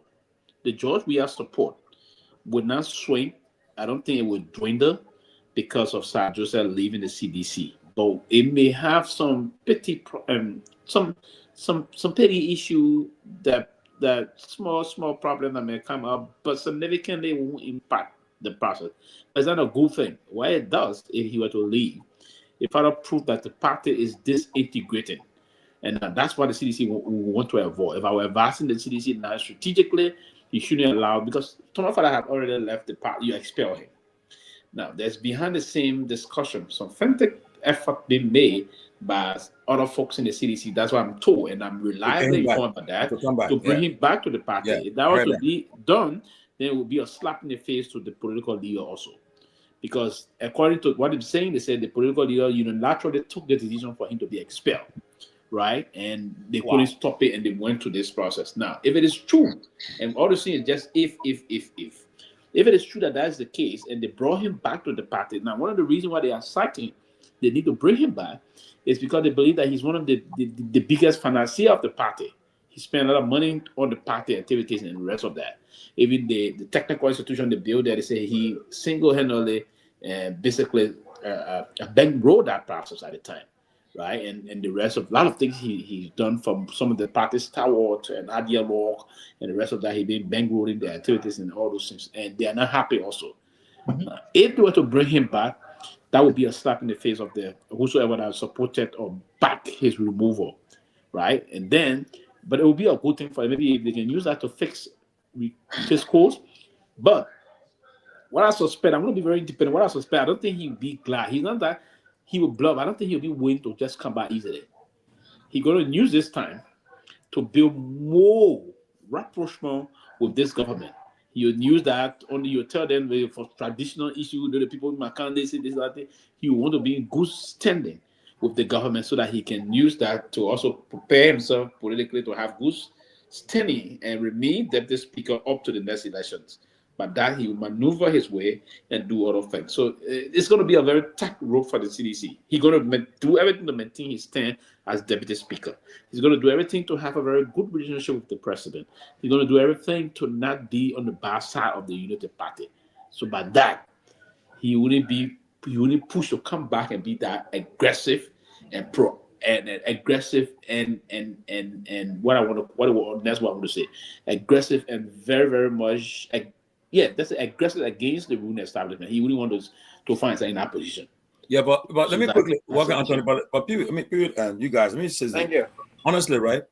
would not swing. I don't think it would dwindle because of Sir Joseph leaving the CDC. But it may have some petty, some petty issue that small problem that may come up, but significantly won't impact the process. But it's not a good thing. What it does, if he were to leave, it further prove that the party is disintegrating. And that's what the CDC will want to avoid. If I were advising the CDC now strategically, you shouldn't allow, because Tonofada had already left the party, you expel him. Now, there's behind the same discussion, some frantic effort being made by other folks in the CDC. That's what I'm told, and I'm reliably informed about that, to bring him back to the party. If that was to be done, then it would be a slap in the face to the political leader also. Because according to what they're saying, they said the political leader unilaterally took the decision for him to be expelled. Right, and they couldn't stop it, and they went to this process. Now, if it is true, and all the thing is just if it is true that that's the case, and they brought him back to the party. Now, one of the reasons why they are citing they need to bring him back is because they believe that he's one of the biggest financier of the party. He spent a lot of money on the party activities and the rest of that. Even the technical institution, the bill there, they say he single-handedly basically bankrolled that process at the time. Right, and the rest of a lot of things he's done from some of the parties, Tawart and Adia Walk, and the rest of that, he been bankrolling the activities and all those things, and they are not happy also. If they were to bring him back, that would be a slap in the face of the whosoever that supported or backed his removal, right? And then, but it would be a good thing for them. Maybe if they can use that to fix his course. But what I suspect, I'm going to be very independent. What I suspect, I don't think he'd be glad. He's not that. He will bluff. I don't think he'll be willing to just come back easily. He's going to use this time to build more rapprochement with this government. He'll use that, only you'll tell them for traditional issues, the people in Macan, they say this, that, he will want to be in good standing with the government so that he can use that to also prepare himself politically to have good standing and remain deputy speaker up to the next elections. But that he will maneuver his way and do other things. So it's going to be a very tight rope for the CDC. He's going to do everything to maintain his stand as deputy speaker. He's going to do everything to have a very good relationship with the president. He's going to do everything to not be on the bad side of the United Party. So by that, he wouldn't push to come back and be that aggressive and aggressive and that's what I want to say. Aggressive and very, very much. That's aggressive against the ruling establishment. He wouldn't want to find himself in that position. Yeah, but let me quickly walk on Anthony. But period, and you guys, let me say Thank you. Honestly, right?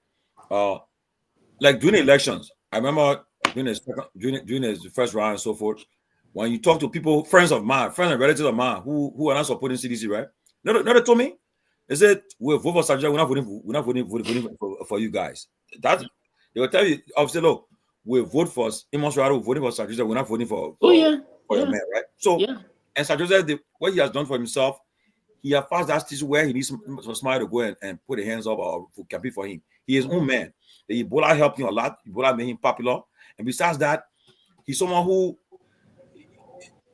Like during elections, I remember during the first round and so forth. When you talk to people, friends and relatives of mine who are not supporting CDC, right? No, they told me. They said we'll vote for Sajja. We're not voting for you guys. That they will tell you. Obviously, look. We vote for Amos Rado, voting for Sir Joseph. We're not voting for your man, right? So, and Sir Joseph, what he has done for himself, he has passed that stage where he needs some smile to go and put the hands up or campaign for him. He is his own man. The Ebola helped him a lot. Ebola made him popular. And besides that, he's someone who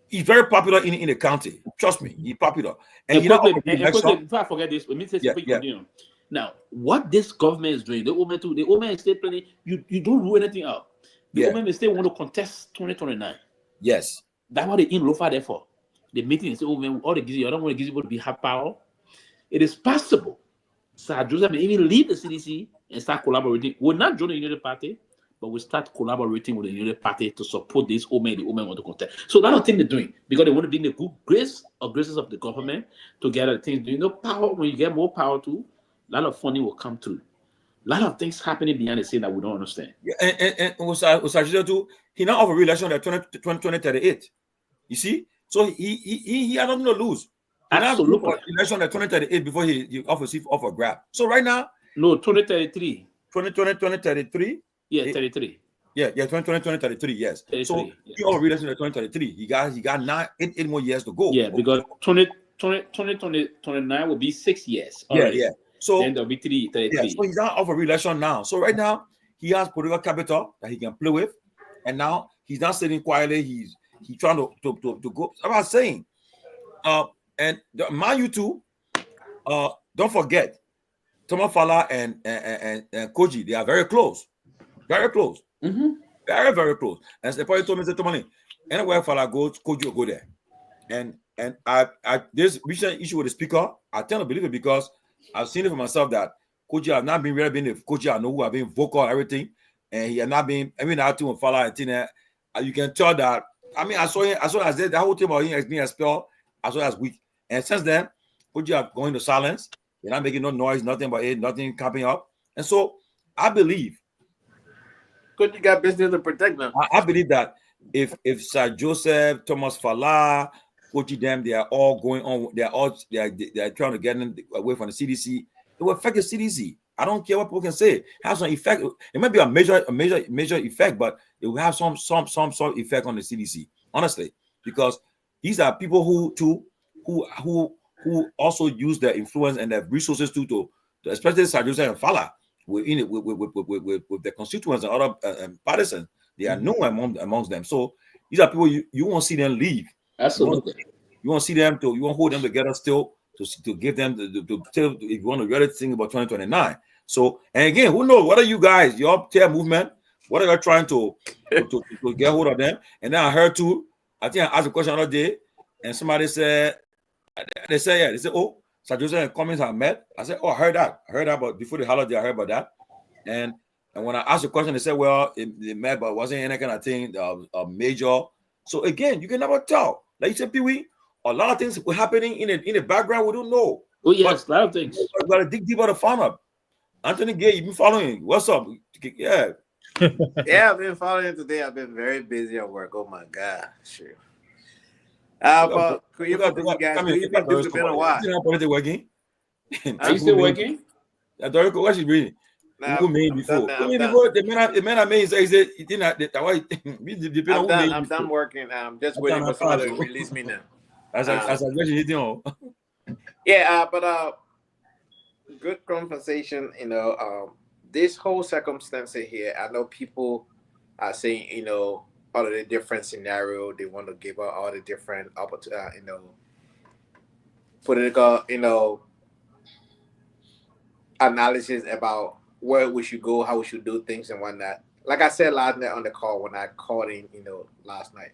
he's very popular in the county. Trust me, he's popular. And if I forget this, let me say something. Now, what this government is doing, the woman is still planning, you don't rule anything out. The woman may still want to contest 2029. Yes. That's what they in Lofa there for. The meeting is all the Gizi, I don't want the Gizi to be have power. it is possible Sir Joseph may even leave the CDC and start collaborating. We'll not join the United Party, but we'll start collaborating with the United Party to support this woman. The women want to contest. So that's the thing they're doing because they want to be in the good graces of the government to get the things. You know, power. When you get more power too, a lot of funding will come through. A lot of things happening behind the scene that we don't understand. Yeah, and Sir too, he now have a re-election at 2038. You see, so he had nothing to lose. He now have Absolutely. election at 2038 before he off a grab. So right now, no 2033. 2033. Yeah, 33. Yeah, 2033. Yes. 33, so yeah. he over re-election at 2033. He got eight more years to go. Yeah, because 2029 will be 6 years. Yeah. So then there'll be 33. Yeah, so he's not off a re-election now. So right now he has political capital that he can play with, and now he's not sitting quietly. He's trying to go. I'm not saying, and mind you too, don't forget, Thomas Fala and Koji, they are very close, very close, very very close. And the point told me, Tomalin, anywhere Fala goes, Koji will go there. And I this recent issue with the speaker, I tend to believe it because I've seen it for myself that Koji have not been really been the Koji I know who have been vocal and everything, and he has not been. I mean, I think with Fala and Tina, you can tell that. I mean, I saw as that whole thing about him as being expelled, as well as weak. And since then, Koji are going to silence. They're not making no noise, nothing but it, nothing coming up. And so I believe Koji got business to protect them. I believe that if Sir Joseph, Thomas Fala, Koji them, they are all going on. They are trying to get them away from the CDC. It will affect the CDC. I don't care what people can say. It has some effect. It might be a major effect, but it will have some effect on the CDC. Honestly, because these are people who also use their influence and their resources to especially Sir Joseph and Fala with their constituents and other partisans. They are known amongst them. So these are people you won't see them leave. Absolutely. You won't see them you won't hold them together still to give them to tell if you want to really think about 2029. So, and again, who knows? What are you guys, your tear movement? What are you trying to get hold of them? And then I heard too, I think I asked a question the other day, and somebody said, they said, oh, Sir Joseph and Cummings have met. I said, oh, I heard that, but before the holiday, I heard about that. And when I asked the question, they said, well, they met, but it wasn't any kind of thing, major. So again, you can never tell. Like you said, Pewee, a lot of things were happening in the background we don't know. Oh yes, a lot of things. You gotta dig deeper to find out. Anthony Gay, you've been following. What's up? Yeah. Yeah, I've been following today. I've been very busy at work. Oh my God, sure. But you guys, you've been doing it been a while. Working? Are you still working? What she reading? Who made before? The man I made says it didn't. I'm done working. I'm just waiting for somebody to release me now. As I mentioned, you know. Yeah, but good conversation. You know, this whole circumstance here. I know people are saying, you know, all of the different scenario. They want to give out all the different, you know, political, you know, analysis about where we should go, how we should do things, and whatnot. Like I said last night on the call when I called in, you know, last night,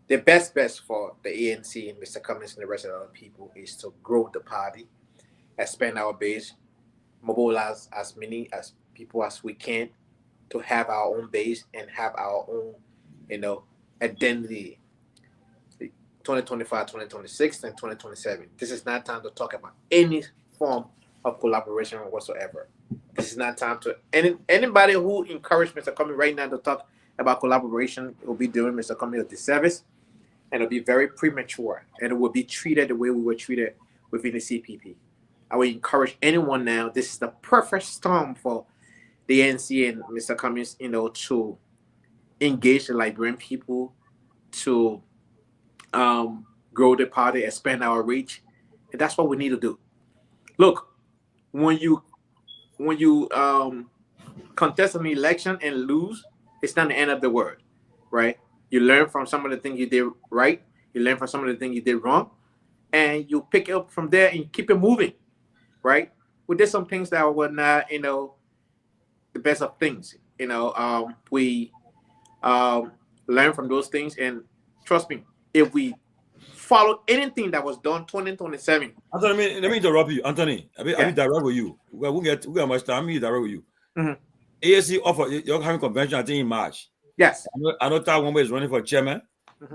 the best for the ANC and Mr. Cummings and the rest of the other people is to grow the party, expand our base, mobilize as many as people as we can to have our own base and have our own, you know, identity. 2025, 2026, and 2027. This is not time to talk about any form of collaboration whatsoever. This is not time to anybody who encouraged Mr. Cummings right now to talk about collaboration will be doing Mr. Cummings a disservice, and it'll be very premature, and it will be treated the way we were treated within the CPP. I would encourage anyone now. This is the perfect storm for the ANC and Mr. Cummings, you know, to engage the Liberian people, to grow the party, expand our reach, and that's what we need to do. Look, when you contest an election and lose, it's not the end of the world, right? You learn from some of the things you did right, you learn from some of the things you did wrong, and you pick it up from there and keep it moving, right? We did some things that were not, you know, the best of things. You know, we learn from those things, and trust me, if we follow anything that was done 2027. Anthony, let me interrupt you. Anthony, I mean direct with you. We get much time. Me direct with you. ASC offer you're having convention, I think in March. Yes. I know Tagwombe is running for chairman.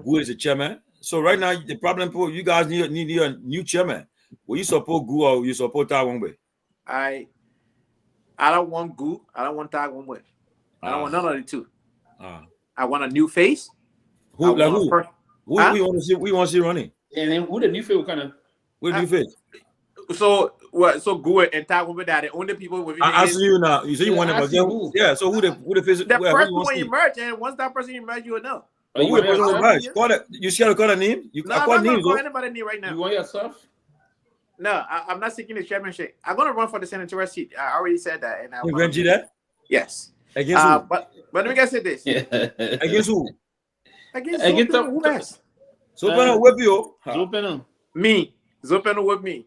Gu is the chairman. So right now the problem, you guys need a new chairman. Will you support Gu or you support Tagwombe? I don't want Gu. I don't want Tagwombe. I don't want none of the two. I want a new face. Who we want to see? We want to see running. And then who the new face kind of? Who the new face? So what? So Gu and Tagwombe are the only people within. I ask you now. You say you want to, yeah. So who the face? The first one emerge, and once that person emerge, you will know. Who the person emerge? Call it. You scared to call a name? You no, I'm not going to call anybody name right now. You want yourself? No, I'm not seeking the chairmanship. I'm going to run for the senatorial seat. I already said that. And I you guarantee that? Yes. Against who? But let me say this. Against who? Against who else? Zopeno whip you. Zopeno. Me. Zopeno whip me.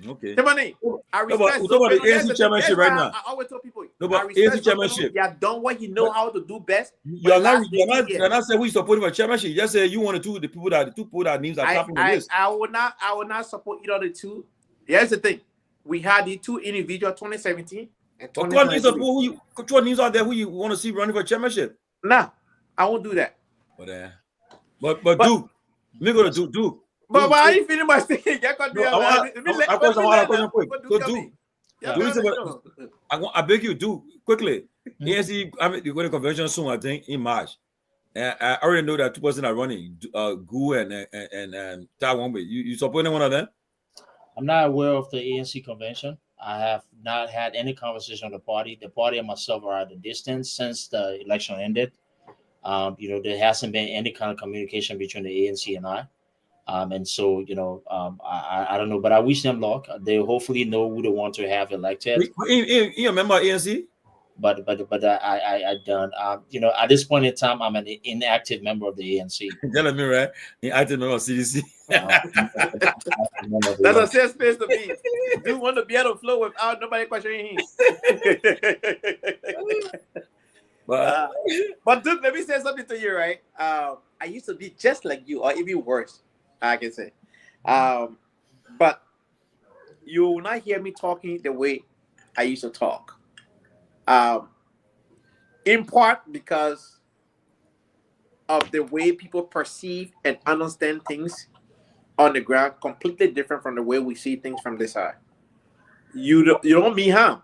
Okay. Timothy, I respect the ANC chairmanship right now. I always tell people. No, but ANC chairmanship. You have done what you know how to do best. You're not saying we support for chairmanship. You just say you want to do the people that names are topping the list. I will not support either of the two. Here's the thing. We had the two individuals 2017 and 2019. Which one names out there who you want to see running for chairmanship? Nah, I won't do that. But Duke, me go to Duke. But why are you feeling my thing? I beg you, do quickly. ANC, you're going to convention soon, I think, in March. I already know that two persons are running, Gu and Tagwombe. You support any one of them? I'm not aware of the ANC convention. I have not had any conversation with the party. The party and myself are at a distance since the election ended. There hasn't been any kind of communication between the ANC and I. And so, I don't know, but I wish them luck. They hopefully know who they want to have elected. You remember ANC? But I don't. At this point in time, I'm an inactive member of the ANC. Telling me, right? Inactive member of CDC. That's a safe space to be. You want to be able to flow without nobody questioning him. But dude, let me say something to you, right? I used to be just like you, or even worse, I can say. But you will not hear me talking the way I used to talk. In part because of the way people perceive and understand things on the ground, completely different from the way we see things from this side. You don't mean harm.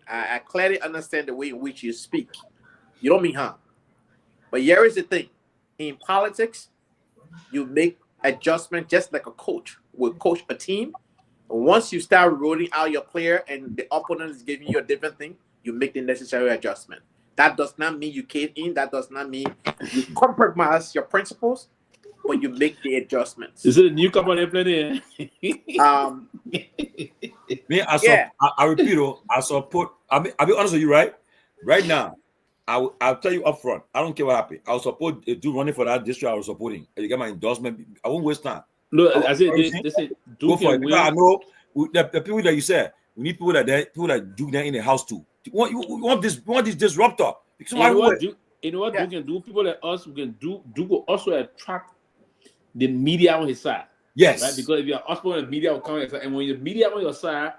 I clearly understand the way in which you speak. You don't mean harm. But here is the thing. In politics, you make adjustment just like a coach will coach a team. Once you start rolling out your player and the opponent is giving you a different thing, you make the necessary adjustment. That does not mean you cave in. That does not mean you compromise your principles, but you make the adjustments. Is it a new company playing? I repeat, I support. I'll be honest with you, right? Right now, I'll tell you up front. I don't care what happens. I'll support do running for that district. I was supporting. You get my endorsement. I won't waste time. No, I said they say go for it. I know the people that you said. We need people that do that in the house too. We want this disruptor. You know what we can do? People like us, we can do will also attract the media on his side. Yes. Right? Because if you're us, the media will come on your side. And when your media on your side,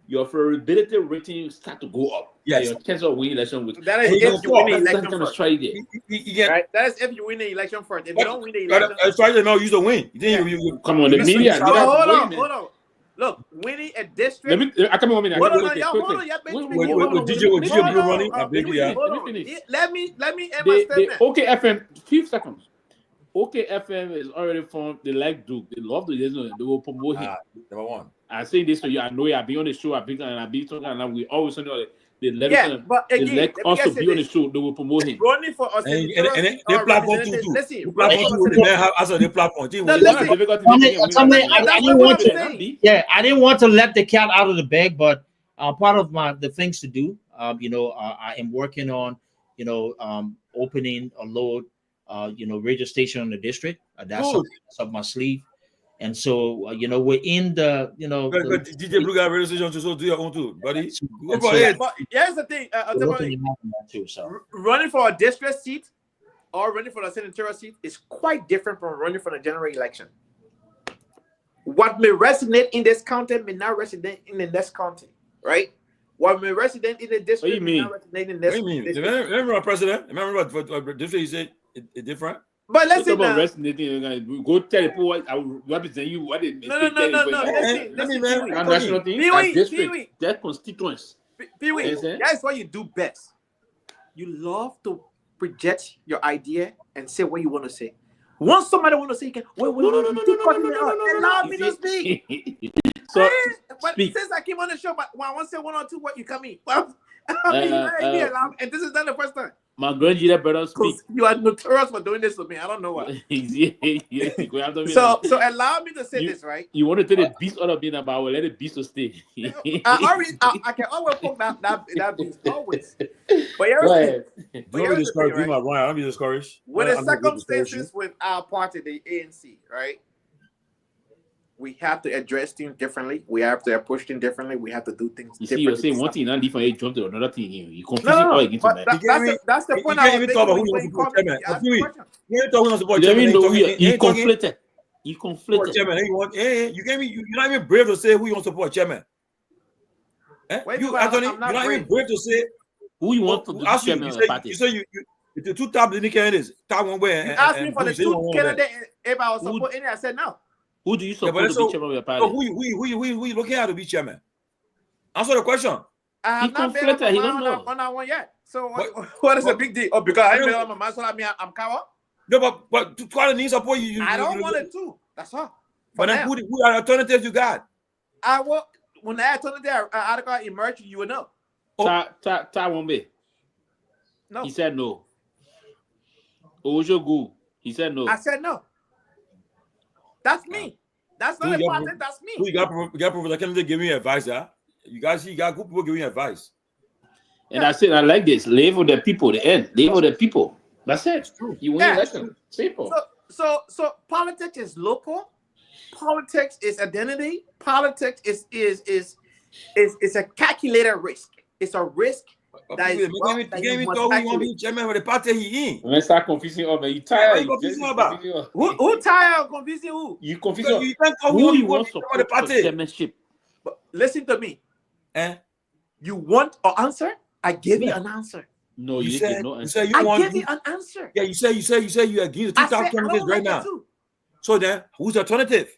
your favorability rating start to go up. Yes. Your chance of winning election with that is if you win the election first. Right? That is if you win the election first. If you don't win the election, try to know you don't win. Come on, the media. Hold on. Look, winning a district. I come on, hold on. DJ running. Let me end my statement. Okay, FM. 5 seconds. Okay, FM is already formed. They like Duke. They love the listener. They will promote him. Number one. I say this to you. I know you. I've been on the show. I've been talking, and we always know they let but again, they like us to be on the show. They will promote him. Running for us. And they platform too. Listen, the platform. I didn't want to let the cat out of the bag, but part of the things to do, I am working on, opening a load, radio station in the district. That's up my sleeve. And so, we're in the, DJ Blue Guy radio station to do your own too, buddy. But here's the thing. Running for a district seat or running for a senatorial seat is quite different from running for the general election. What may resonate in this county may not resonate in the next county, right? What may resonate in the district may not resonate in this. What do you mean? Remember our president? Remember what district you said it's different? But let's say about resonating. Go tell people what I will represent you. What it no. Listen, national thing, that district, that constituents. Pewee, that's what you do best. You love to project your idea and say what you want to say. Once somebody want to say, you can wait, allow me to speak. So, but since I came on the show, but when I want to say one or two, what you come in? Well, and this is not the first time. My grandmother brother speak. You are notorious for doing this to me. I don't know why. So allow me to say this, right? You want to take the beast out of me now, but I will let the beast to stay. I can always poke that beast, always. But Don't be discouraged. Be my Ryan. Don't be discouraged. With the circumstances with our party, the ANC, right? We have to address things differently. We have to approach things differently. We have to do things differently. You see, you're saying one thing, not different, you jump to another thing. You confuse it all against me. That's the point. You can't even talk about who you want to support, chairman. You ain't talking about support, chairman. You conflated. You conflated. Chairman, you're not even brave to say who you want to support, chairman. You, Anthony, you're not even brave to say who you want to be chairman of the party. You say the two top leading candidates, top one way. You asked me for the two candidates if I was supporting it. I said no. Who do you support to be chairman of your party? Who you looking at to be chairman? Answer the question. I have not made up my mind on that one yet. So what is the big deal? Oh, because I made up my mind, so that means I'm coward? No, but to try to need support you. I don't want it to. That's all. But then who are the alternatives you got? When the alternative article emerged, you will know. Wombe. No. He said no. Ojogu. He said no. I said no. That's me. That's not a party. That's me. You got Professor Kennedy giving you advice, huh? You got good people giving you advice. And I said, I like this. Live for the people. The end. Live for the people. That's it. It's true. You win election. Simple. So politics is local. Politics is identity. Politics is a calculated risk. It's a risk. You want to be chairman of the party he in. When I start confusing up, you tired. Who tired of confusing who? You confusing. You can't tell who you want to support the party. Chairmanship. But listen to me. You want an answer? I gave you an answer. No, you said no answer. I gave you an answer. Yeah, you say you agree the two top candidates right now. So then, who's the alternative?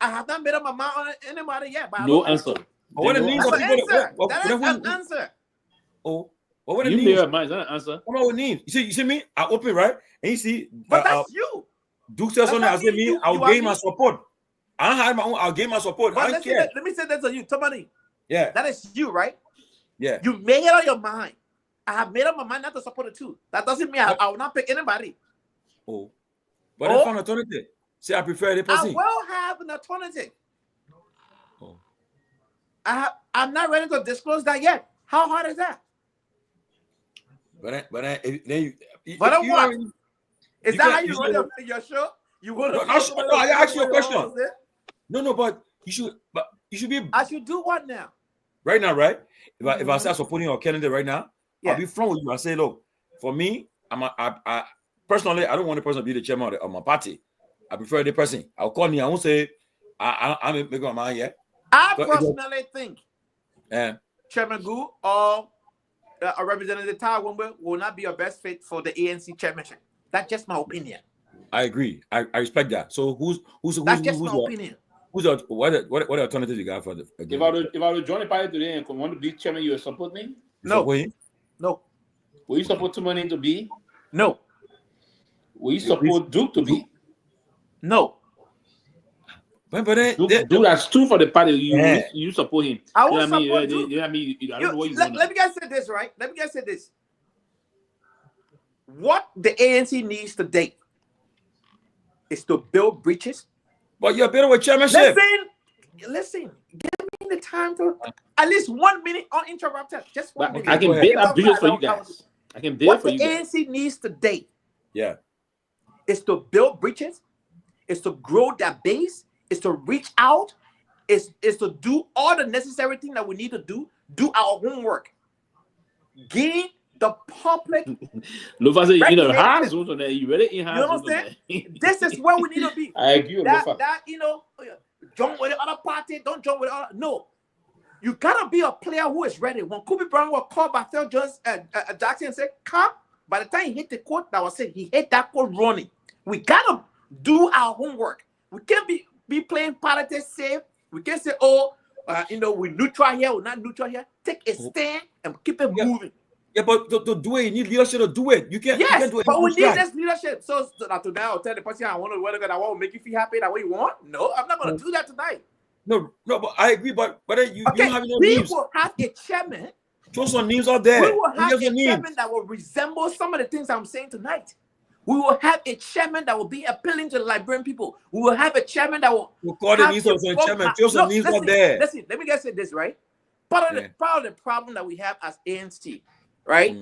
I have not made up my mind on anybody yet. But no answer. What it means? That is an answer. Oh, what you it means? Is that an answer? Come on with names. You see me? I open right, and you see. But that's you. Duke says something. I say me. I'll gain my support. I don't have my own. I'll gain my support. But I don't care. Let me say that to you, Tomalin. Yeah. That is you, right? Yeah. You made it on your mind. I have made up my mind not to support it too. That doesn't mean I will not pick anybody. Oh, but that's an alternative. Say I prefer the person. I will have an alternative. Oh. I'm not ready to disclose that yet. How hard is that? But what? Is that how you run your show? You want to? No, I asked you a question. No, but you should be. I should do what now? Right now, right? If I start supporting your candidate right now, I'll be front with you. I say, look, for me, I personally, I don't want the person to be the chairman of my party. I prefer the person. I'll call me. I won't say I'm making my mind yet. I personally think Chairman Gu or a Representative Tawumbe will not be your best fit for the ANC chairmanship. That's just my opinion. I agree. I respect that. So who's that's just my opinion. What alternative you got for the? If I were to join the party today and want to be chairman, you would support me? No. No. Will you support Tomalin to be? No. Will you support Duke to be? No. But Duke that's true for the party. You support him. I will support Duke. I don't know what you want. Let me just say this, right? Let me just say this. What the ANC needs today is to build bridges. But you're better with chairmanship. Listen. Give me the time to at least 1 minute uninterrupted. Just 1 minute. I can build that bridges for you guys. I can build for you guys. What the ANC needs today, is to build bridges, is to grow that base, is to reach out, is to do all the necessary things that we need to do our homework. Give the public. You really you understand? This is where we need to be. I agree with that. join with the other party, don't join with the other. No. You gotta be a player who is ready. When Kobe Bryant was called by Phil Jones Jackson and said, come, by the time he hit the court, that was it. He hit that court running. We gotta do our homework. We can't be playing politics safe. We can't say, we're neutral here, we're not neutral here. Take a stand and keep it moving. Yeah, but to do it, you need leadership to do it. You can't do it. But we need this leadership. So today I'll tell the person I want to make you feel happy that way you want. No, I'm not going to do that tonight. No, but I agree. But you don't have no we names. Will have a chairman. Throw some names out there. We will have a chairman that will resemble some of the things I'm saying tonight. We will have a chairman that will be appealing to the Liberian people. We will have a chairman that will. We'll call the names of the chairman. Throw some names out there. Listen, let me just say this, right? Part of the problem that we have as ANC, right?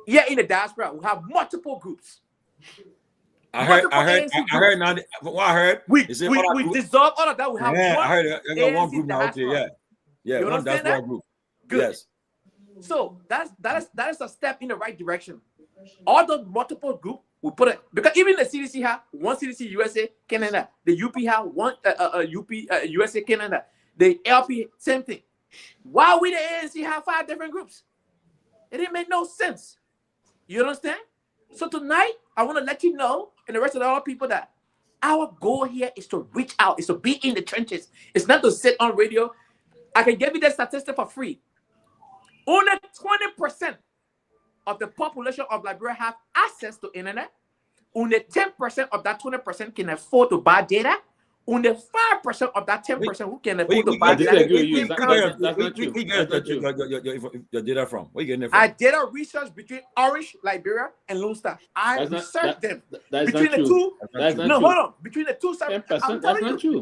Yeah, in the diaspora, we have multiple groups. I heard now. What I heard, we dissolve all of that. We have one. I heard I got one group now. Okay, yeah, you one diaspora group. Good. Yes. So that is a step in the right direction. All the multiple group we put it because even the CDC have one CDC USA Canada, the UP have one UP USA Canada, the LP same thing. Why we the ANC have 5 different groups? It didn't make no sense. You understand? So tonight, I want to let you know, and the rest of the other people, that our goal here is to reach out, is to be in the trenches. It's not to sit on radio. I can give you that statistic for free. Only 20% of the population of Liberia have access to internet. Only 10% of that 20% can afford to buy data. Only 5% of that 10% who can afford to buy data. That's not true. Where you get your data from? Where you getting it from? I did a research between Orange, Liberia, and Lone Star. I researched them. Between the two. No, hold on. Between the two, 10%. That's not true.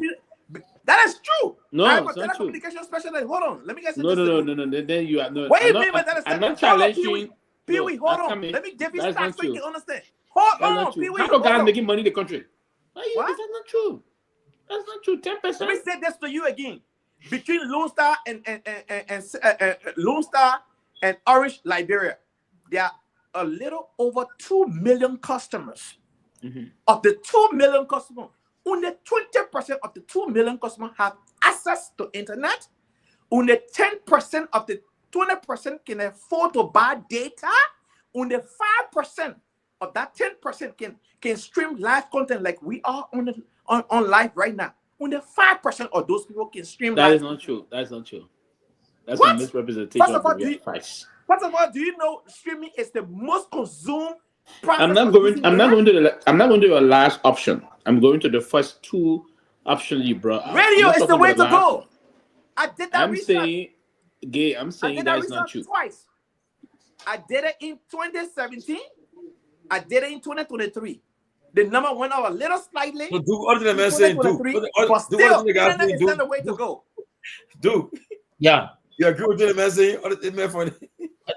That is true. No, I'm a it's not true. telecommunication specialist. Hold on. Let me get No. Then you are no. What do you mean by that? I'm not challenging. Pewee, hold on. Let me give you stats so you can understand. Hold on, Pewee. How are guys making money in the country? What? That's not true. That's not true. 10%. Let me say this to you again. Between Lone Star and Orange, Liberia, there are a little over 2 million customers. Of the 2 million customers, only 20% of the 2 million customers have access to internet. Only 10% of the 20% can afford to buy data. Only 5% of that 10% can stream live content like we are on live right now. Only 5% of those people can stream live. That is not true. That's not true. That's a misrepresentation of the price. First of all, do you know streaming is the most consumed? I'm not going to the last option. I'm going to the first 2 options you brought up. Radio is the way to go. I did that research. I'm saying that is not true. Twice. I did it in 2017. I did it in 2023. The number went up a little slightly. So do other than saying do. But still, internet is not the way to go. Do. Yeah. You agree with the message?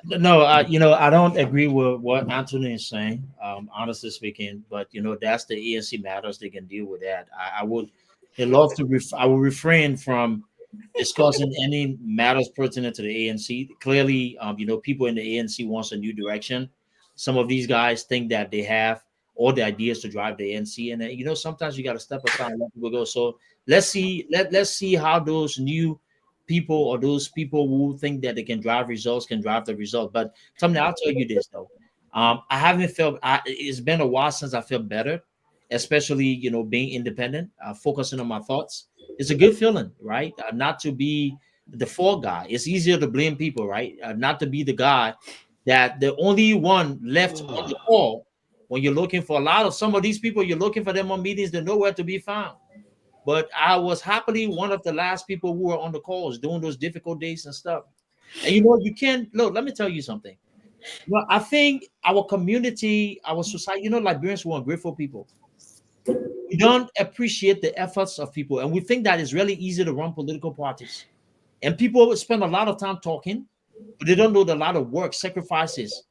No, I don't agree with what Anthony is saying, honestly speaking, but that's the ANC matters. They can deal with that. I would love to I will refrain from discussing any matters pertinent to the ANC. Clearly, people in the ANC wants a new direction. Some of these guys think that they have all the ideas to drive the ANC, and sometimes you got to step aside and let people go. So let's see how those new people or those people who think that they can drive results can drive the result. But something I'll tell you this though, I haven't felt. It's been a while since I felt better, especially being independent, focusing on my thoughts. It's a good feeling, right? Not to be the fall guy. It's easier to blame people, right? Not to be the guy that the only one left on the call when you're looking for some of these people. You're looking for them on meetings. They're nowhere to be found. But I was happily one of the last people who were on the calls during those difficult days and stuff. And you can't look. Let me tell you something. I think our community, our society, Liberians were ungrateful people. We don't appreciate the efforts of people, and we think that it's really easy to run political parties. And people spend a lot of time talking, but they don't know the lot of work, sacrifices.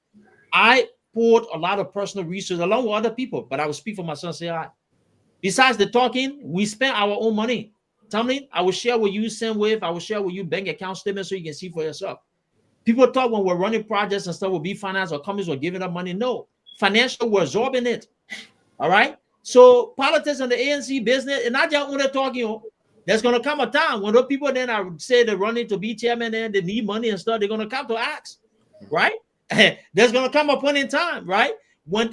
I poured a lot of personal research along with other people, but I will speak for myself and say, besides the talking, we spent our own money. Tomalin, I will share with you, I will share with you bank account statements so you can see for yourself. People thought when we're running projects and stuff will be financed or companies were giving up money. No, financial, we're absorbing it. All right. So politics and the ANC business, and not just only talking, There's gonna come a time when those people then I say they're running to be chairman and they need money and stuff, they're gonna come to ask, right? There's gonna come a point in time, right? When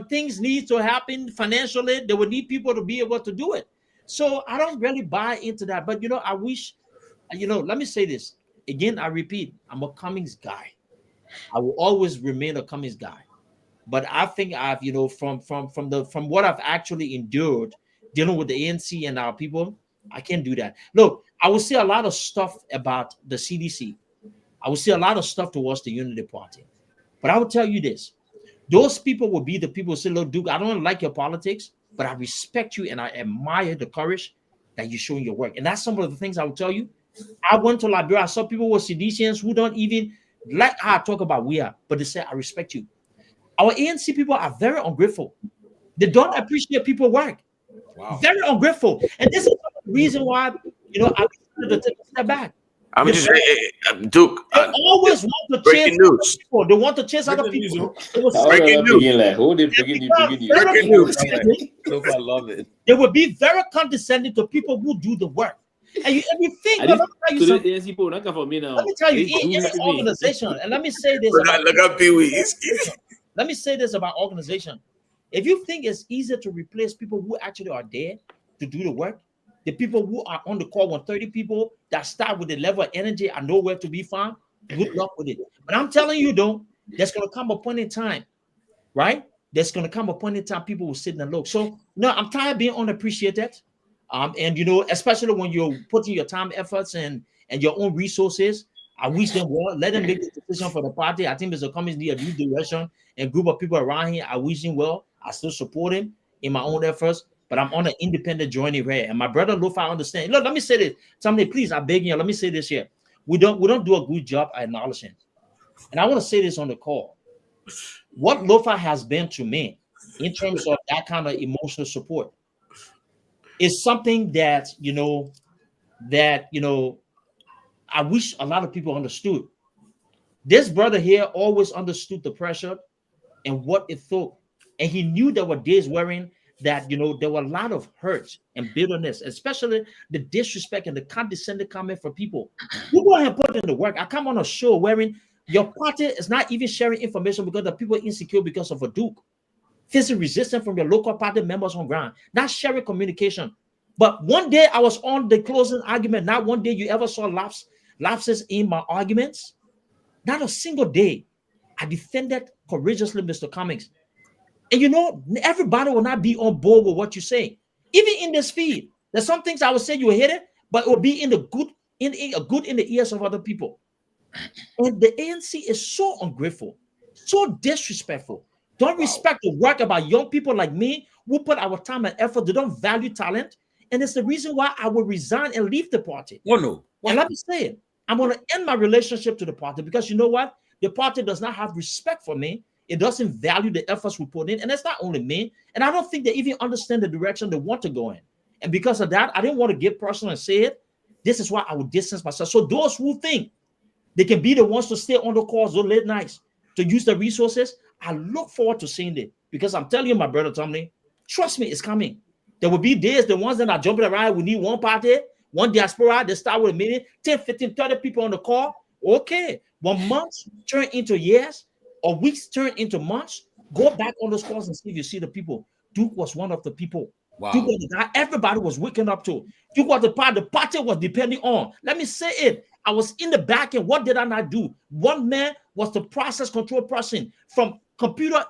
things need to happen financially, they will need people to be able to do it. So I don't really buy into that. But I wish, let me say this again. I repeat, I'm a Cummings guy. I will always remain a Cummings guy. But I think I've, from what I've actually endured dealing with the ANC and our people, I can't do that. Look, I will see a lot of stuff about the CDC. I will see a lot of stuff towards the Unity Party. But I will tell you this. Those people will be the people who say, look, Duke, I don't like your politics, but I respect you and I admire the courage that you show in your work. And that's some of the things I will tell you. I went to Liberia. I saw people with seditians who don't even like how I talk about we are, but they say, I respect you. Our ANC people are very ungrateful. They don't appreciate people's work. Wow. Very ungrateful. And this is the reason why, I decided to take a step back. I'm just Duke. They always want to chase other people. They want to chase other people. Breaking news. Breaking news. I love it. They will be very condescending to people who do the work. And you think, let me tell you something. Let me tell you, in this organization, and let me say this. Look at Pewee. Let me say this about organization. If you think it's easier to replace people who actually are there to do the work, the people who are on the call, 130 people that start with the level of energy are nowhere to be found, good luck with it. But I'm telling you, though, there's going to come a point in time, right? There's going to come a point in time people will sit and look. So, no, I'm tired of being unappreciated. And, especially when you're putting your time, efforts, and your own resources, I wish them well. Let them make the decision for the party. I think Mr. Cummings need a new direction and group of people around here. I wish him well. I still support him in my own efforts. But I'm on an independent journey here. And my brother Lofa understand. Look, let me say this. Somebody, please, I'm begging you. Let me say this here. We don't do a good job at acknowledging. And I want to say this on the call. What Lofa has been to me in terms of that kind of emotional support is something that, I wish a lot of people understood. This brother here always understood the pressure and what it took. And he knew there were days wherein that, there were a lot of hurt and bitterness, especially the disrespect and the condescending comment from people. You go ahead and put in the work. I come on a show wherein your party is not even sharing information because the people are insecure because of a Duke. Facing resistance from your local party members on ground, not sharing communication. But one day I was on the closing argument. Not one day you ever saw lapses in my arguments. Not a single day. I defended courageously Mr. Cummings. And everybody will not be on board with what you say. Even in this feed, there's some things I would say you hit it, but it will be in the good in the ears of other people. And the ANC is so ungrateful, so disrespectful. Don't respect the work about young people like me who put our time and effort. They don't value talent. And it's the reason why I will resign and leave the party. Oh, no. And let me say it. I'm going to end my relationship to the party because you know what? The party does not have respect for me. It doesn't value the efforts we put in. And it's not only me. And I don't think they even understand the direction they want to go in. And because of that, I didn't want to get personal and say it. This is why I would distance myself. So those who think they can be the ones to stay on the calls, those late nights, to use the resources, I look forward to seeing it. Because I'm telling you, my brother Tomalin, trust me, it's coming. There will be days, the ones that are jumping around, we need one party, one diaspora, they start with a meeting, 10, 15, 30 people on the call. Okay. 1 month turn into years, or weeks turn into months. Go back on those calls and see if you see the people. Duke was one of the people. Wow. Duke was the guy everybody was waking up to. Duke was the party was depending on. Let me say it. I was in the back end. What did I not do? One man was the process control person from computer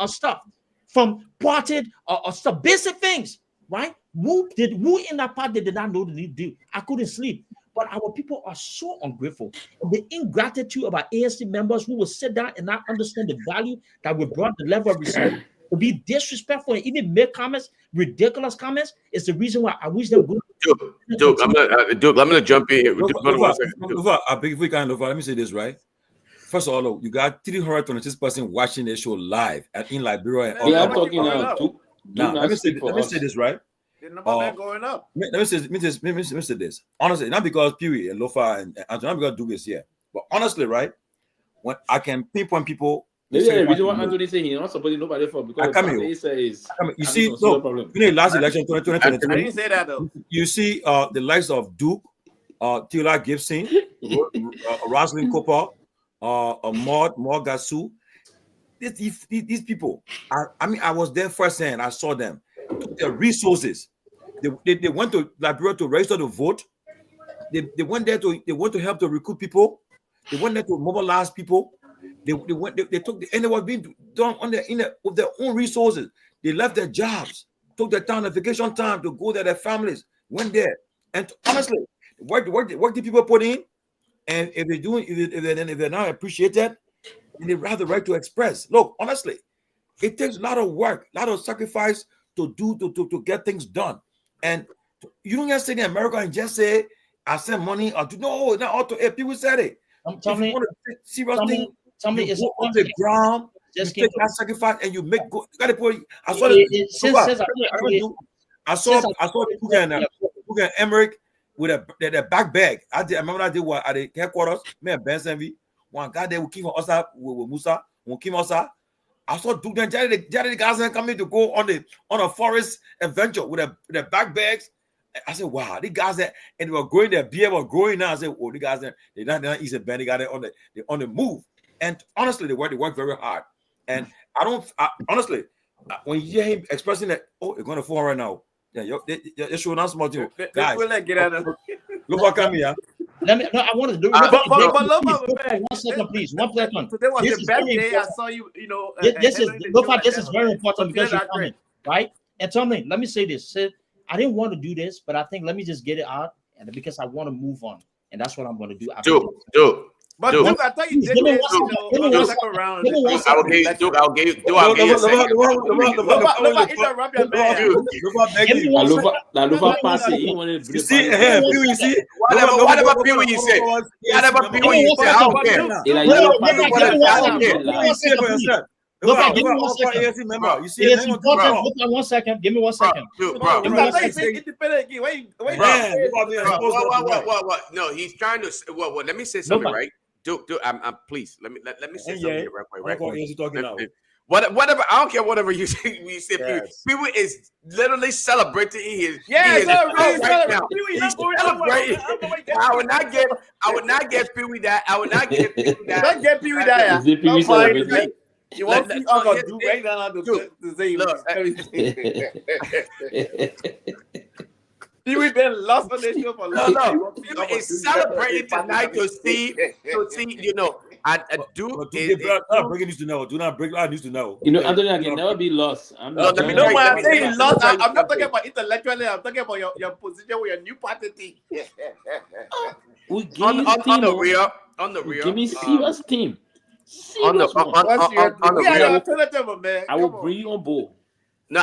stuff, from party stuff, basic things, right? Who in that party did not know the need to do? I couldn't sleep. But our people are so ungrateful. The ingratitude of our ANC members who will sit down and not understand the value that we brought, the level of respect, to be disrespectful and even make comments, ridiculous comments, is the reason why I wish them good. Duke, I'm gonna jump in here. If we can, let me say this, right? First of all, you got 326 person watching this show live in Liberia. Yeah, I'm talking now. Now, let me say this, right? The number going up. Let me say this. Honestly, not because Pewee and Lofa and Anthony, not because Duke is here, but honestly, right? When I can pinpoint people Maybe the reason why Anthony say he's not supporting nobody for because he says you see, look, last election 2020. I didn't say that though. You see, the likes of Duke, Taylor Gibson, Rosalind Cooper, Maud Gasu. These people, I mean, I was there firsthand. I saw them. Took their resources. They went to Liberia to register to vote. They went there to help to recruit people. They went there to mobilize people. They took and it was being done with their own resources. They left their jobs, took their time, their vacation time to go there. Their families went there, and honestly, what the people put in, and if they're not appreciated, then they have the right to express. Look, honestly, it takes a lot of work, a lot of sacrifice to get things done, and you don't just sit in America and just say I send money or do no, not all to people said it. If you want to serious thing. You go on the ground, just you take that sacrifice, and you make good. You gotta put. I saw Duke and Emmerich with their back bag. I remember I did what at the headquarters. Me and Ben Sanvee, one guy there who came from us with Musa, who came outside. I saw Duke and Jerry the guys coming to go on a forest adventure with their back bags. I said, wow, these guys that and they were growing, their beer was growing now. I said, oh, these guys they're not easy, Ben. They got it on the move. And honestly, they work very hard. And honestly, when you hear him expressing that, oh, you're going to fall right now. Yeah, they're showing us small too. Guys, get out of look what come here. I wanted to do it. 1 second, please. 1 second. Today was the best day I saw you, this is very important because you're coming, right? And Tomalin, let me say this. I didn't want to do this, but I think let me just get it out, and because I want to move on. And that's what I'm going to do. But Duke, I thought you did this second round. I'll give you a second. You see, whatever Pewee you say. Whatever Pewee you say, I don't care. You see, it's important. Look at 1 second. Give me 1 second. No, he's trying to. Well, let me say something, right? Duke, I'm please let me say something right quick. Whatever, I don't care whatever you say. Pewee is literally celebrating his right now. He's celebrating. I would not get Pewee that. I would not get Pewee that. Don't get Pewee that. Pewee celebrating. You want to do right now to say Pewee been lost on this show for long. No. Pewee is celebrating tonight to see, and Duke is breaking news to know. Do not break news to know. Anthony, I can never be lost. I'm saying lost. I'm not talking about intellectually. I'm talking about your position with your new party team. On the real. Give me serious team. On the real. I will bring you on board. No,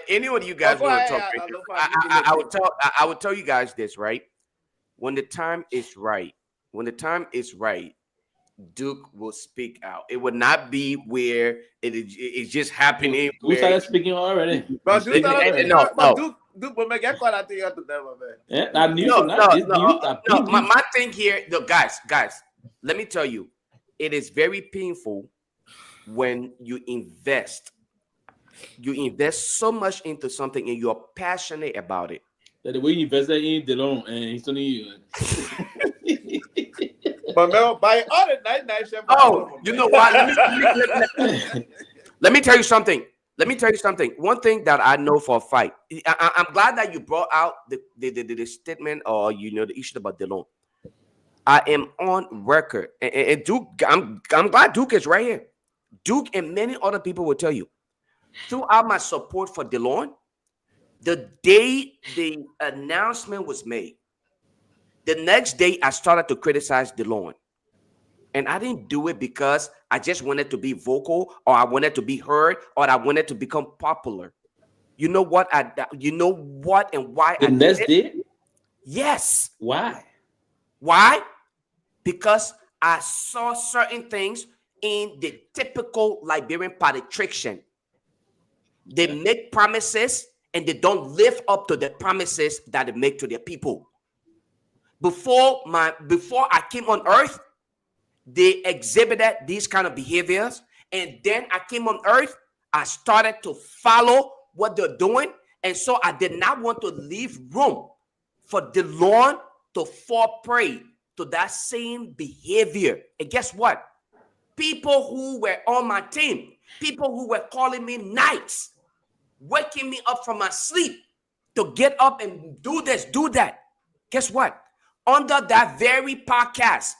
anyone of you guys want to talk? I would tell you guys this, right? When the time is right, Duke will speak out. It would not be where it's just happening. We started speaking already. But Duke will make a call. I think you have to know, man. No. My thing here, guys. Let me tell you, it is very painful when you invest so much into something and you're passionate about it. The way you invested in DeLong and he's only but man, by all the night chef. Oh, you know what? Let me tell you something. One thing that I know for a fact, I'm glad that you brought out the statement or the issue about DeLong. I am on record, and Duke. I'm glad Duke is right here. Duke and many other people will tell you. Throughout my support for DeLong, the day the announcement was made, the next day I started to criticize DeLong. And I didn't do it because I just wanted to be vocal or I wanted to be heard or I wanted to become popular. You know what? And why the next day? Yes. Why? Because I saw certain things in the typical Liberian politician. They make promises and they don't live up to the promises that they make to their people. Before I came on earth, they exhibited these kind of behaviors And then I came on earth. I started to follow what they're doing. And so I did not want to leave room for DeLon to fall prey to that same behavior. And guess what? People who were on my team, people who were calling me nights, waking me up from my sleep to get up and do this, do that. Guess what? Under that very podcast,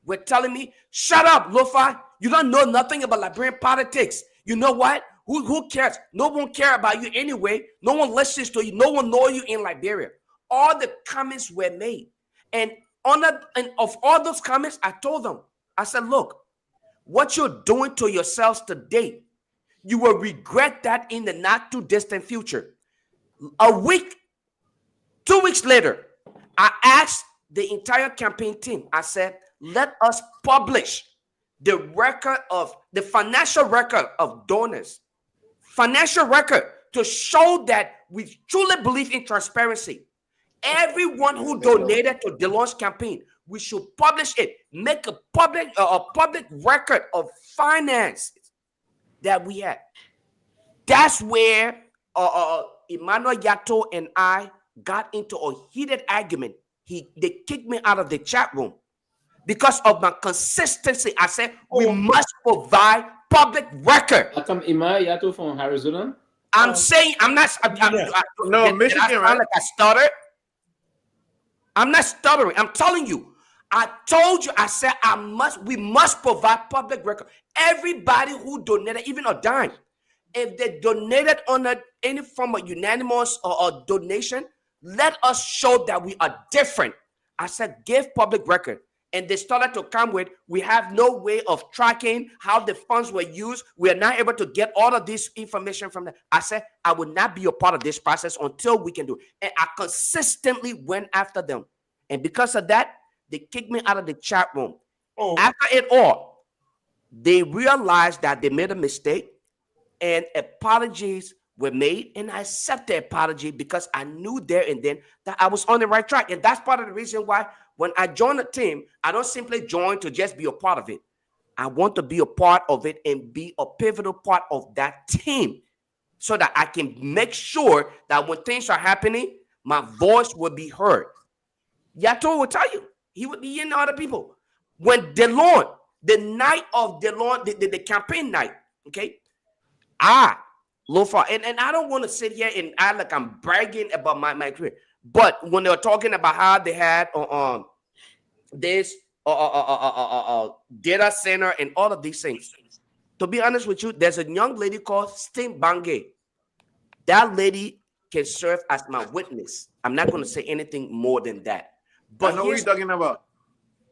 were telling me, shut up, Lofa. You don't know nothing about Liberian politics. You know what? Who cares? No one cares about you anyway. No one listens to you. No one knows you in Liberia. All the comments were made. And of all those comments, I told them, I said, look, what you're doing to yourselves today, you will regret that in the not too distant future. A week, 2 weeks later, I asked the entire campaign team, I said, let us publish the financial record of donors, financial record to show that we truly believe in transparency. Everyone who donated to DeLon's campaign, we should publish it, make a public record of finances that we had. That's where Emmanuel Yato and I got into a heated argument. They kicked me out of the chat room because of my consistency. I said, we must provide public record. How come Emmanuel Yato from Arizona? I'm saying, I'm not. No, Michigan, right? Like I stuttered. I'm not stuttering. I'm telling you. I told you. I said, we must provide public record. Everybody who donated, even a dime, if they donated on any form of unanimous or donation, let us show that we are different. I said, give public record. And they started to come with, we have no way of tracking how the funds were used. We are not able to get all of this information from them. I said, I will not be a part of this process until we can do it. And I consistently went after them. And because of that, they kicked me out of the chat room. After it all, they realized that they made a mistake and apologies were made. And I accepted the apology because I knew there and then that I was on the right track. And that's part of the reason why when I join a team, I don't simply join to just be a part of it. I want to be a part of it and be a pivotal part of that team so that I can make sure that when things are happening, my voice will be heard. Yato will tell you. He would be in other people. When DeLon, the night of DeLon, the campaign night, okay, Lofa, and I don't want to sit here and act like I'm bragging about my career, but when they were talking about how they had this data center and all of these things, to be honest with you, there's a young lady called Stim Bange. That lady can serve as my witness. I'm not going to say anything more than that. But I know what you're talking about.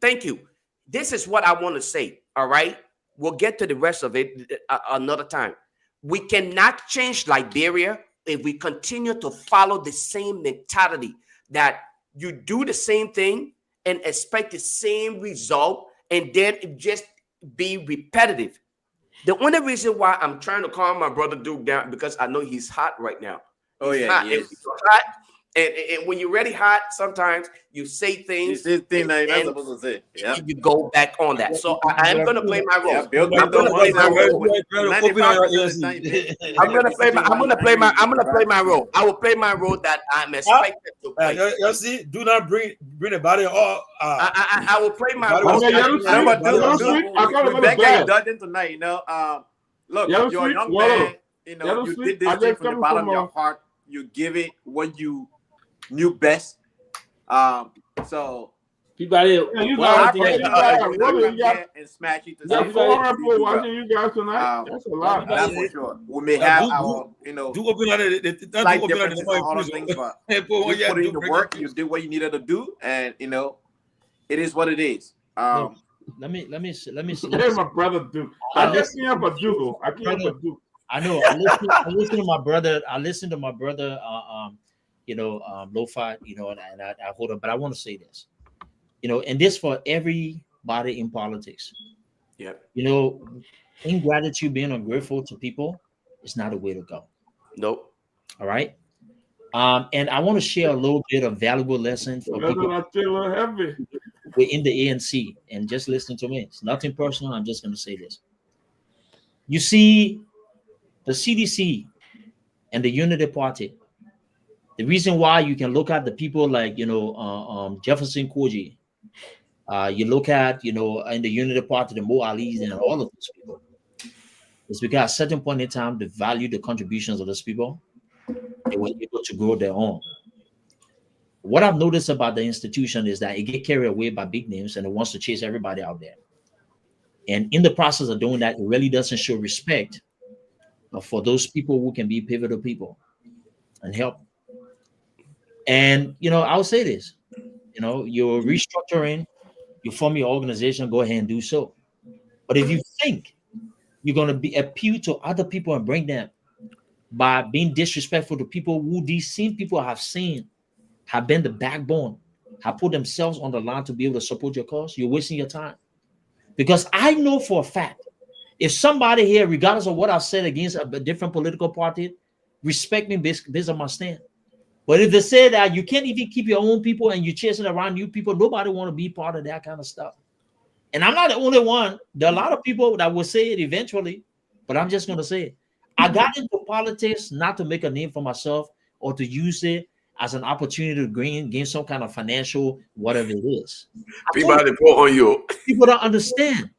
Thank you. This is what I want to say. All right. We'll get to the rest of it another time. We cannot change Liberia if we continue to follow the same mentality that you do the same thing and expect the same result and then it just be repetitive. The only reason why I'm trying to calm my brother Duke down because I know he's hot right now. He's hot. Yes. Hot. And when you're really hot, sometimes you say things. You say things that you're not supposed to say. Yeah. You go back on that. So I am going to play my role. I'm going to play my role. I will play my role that I'm expected to play. You see, do not bring the body all. I will play my role. We beg you judging tonight. You know, look, you're a young man. You know, you did this thing from the bottom of your heart. You give it what you knew best. So people and smash it. Watching you guys tonight. That's a lot. That's for sure. We may have our, do open like differences and all those things, but you put in the work. You did what you needed to do, and it is what it is. Let me see. Hey, my brother Duke. I just see him for Duke. I can't for Duke. I know. I listen to my brother. Lo-fi. And I hold up. But I want to say this. And this for everybody in politics. Yeah. Ingratitude, being ungrateful to people is not a way to go. Nope. All right. And I want to share a little bit of valuable lesson for people within the ANC and just listen to me. It's nothing personal. I'm just going to say this. You see, the CDC and the Unity Party. The reason why you can look at the people like Jefferson Koji, you look at in the Unity Party, the Mo Ali's and all of those people. It's because at a certain point in time, they value the contributions of those people. They were able to grow their own. What I've noticed about the institution is that it gets carried away by big names and it wants to chase everybody out there. And in the process of doing that, it really doesn't show respect for those people who can be pivotal people and help. And, I'll say this, you're restructuring, you form your organization, go ahead and do so. But if you think you're going to appeal to other people and bring them by being disrespectful to people who these same people have seen, have been the backbone, have put themselves on the line to be able to support your cause, you're wasting your time. Because I know for a fact, if somebody here, regardless of what I've said against a different political party, respect me based on my stand. But if they say that you can't even keep your own people and you're chasing around new people, nobody want to be part of that kind of stuff. And I'm not the only one. There are a lot of people that will say it eventually, but I'm just going to say it. I got into politics not to make a name for myself or to use it as an opportunity to gain some kind of financial whatever it is. People have to put on you. People don't understand.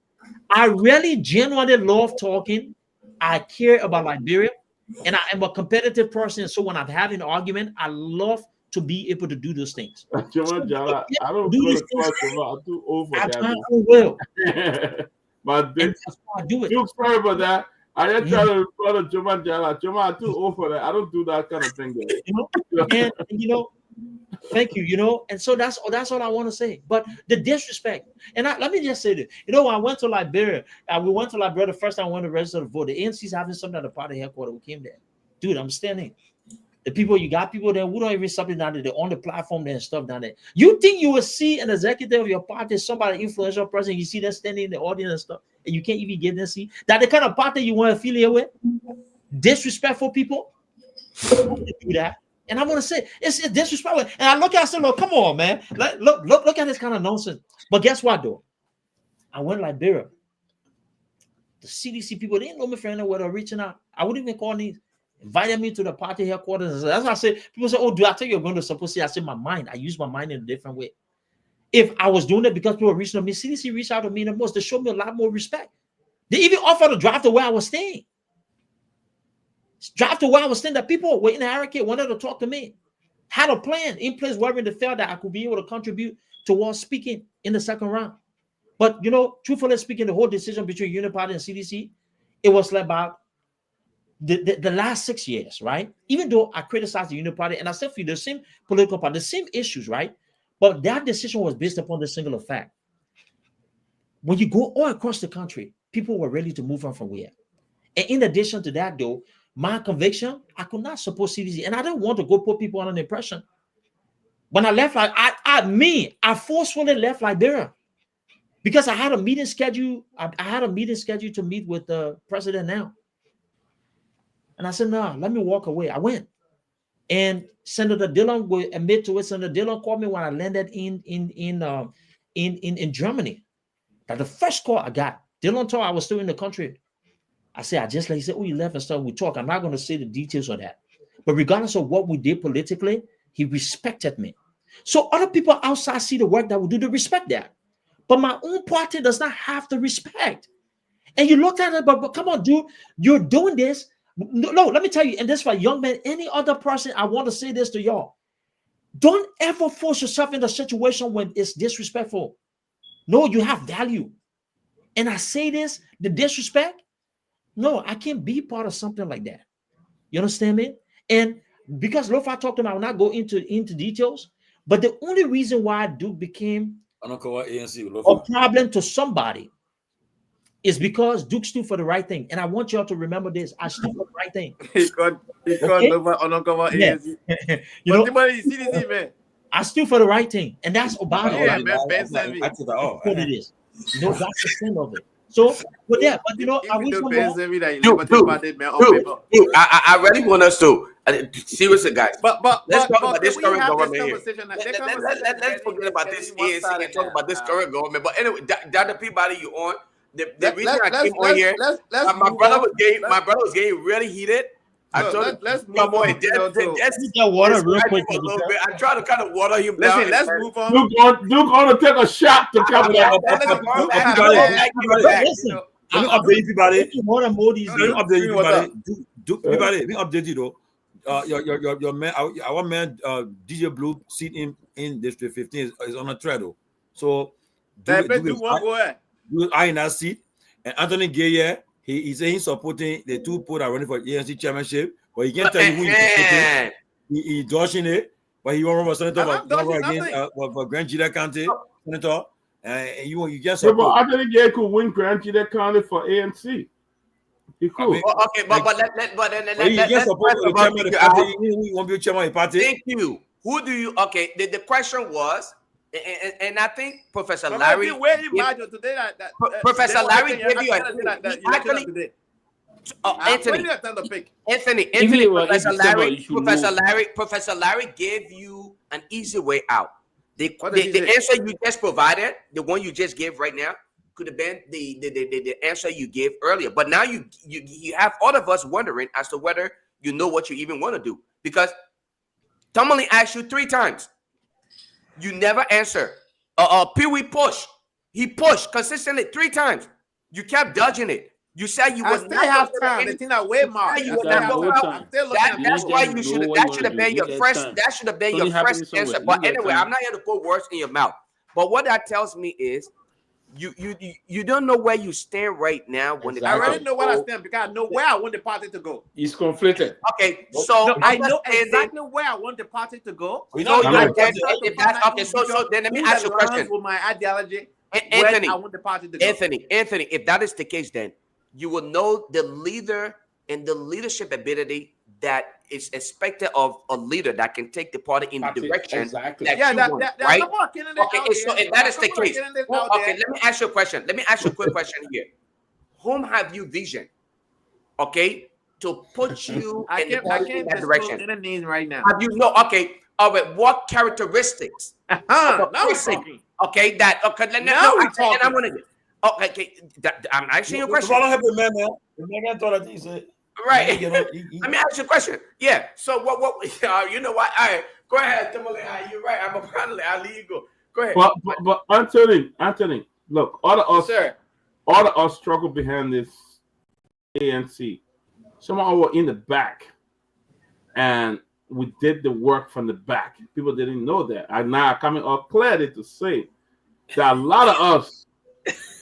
I really genuinely love talking. I care about Liberia, and I am a competitive person. So when I'm having an argument, I love to be able to do those things. I don't go to class. I'm too old for that. I will. But That's why I do it. sorry about that. I just tell the brother Joma Jala, Joma, I'm too old for that. I don't do that kind of thing. Thank you. And so that's all I want to say. But the disrespect, and let me just say this. When I went to Liberia, we went to Liberia the first time I went to register to vote. The ANC's having something at the party headquarters. We came there, dude. I'm standing. You got people there who don't even something down there. They're on the platform there and stuff down there. You think you will see an executive of your party, somebody influential person, you see them standing in the audience and stuff, and you can't even get them to see that the kind of party you want to affiliate with? Disrespectful people do that. And I'm gonna say it's disrespectful. And I look at it and say, look, come on, man. Look at this kind of nonsense. But guess what, though? I went to Liberia. The CDC people, they didn't know me for anywhere. They're reaching out. I wouldn't even call these. Invited me to the party headquarters. That's why I say, people say, oh, do I tell you you're going to support? I say my mind. I use my mind in a different way. If I was doing it because people were reaching out to me, CDC reached out to me the most. They showed me a lot more respect. They even offered to drive to where I was staying. That people were in the hurricane, wanted to talk to me. Had a plan in place wherein they felt that I could be able to contribute towards speaking in the second round. But, truthfully speaking, the whole decision between Unity Party and CDC, it was like about the last 6 years, right? Even though I criticized the Unity Party, and I said for you, the same political party, the same issues, right? But that decision was based upon the singular fact. When you go all across the country, people were ready to move on from where. And in addition to that, though, my conviction, I could not support CDC, and I didn't want to go put people on an impression. When I left, I forcefully left Liberia because I had a meeting scheduled. I had a meeting scheduled to meet with the president now. And I said, no, let me walk away. I went. And Senator Dillon will admit to it. Senator Dillon called me when I landed in Germany. That the first call I got, Dillon told I was still in the country. I said, he said, oh, you left and stuff. We talk. I'm not going to say the details of that. But regardless of what we did politically, he respected me. So other people outside see the work that we do to respect that. But my own party does not have the respect. And you look at it, but come on, dude, you're doing this. No, let me tell you, and this for young men, any other person, I want to say this to y'all. Don't ever force yourself in a situation when it's disrespectful. No, you have value. And I say this, the disrespect, no, I can't be part of something like that. You understand me? And because Lofa talked to him, I will not go into details, but the only reason why Duke became a problem to somebody is because Duke stood for the right thing. And I want y'all to remember this. I stood for the right thing. I stood for the right thing. And that's about it. That's what it is. That's the sin of it. So, but yeah, but I wish I really want us to seriously, guys. But let's talk about this current government here. Let's forget about this ANC and talk about this current government. But anyway, Dr. Peabody, you on? the reason I came on here, my brother was getting really heated. I told him, let's move come on, on. Get water real quick. a little bit. I try to kind of water him Listen, down. let's move on. Duke going to take a shot to come back. Listen, Let me update everybody. Water more these Let me update everybody. Everybody, let me update you though. Your man, our man, DJ Blue, sitting in District 15 is on a treadle. So do I in that seat, and Anthony Gaye, he said he's supporting the two people that are running for ANC chairmanship, but he can't tell you who he's supporting. He's dodging it, but he won't run for senator for Grand Gila County senator, and you just support. But Anthony Gaye could win Grand Gila County for ANC. He could. Okay, but he won't be a chairman of the party. Thank you. Who do you? Okay, the question was. And I think Professor Larry, Professor Larry gave you Anthony, Professor Larry gave you an easy way out. The answer you just provided, the one you just gave right now, could have been the answer you gave earlier. But now you have all of us wondering as to whether you know what you even want to do, because Tomalin asked you 3 times. You never answer. Pewee pushed. He pushed consistently 3 times. You kept dodging it. You said you would not have time. The thing that way more. That's why you should. That should have been your first. That should have been your first answer. But anyway, I'm not here to put words in your mouth. But what that tells me is, you don't know where you stand right now. When I already know where I stand because I know where I want the party to go. He's conflicted. Okay, so I know exactly where I want the party to go. Okay, so then let me ask you a question. With my ideology, Anthony, I want the party to go. Anthony, if that is the case, then you will know the leader and the leadership ability that is expected of a leader that can take the party in the direction that you want, right? Okay, so if that is the case, okay, let me ask you a question. Let me ask you a quick question here. Whom have you vision, okay, to put you in that direction? Name right now. Have you know? Okay, all right. What characteristics? Now we're talking. Okay, that okay. Now we're talking. And I'm gonna. Okay, I'm asking you a question. Right. Let me ask you a question. Yeah. So what? You know what? All right. Go ahead, Tomalin. You're right. I'm a panelist. I'll leave you go. Go ahead. But Anthony, look, all of us struggle behind this ANC. Some of us were in the back, and we did the work from the back. People didn't know that. I'm now coming up clearly to say that a lot of us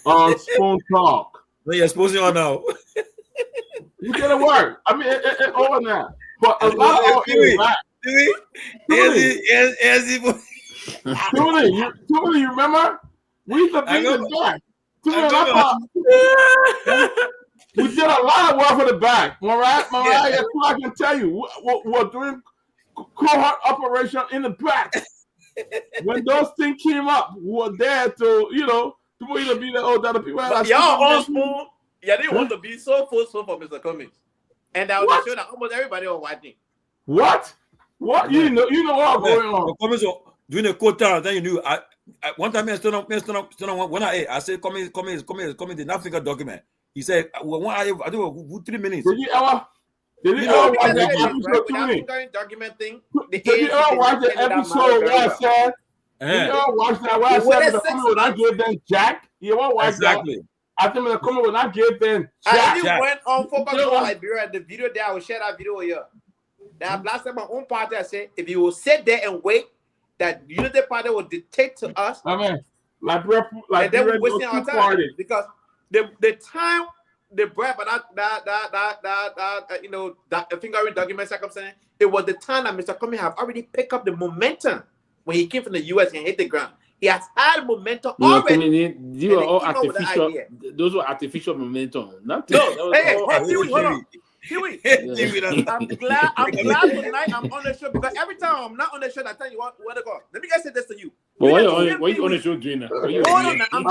on spoon talk. No, you're exposing you now. You did the work. I mean, it's over now. But a lot of us in the back. Tuli, you remember? We used to be in the back. We did a lot of work for the back. Mariah, that's what I can tell you. We're doing cohort operation in the back. When those things came up, we were there to, people either be the that the people had y'all on spoon. Yeah, they want to be so forceful for Mr. Cummings. And I was sure that almost everybody was watching. What? You know what going on. Cummings doing a quota, then you knew. One time I stood on when I said Cummings did not think a document. He said, I do 3 minutes. Did you ever watch that episode to me? Document thing. Did you ever watch the episode where I said? Did you ever watch that where I said Mr. Cummings when I gave them Jack? You ever watch that? I think Mr. Cummings when I gave them Jack. I went on Focus on Liberia. The video there, I will share that video here. That last time my own party, I said, if you will sit there and wait, that Unity Party will dictate to us. I mean, Liberia and then we're wasting our time because the time the bread, but that fingering document circumstance, it was the time that Mr. Cummings have already picked up the momentum when he came from the US and hit the ground. He has had momentum already. These were all artificial. Those were artificial momentum. Nothing. No, hold on. Pewee. I'm glad tonight I'm on the show because every time I'm not on the show, I tell you what to go. Let me just say this to you. But why you on the show doing that? Hold on, I'm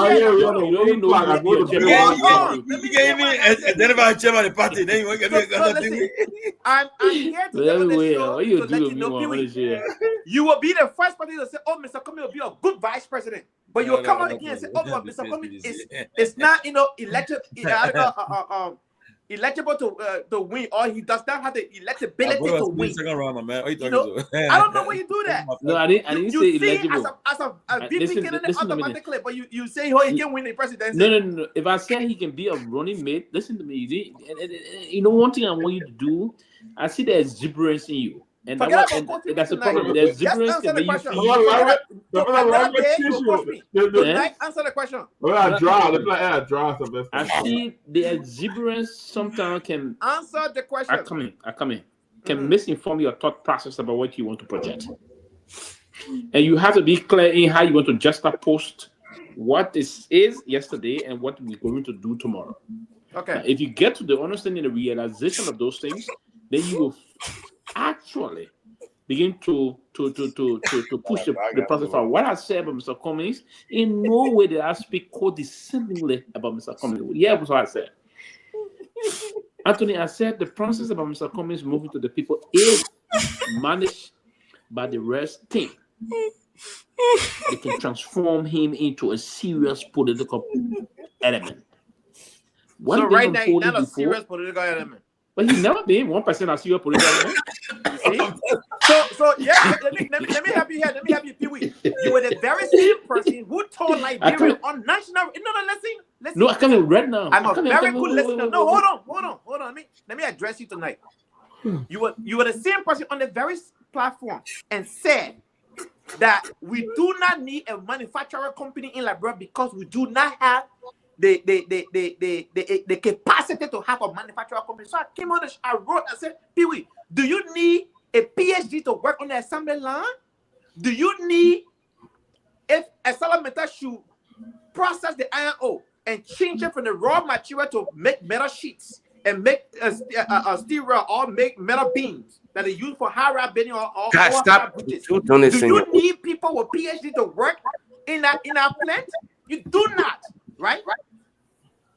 you gave me identify chairman of the party. Then you want to get me another thing. I'm here to get on the show to let you know, Pewee. You will be the first person to say, "Oh, Mr. Comey will be a good vice president," but you'll come out again and say, "Oh, but Mr. Comey is not, electable to win, or he does not have the electability to win." Second round, man. What are you talking to? I don't know why you do that. No, I didn't say eligible. As a VP candidate automatically, but you say, "Oh, he can win the presidency." No. If I say he can be a running mate, listen to me. You know, one thing I want you to do. I see there's gibberish in you. And that's the problem. There's gibberish can make you feel. Answer the question. I see the exuberance sometimes can answer the question. I come in. Can misinform your thought process about what you want to project. And you have to be clear in how you want to juxtapose what this is yesterday and what we're going to do tomorrow. Okay. Now, if you get to the understanding and the realization of those things, then you will actually begin to push the process forward. What I said about Mr. Cummings, in no way did I speak condescendingly about Mr. Cummings. Yeah, that's what I said. Anthony, I said the process about Mr. Cummings moving to the people is managed by the rest team. They can transform him into a serious political element. So right now, he's not a serious political element. But he's never been 1% a serious political element. See? So yeah, let me help you here. Let me help you, Pewee. You were the very same person who told Liberia on national. Listen. No, I can't read now. I'm a very good listener. No, hold on. Let me address you tonight. You were the same person on the very platform and said that we do not need a manufacturer company in Liberia because we do not have the capacity to have a manufacturer company. So I came on I wrote, I said, Pewee, do you need a PhD to work on the assembly line? Do you need, if a Salamenta should process the iron ore and change it from the raw material to make metal sheets and make a steel rail or make metal beams that are used for high-rise bending or stop. Do you need people with PhD to work in our plant? You do not, right?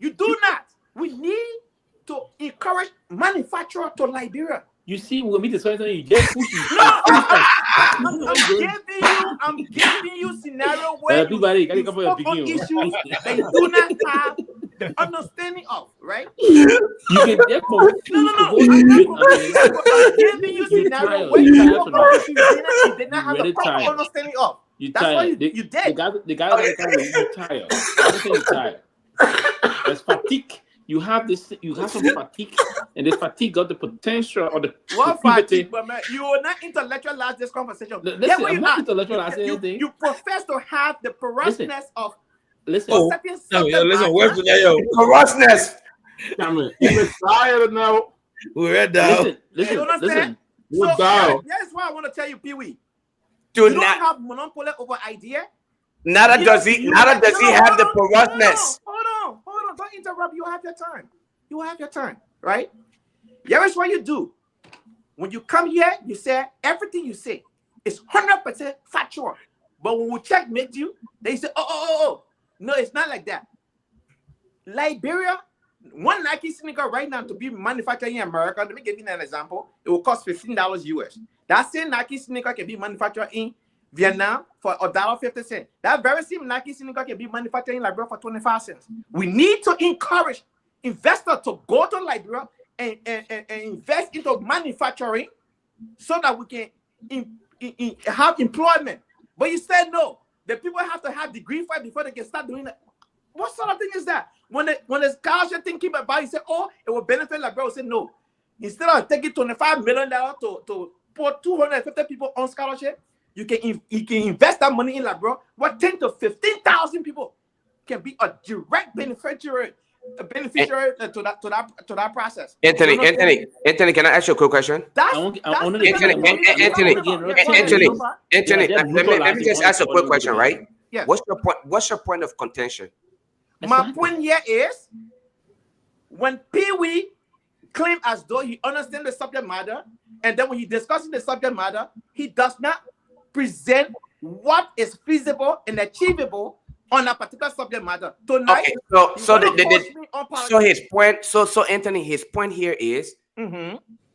You do not. We need to encourage manufacturer to Liberia. You see, when we decide something, you just push I'm giving you scenario where you focus on issues that you do not have the understanding of, right? You can therefore I'm giving you scenario where you focus on issues you did not have the proper understanding of. That's what you did. The guy you're tired. I don't think you're tired. There's fatigue. You have some fatigue, and this fatigue got the potential or the fatigue, but man, you will not intellectualize this conversation. Listen, I'm not intellectualizing anything. You profess to have the porousness of listen, porousness. Damn it, you're tired now. We're down. Listen. So that's why I want to tell you, Pewee. You don't have monopoly over idea. Nada does he have the porousness. Hold on. Don't interrupt. You have your turn. Right? Here's what you do. When you come here, you say everything you say is 100% factual. But when we checkmate you, they say, oh. No, it's not like that. Liberia, one Nike sneaker right now to be manufactured in America, let me give you an example. It will cost $15 US. That same Nike sneaker can be manufactured in Vietnam for $1.50. That very same Nike sneaker can be manufactured in Liberia for 25 cents. We need to encourage investors to go to Liberia and invest into manufacturing so that we can have employment. But you said no. The people have to have degree for it before they can start doing that. What sort of thing is that? When the scholarship thinking about it, you say, oh, it will benefit Liberia. We say no. Instead of taking $25 million to put 250 people on scholarship, you can invest that money in Liberia. What 10 to 15,000 people can be a direct beneficiary to that process. Anthony, can I ask you a quick question? Anthony, let me just ask a quick question, right? Yes. What's your point of contention? My point here is when Pewee claims as though he understands the subject matter, and then when he discusses the subject matter, he does not present what is feasible and achievable on a particular subject matter. Tonight, so his point, so Anthony, his point here is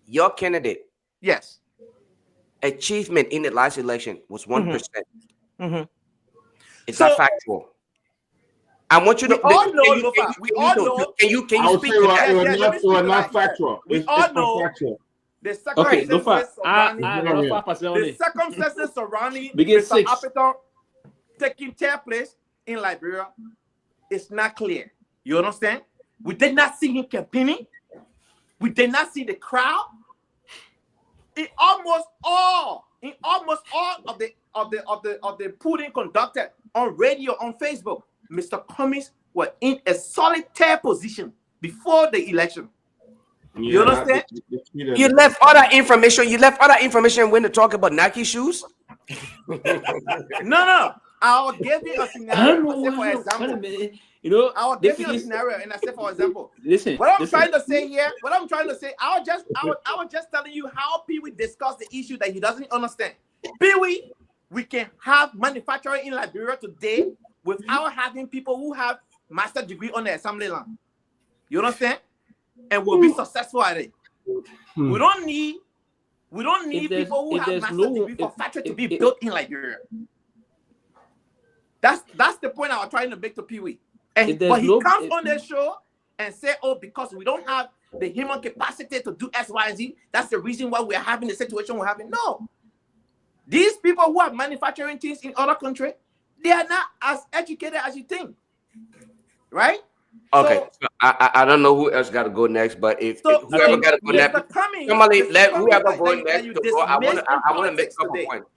your candidate, yes, achievement in the last election was 1%. It's So- not factual. I want you to. We all know, Can you I would speak say to that? it was not factual. We It's all know factual. the Okay, circumstances Lofa, surrounding Begin Mr. 6. Appiton taking chair place in Liberia is not clear. You understand? We did not see him campaigning. We did not see the crowd. In almost all of the polling conducted on radio, on Facebook, Mr. Cummings was in a solitary position before the election. You understand? You left other information. You left other information when to talk about Nike shoes. No. I'll give you a scenario. For example, you know, I'll give you a scenario and I say, for example, listen. what I'm trying to say here, I was just telling you how Pewee discussed the issue that he doesn't understand. Pewee, we can have manufacturing in Liberia today without having people who have master degree on the assembly line. You understand? And we'll be successful at it. We don't need people who have master degree for factory to be built in Liberia. That's the point I was trying to make to Pewee. But he comes on the show and say, oh, because we don't have the human capacity to do X, Y, and Z, that's the reason why we're having the situation we're having. No. These people who are manufacturing things in other countries, they are not as educated as you think. Right? Okay. So, I don't know who else got to go next, but if whoever got to go next, somebody let whoever go next to go. I want to make a couple points.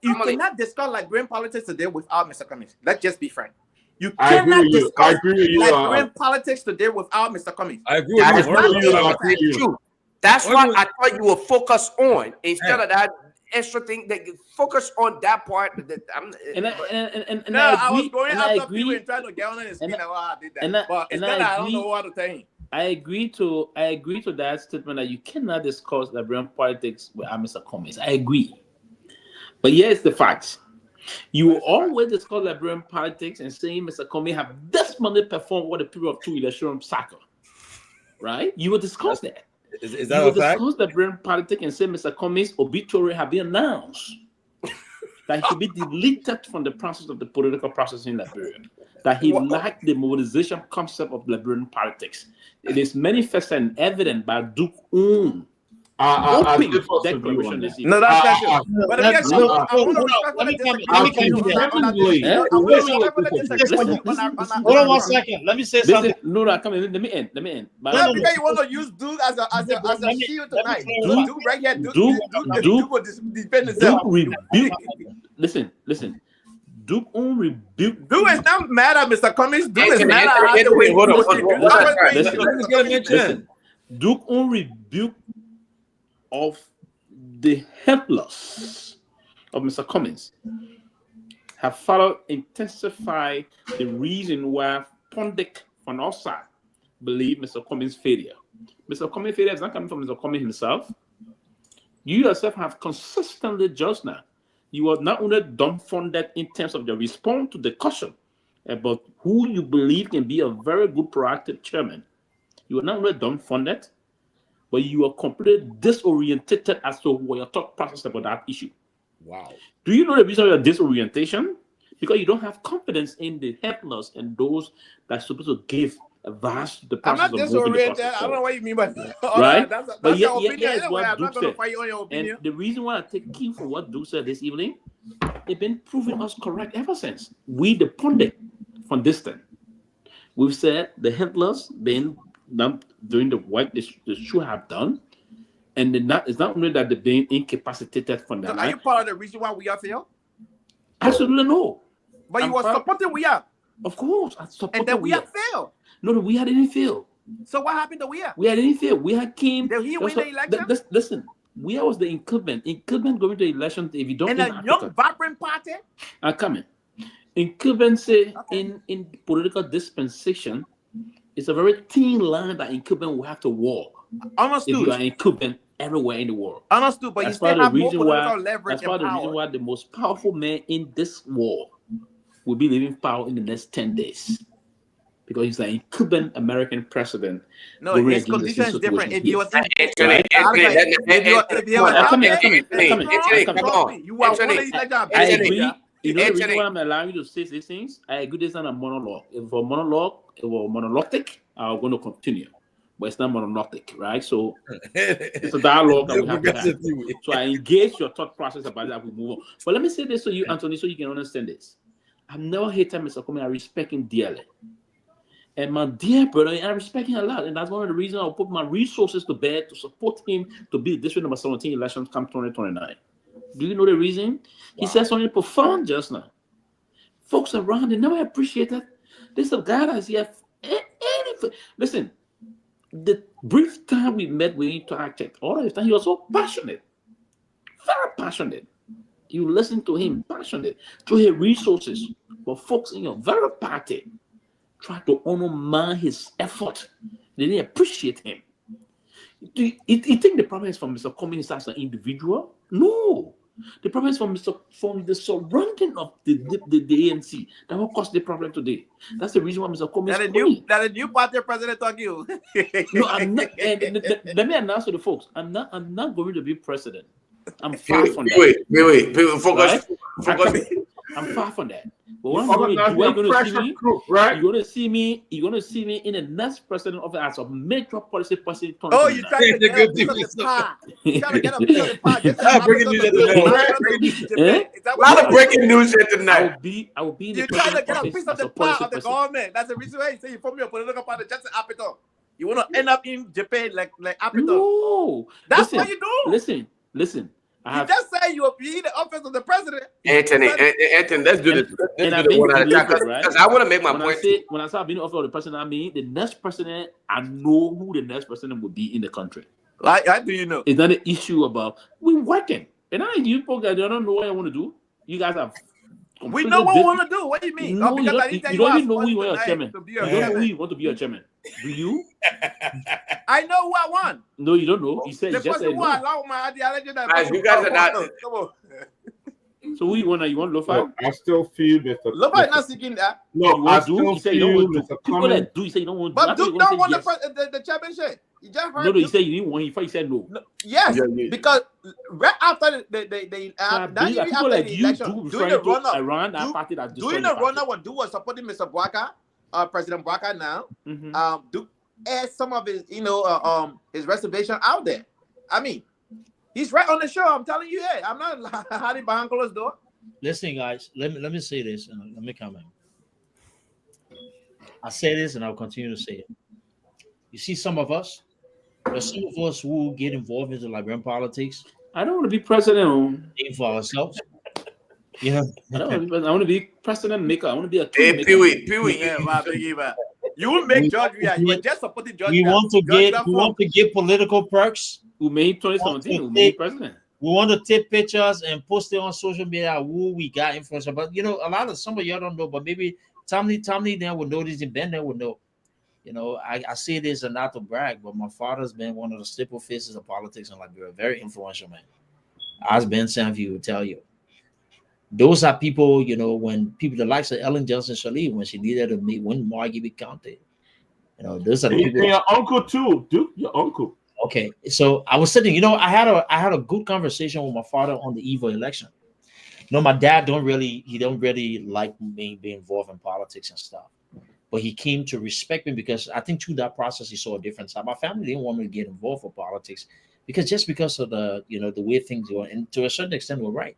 You cannot discuss Liberian politics today without Mr. Cummings. Let's just be frank. You cannot discuss Liberian politics today without Mr. Cummings. I agree with you. That's what I thought you were focused on instead of that extra thing that you focus on that part. I was going after people and trying to get on his skin. I did that. But I don't know what to tell him. I agree to that statement that you cannot discuss Liberian politics with Mr. Cummings. I agree. But here's the facts. You will always discuss Liberian politics and saying Mr. Cummings have this money performed what the period of 2 election cycle. Right? You will discuss that. Is that a fact? You will discuss Liberian politics and say Mr. Cummings' obituary have been announced. That he should be deleted from the process of the political process in Liberia. That he lacked the mobilization concept of Liberian politics. It is manifest and evident by Duke own declaration this evening. No, that's not true. But let me hold on 1 second. Let me say something. No, come in. Let me end. Because you want to use Duke as a shield tonight. Duke right here. Duke will defend himself. Listen. Duke own rebuke. Duke is not mad at Mr. Cummings. Duke is mad at Listen. Duke own rebuke of the helpless of Mr. Cummings have followed intensify the reason why pundit from outside believe Mr. Cummings' failure. Mr. Cummings' failure is not coming from Mr. Cummings himself. You yourself have consistently just now. You are not only dumbfounded in terms of your response to the question about who you believe can be a very good proactive chairman. You are not only dumbfounded, but you are completely disoriented as to what your thought process about that issue. Wow. Do you know the reason for your disorientation? Because you don't have confidence in the helpless and those that are supposed to give advice to the process. I'm not disoriented. I don't know what you mean by that. Right? That's your opinion. Anyway, I'm not going to fight you on your opinion. And the reason why I take key for what Duke said this evening, they've been proving us correct ever since. We, the pundit, from distant, we've said the helpless been doing the work they should have done, and it's not only that they're being incapacitated from that. So are you part of the reason why we are failed? Absolutely no. But you were supporting we are. Of course, I support. And then we are failed. No, we didn't fail. So what happened to we are? We didn't fail. We had came. Did he win the election? Listen, we was the incumbent. Incumbent going to the election. If you don't, and a young vibrant party. I'm coming. Incumbency in political dispensation. It's a very thin line that incumbent will have to walk. Understood. If you are incumbent everywhere in the world. Understood, but you still have more political leverage That's part of the reason why the most powerful man in this war will be leaving power in the next 10 days. Because he's an incumbent American president. No, his condition is different. If you were Come on. You are I agree. You know the reason why I'm allowing you to say these things? I agree this is not a monologue. If for monologue, it was monologic, I'm going to continue. But it's not monologic, right? So it's a dialogue that we have to have. So I engage your thought process about that. We move on. But let me say this to you, Anthony, so you can understand this. I've never hated Mr. Comey. I respect him dearly. And my dear brother, I respect him a lot. And that's one of the reasons I'll put my resources to bear to support him to be the district number 17 elections come 2029. Do you know the reason? Wow. He said something profound just now. Folks around, they never appreciate that. This is a guy that's here. Listen, the brief time we met with him to architect, all the time he was so passionate. Very passionate. You listen to him, passionate. To his resources. But folks in your very party try to honor his effort. They didn't appreciate him. You think the problem is from Mr. Cummings as an individual? No. The problem is from the surrounding of the ANC. That will cause the problem today. That's the reason why Mr. Cummings. That a new party president talk you. No, I'm not. Let me announce to the folks. I'm not going to be president. I'm far from that. Wait. Focus. I'm far from that. But what I'm going to do, you're going to see me in the next president office as a major policy person. Oh, you're trying to get a piece of the pie. You're trying to get a piece of the pie. A lot of breaking news here tonight. I will be in the You're trying to get a piece of the pie of the government. That's the reason why you say you form your political party just an appetite. You want to end up in Japan like appetite. No. That's what you do. Listen. You just say you will be in the office of the president. Anthony, let's do this. Let's do the one at a time. Because I want to make my point. When I say I've been in the office of the president, I mean the next president, I know who the next president will be in the country. Like, how do you know? It's not an issue about we're working. And you folks, I don't know what I want to do. You guys have. We know what we want to do. What do you mean? No, you don't even know who you want your chairman. You don't know who you want to be your chairman. Do you? I know who I want. No, you don't know. He said the just person said who allow my ideology. You guys are not. Come on. So who you want? You want Lofa? I still feel Mr. Lofa is not seeking that. No, I still feel Mr. People that do, you say you don't want. But Duke don't want the championship. You just heard. No, you say you didn't want. He said no. Yes, because right after the people like you during the run-up, around that party that during the run-up when Duke was supporting Mr. Bwaka, President Bwaka now, Duke aired some of his, his reservation out there. I mean, he's right on the show. I'm telling you, I'm not hiding behind closed door. Listen, guys, let me say this and let me comment. I say this and I'll continue to say it. You see, some of us who get involved into Liberian politics. I don't want to be president. For ourselves. I want to be president maker. I want to be a Pewee. Yeah, you will make George. You are just supporting George. We want to get political perks. Who made 2017? Who made president? We want to take pictures and post it on social media. Who we got influencer, but some of y'all don't know. But maybe Tommy then will know this, and Ben then will know. I say this and not to brag, but my father's been one of the staple faces of politics in Liberia, very influential man. As Ben Sanvee will tell you. Those are people, when people the likes of Ellen Johnson Sirleaf, when she needed to win Margie County. Those are the people. Your uncle too, Duke, your uncle. Okay, so I was sitting, I had a good conversation with my father on the eve of election. My dad don't really like me being involved in politics and stuff. But he came to respect me because I think through that process he saw a different side. My family didn't want me to get involved with politics because of the the way things go, and to a certain extent we're right.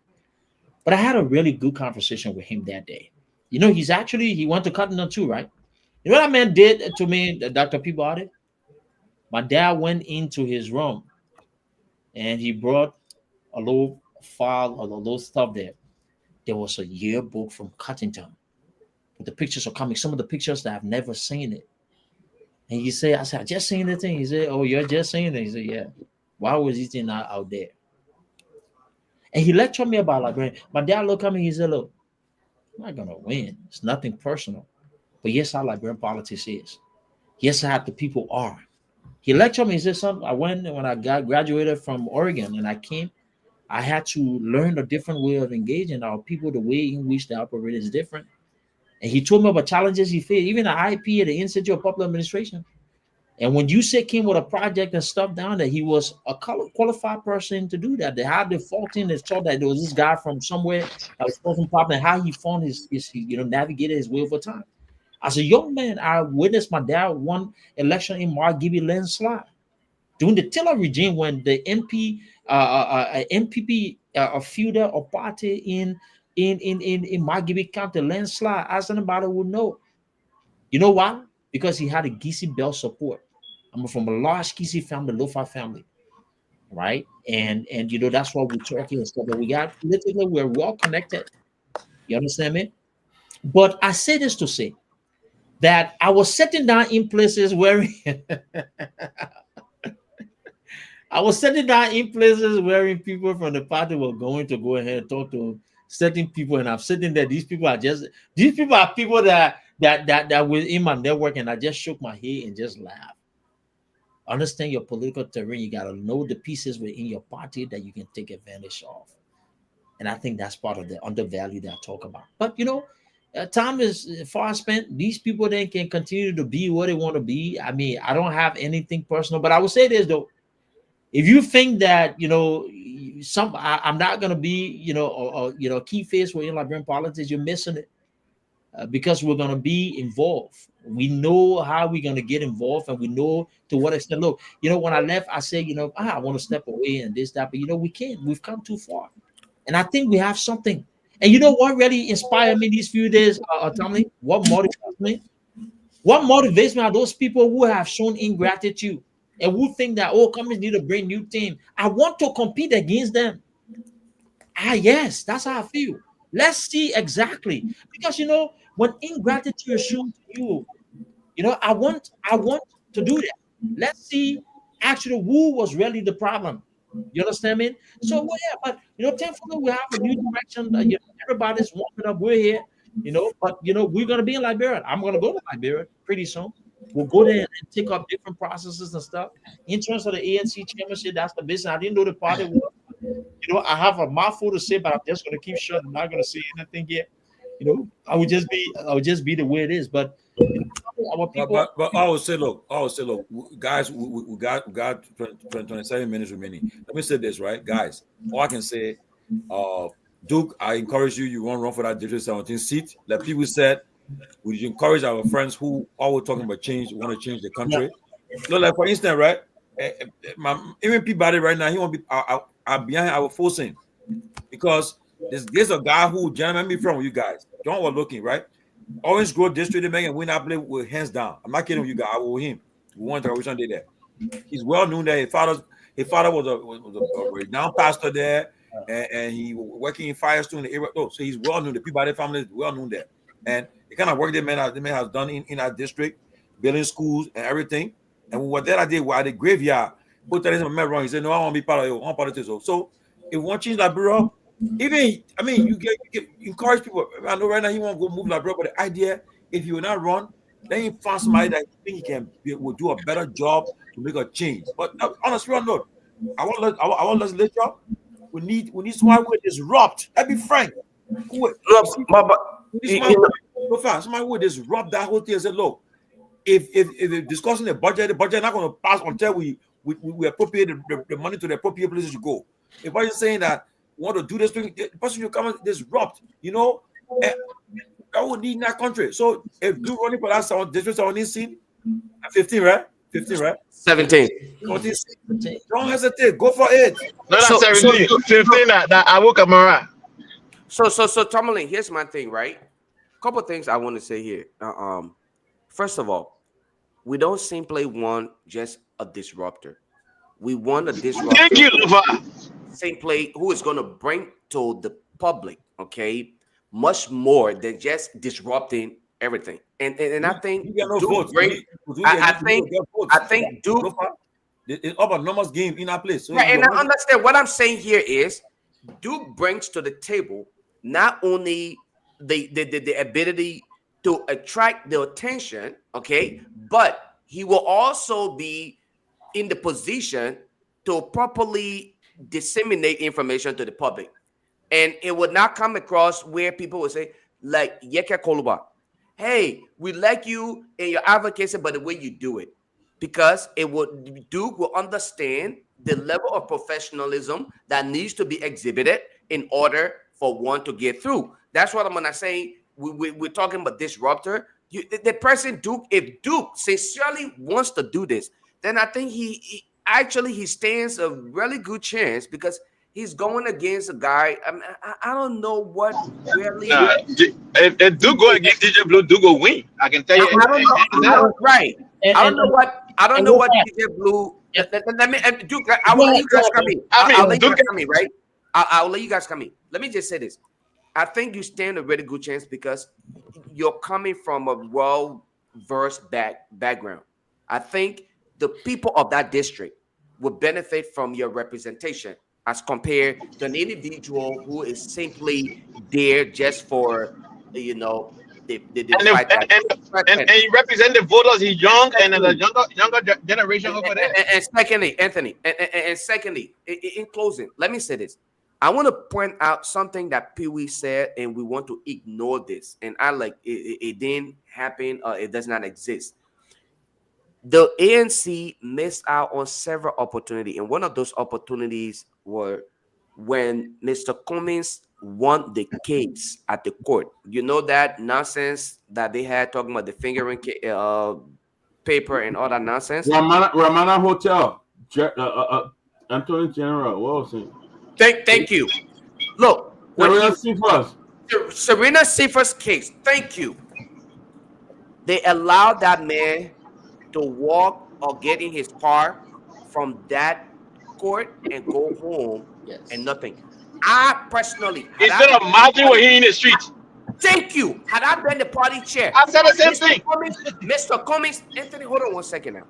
But I had a really good conversation with him that day. He went to Cotton too, right? You know what that man did to me, Dr. Peabody? My dad went into his room and he brought a little file of a little stuff there. There was a yearbook from Cottington. The pictures are coming. Some of the pictures that I've never seen it. And I said, I just seen the thing. He said, oh, you're just seeing it? He said, yeah. Why was this thing not out there? And he lectured me about Liberia. My dad looked at me, he said, look, I'm not going to win. It's nothing personal. But yes, how Liberian politics is. Yes, how the people are. He lectured me. He said, "Son, when I graduated from Oregon and I came, I had to learn a different way of engaging our people. The way in which they operate is different." And he told me about challenges he faced, even at IP at the Institute of Public Administration. And when USIC came with a project and stuff down there, he was a qualified person to do that. They had the fault in. They saw that there was this guy from somewhere that was causing problem, and how he found his navigated his way over time. As a young man, I witnessed my dad won election in Margibi landslide during the Taylor regime when the MPP feudal or party in Margibi County landslide, as anybody would know. You know why? Because he had a Gisi Bell support. I'm from a large Gisi family, Lofa family, right? And that's why we're talking and stuff. But we got politically, we're well connected. You understand me? But I say this to say that I was sitting down in places where I was sitting down in places where people from the party were going to go ahead and talk to certain people, and I'm sitting there. These people are people that were in my network, and I just shook my head and just laughed. Understand your political terrain. You got to know the pieces within your party that you can take advantage of, and I think that's part of the undervalue that I talk about. But time is far spent. These people then can continue to be what they want to be. I mean, I don't have anything personal, but I would say this though. If you think that I'm not gonna be a key face within Liberian politics, you're missing it, because we're gonna be involved. We know how we're gonna get involved, and we know to what extent. Look, when I left, I said, I want to step away and this, that, but we can't. We've come too far, and I think we have something. And you know what really inspired me these few days, Tomalin? What motivates me? What motivates me are those people who have shown ingratitude. And who think that, companies need to bring new team. I want to compete against them. Yes, that's how I feel. Let's see exactly. Because when ingratitude is shown to you, I want to do that. Let's see actually who was really the problem. You understand me? So but thankfully we have a new direction. Everybody's warming up. We're here, but we're gonna be in Liberia. I'm gonna go to Liberia pretty soon. We'll go there and take up different processes and stuff. In terms of the ANC chairmanship, that's the business. I didn't know the party was. I have a mouthful to say, but I'm just going to keep shut. I'm not going to say anything yet. I would just be the way it is. But our people. But I would say, look, guys, we got 27 minutes remaining. Let me say this, right, guys. All I can say, Duke, I encourage you. You want to run for that District 17 seat. Like people said. We encourage our friends who always talking about change, want to change the country. Yeah. Like for instance, right? Even Peabody right now, he won't be behind our forcing because there's a guy who gentleman me from you guys. John was looking right. Orange Grove District, they win that play with hands down. I'm not kidding you guys. I will him. We won the original day there. He's well known that his father was a renowned pastor there, and he was working in Firestone in the area. Oh, so he's well known. The Peabody family is well known there, and the kind of work the man has done in our district, building schools and everything. And what that I did was at the graveyard, put that in my wrong. He said, "No, I want to be part of it. I want politics." So if one change Liberia, you get encourage people. I know right now he won't go move Liberia, but the idea, if you will not run, then you find somebody that you think will do a better job to make a change. But honestly, note, I want legislature. We need someone who disrupt. Let's be frank. Somebody would disrupt that whole thing and say, look, if they're discussing the budget not going to pass until we appropriate the money to the appropriate places to go. If I'm saying that we want to do this thing, the person should come and disrupt, that would need in that country. So if you running for that district 17 seat, 15, right? 15, right? 17. Don't hesitate. Go for it. No, that's 17. 15 that Abu Kamara. So Tomalin, here's my thing, right? Couple of things I want to say here. First of all, we don't simply want just a disruptor. We want a disruptor. Thank you, simply who is going to bring to the public, okay, much more than just disrupting everything. And I think Duke bring. I think Duke. It's all about numbers game in our place. So right, and I understand what I'm saying here is Duke brings to the table not only the ability to attract the attention, okay, but he will also be in the position to properly disseminate information to the public. And it would not come across where people would say, like, Yeke Koluba, hey, we like you in your advocacy, but the way you do it. Because Duke will understand the level of professionalism that needs to be exhibited in order for one to get through. That's what I'm going to say. We're talking about disruptor. The person Duke, if Duke sincerely wants to do this, then I think he stands a really good chance, because he's going against a guy. I don't know what really. Nah, if Duke go against DJ Blue, Duke will win. I can tell you. I don't know. Right. I don't know what DJ Blue. Let me, Duke. I will let you guys come in. I'll let you guys come in. Right. I'll let you guys come in. Let me just say this. I think you stand a really good chance because you're coming from a well-versed background. I think the people of that district will benefit from your representation as compared to an individual who is simply there just for, the fight. And he represents the voters. He's young and the younger generation over there. And secondly, Anthony, and secondly, in closing, let me say this. I want to point out something that Pewee said, and we want to ignore this. And I like it didn't happen, or it does not exist. The ANC missed out on several opportunities, and one of those opportunities were when Mr. Cummings won the case at the court. You know that nonsense that they had talking about the fingering paper and all that nonsense. Ramana Hotel, Attorney General, what was it? Thank you. Look, Serena Sifa's case. Thank you. They allowed that man to walk or get in his car from that court and go home, and nothing. I personally, instead of marching with him in the streets. Thank you. Had I been the party chair, I said the same thing. Mr. Cummings, Anthony, hold on 1 second now.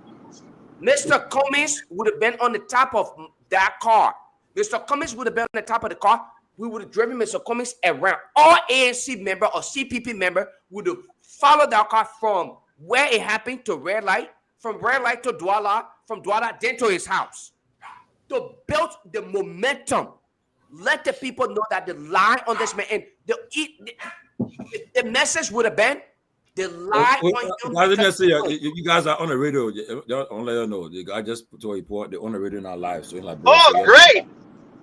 Mr. Cummings would have been on the top of that car. Mr. Cummings would have been on the top of the car. We would have driven Mr. Cummings around. All ANC member or CPP member would have followed that car from where it happened to red light, from red light to Douala, from Douala then to his house. To build the momentum. Let the people know that the lie on this man, and the message would have been the lie on him. You guys are on the radio. Don't let her know. I just put a report. They're on the radio now live. So like, great.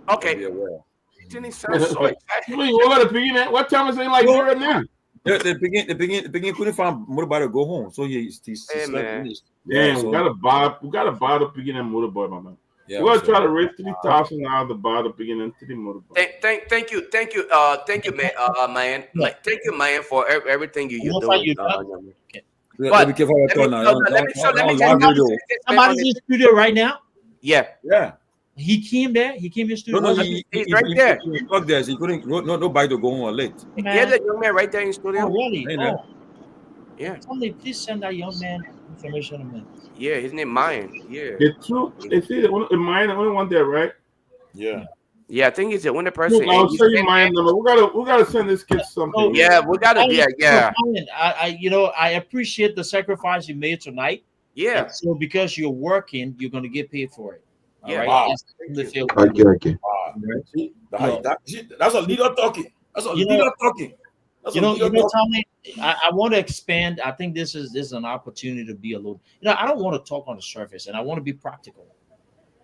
Okay. What time is it like here now? They begin couldn't find motorbike to go home. So he's yeah, we gotta buy the beginning motorbike, my man. Yeah, we're gonna try to raise $3,000 to buy the beginning to the motorbike. Thank you, man, Myean. Thank you, Myean, for everything you're doing. But be careful what somebody's in the studio right now. Yeah. He came there. He came in the studio. No, he's right there. He talked there. He couldn't. No bike to go home late. Yeah, the young man right there in the studio. Oh, really? Oh. Yeah. Somebody, please send that young man information to me. Yeah, his name Myean. Yeah. It's Myean, the only one there, right? Yeah. Yeah, I think he's the only person. I'll show you Myean number. We gotta send this kid something. Oh, yeah, we gotta. Yeah. I appreciate the sacrifice you made tonight. Yeah. And so because you're working, you're gonna get paid for it. Yeah. Wow. Okay. That's a leader talking. That's a leader talking. Tommy, I want to expand. I think this is an opportunity to be a little. I don't want to talk on the surface, and I want to be practical.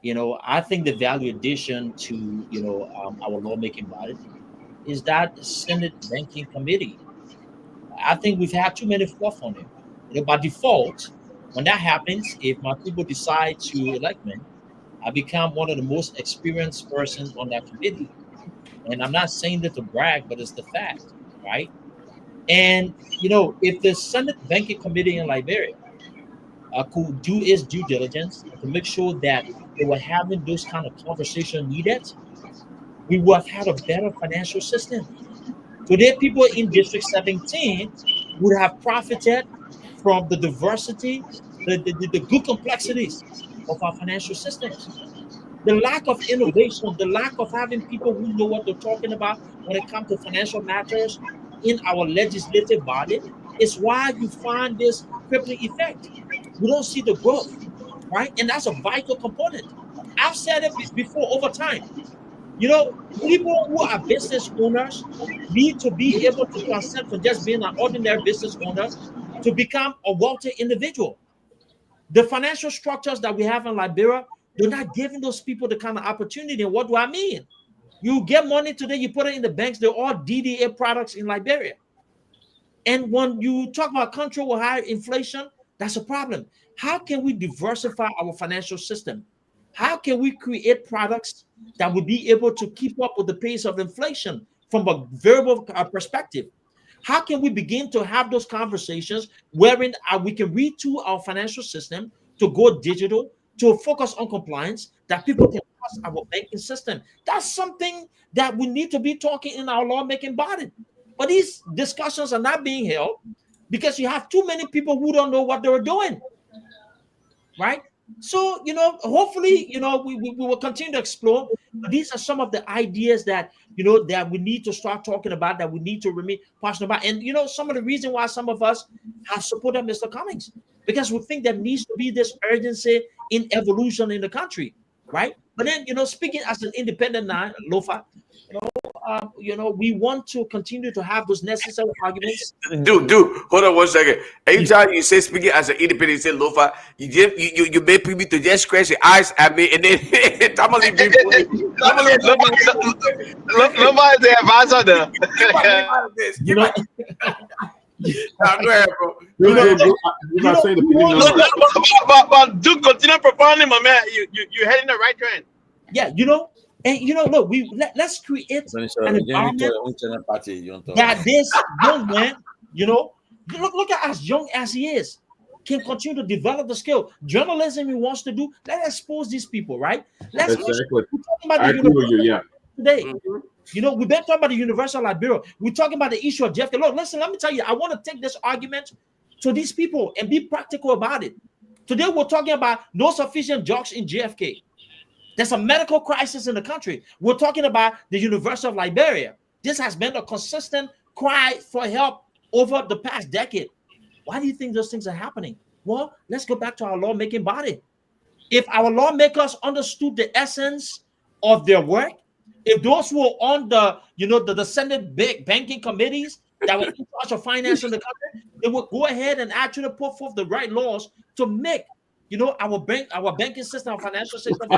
I think the value addition to our lawmaking body is that Senate Banking Committee. I think we've had too many fluff on it. By default, when that happens, if my people decide to elect me, I become one of the most experienced persons on that committee. And I'm not saying that to brag, but it's the fact, right? And, if the Senate Banking Committee in Liberia could do its due diligence to make sure that they were having those kind of conversations needed, we would have had a better financial system. Today, people in District 17 would have profited from the diversity, the good complexities of our financial systems. The lack of innovation, the lack of having people who know what they're talking about when it comes to financial matters in our legislative body is why you find this crippling effect. We don't see the growth. right? And that's a vital component. I've said it before over time. You know, people who are business owners need to be able to transcend from just being an ordinary business owner to become a wealthy individual. The financial structures that we have in Liberia, they're not giving those people the kind of opportunity. And what do I mean? You get money today, you put it in the banks, they're all DDA products in Liberia. And when you talk about a country with high inflation, that's a problem. How can we diversify our financial system? How can we create products that will be able to keep up with the pace of inflation from a variable perspective? How can we begin to have those conversations wherein we can retool our financial system to go digital, to focus on compliance, that people can trust our banking system? That's something that we need to be talking in our lawmaking body. But these discussions are not being held because you have too many people who don't know what they were doing, right? So, you know, hopefully, you know, we will continue to explore. But these are some of the ideas that, you know, that we need to start talking about, that we need to remain passionate about. And, you know, some of the reason why some of us have supported Mr. Cummings, because we think there needs to be this urgency in evolution in the country, right? But then, you know, speaking as an independent now, Lofa, you know, we want to continue to have those necessary arguments. Dude, hold on 1 second. Anytime you say speaking as an independent, you say Lofa, you make people to just scratch your eyes at me, and then Tomalin people. Lofa is the advisor there. You know, go ahead, bro. But do continue propounding, my man. You're heading the right trend. Yeah, you know. And you know, look, let's create an environment that this young man, you know, look at as young as he is, can continue to develop the skill. Journalism he wants to do, let's expose these people, right? Let's exactly. I agree with you, yeah. Today, you know, we've been talking about the University of Liberia. We're talking about the issue of JFK. Look, listen, let me tell you, I want to take this argument to these people and be practical about it. Today, we're talking about no sufficient jobs in JFK. There's a medical crisis in the country. We're talking about the University of Liberia. This has been a consistent cry for help over the past decade. Why do you think those things are happening? Well, let's go back to our lawmaking body. If our lawmakers understood the essence of their work, if those who were on the, you know, the Senate banking committees that were in charge of finance in the country, they would go ahead and actually put forth the right laws to make, you know, our banking system, our financial system,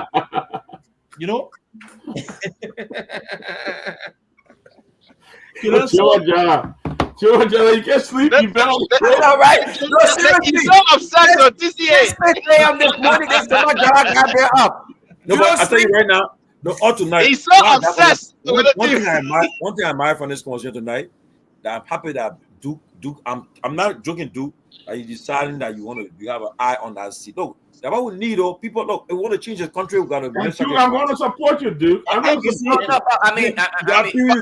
you know. You know, Georgia, you can't sleep. You better. All right. He's so obsessed with TCA. On this morning, this got there up. No, but I tell you right now, no, all tonight. He's so obsessed. One thing I admire from this conversation tonight, that I'm happy that Duke, I'm not joking, Duke. Are you deciding that you have an eye on that seat? Look, that's what we need. Oh, people, look, if we want to change the country, we got to. I'm going to support you, Duke. I'm going to support you. Duke,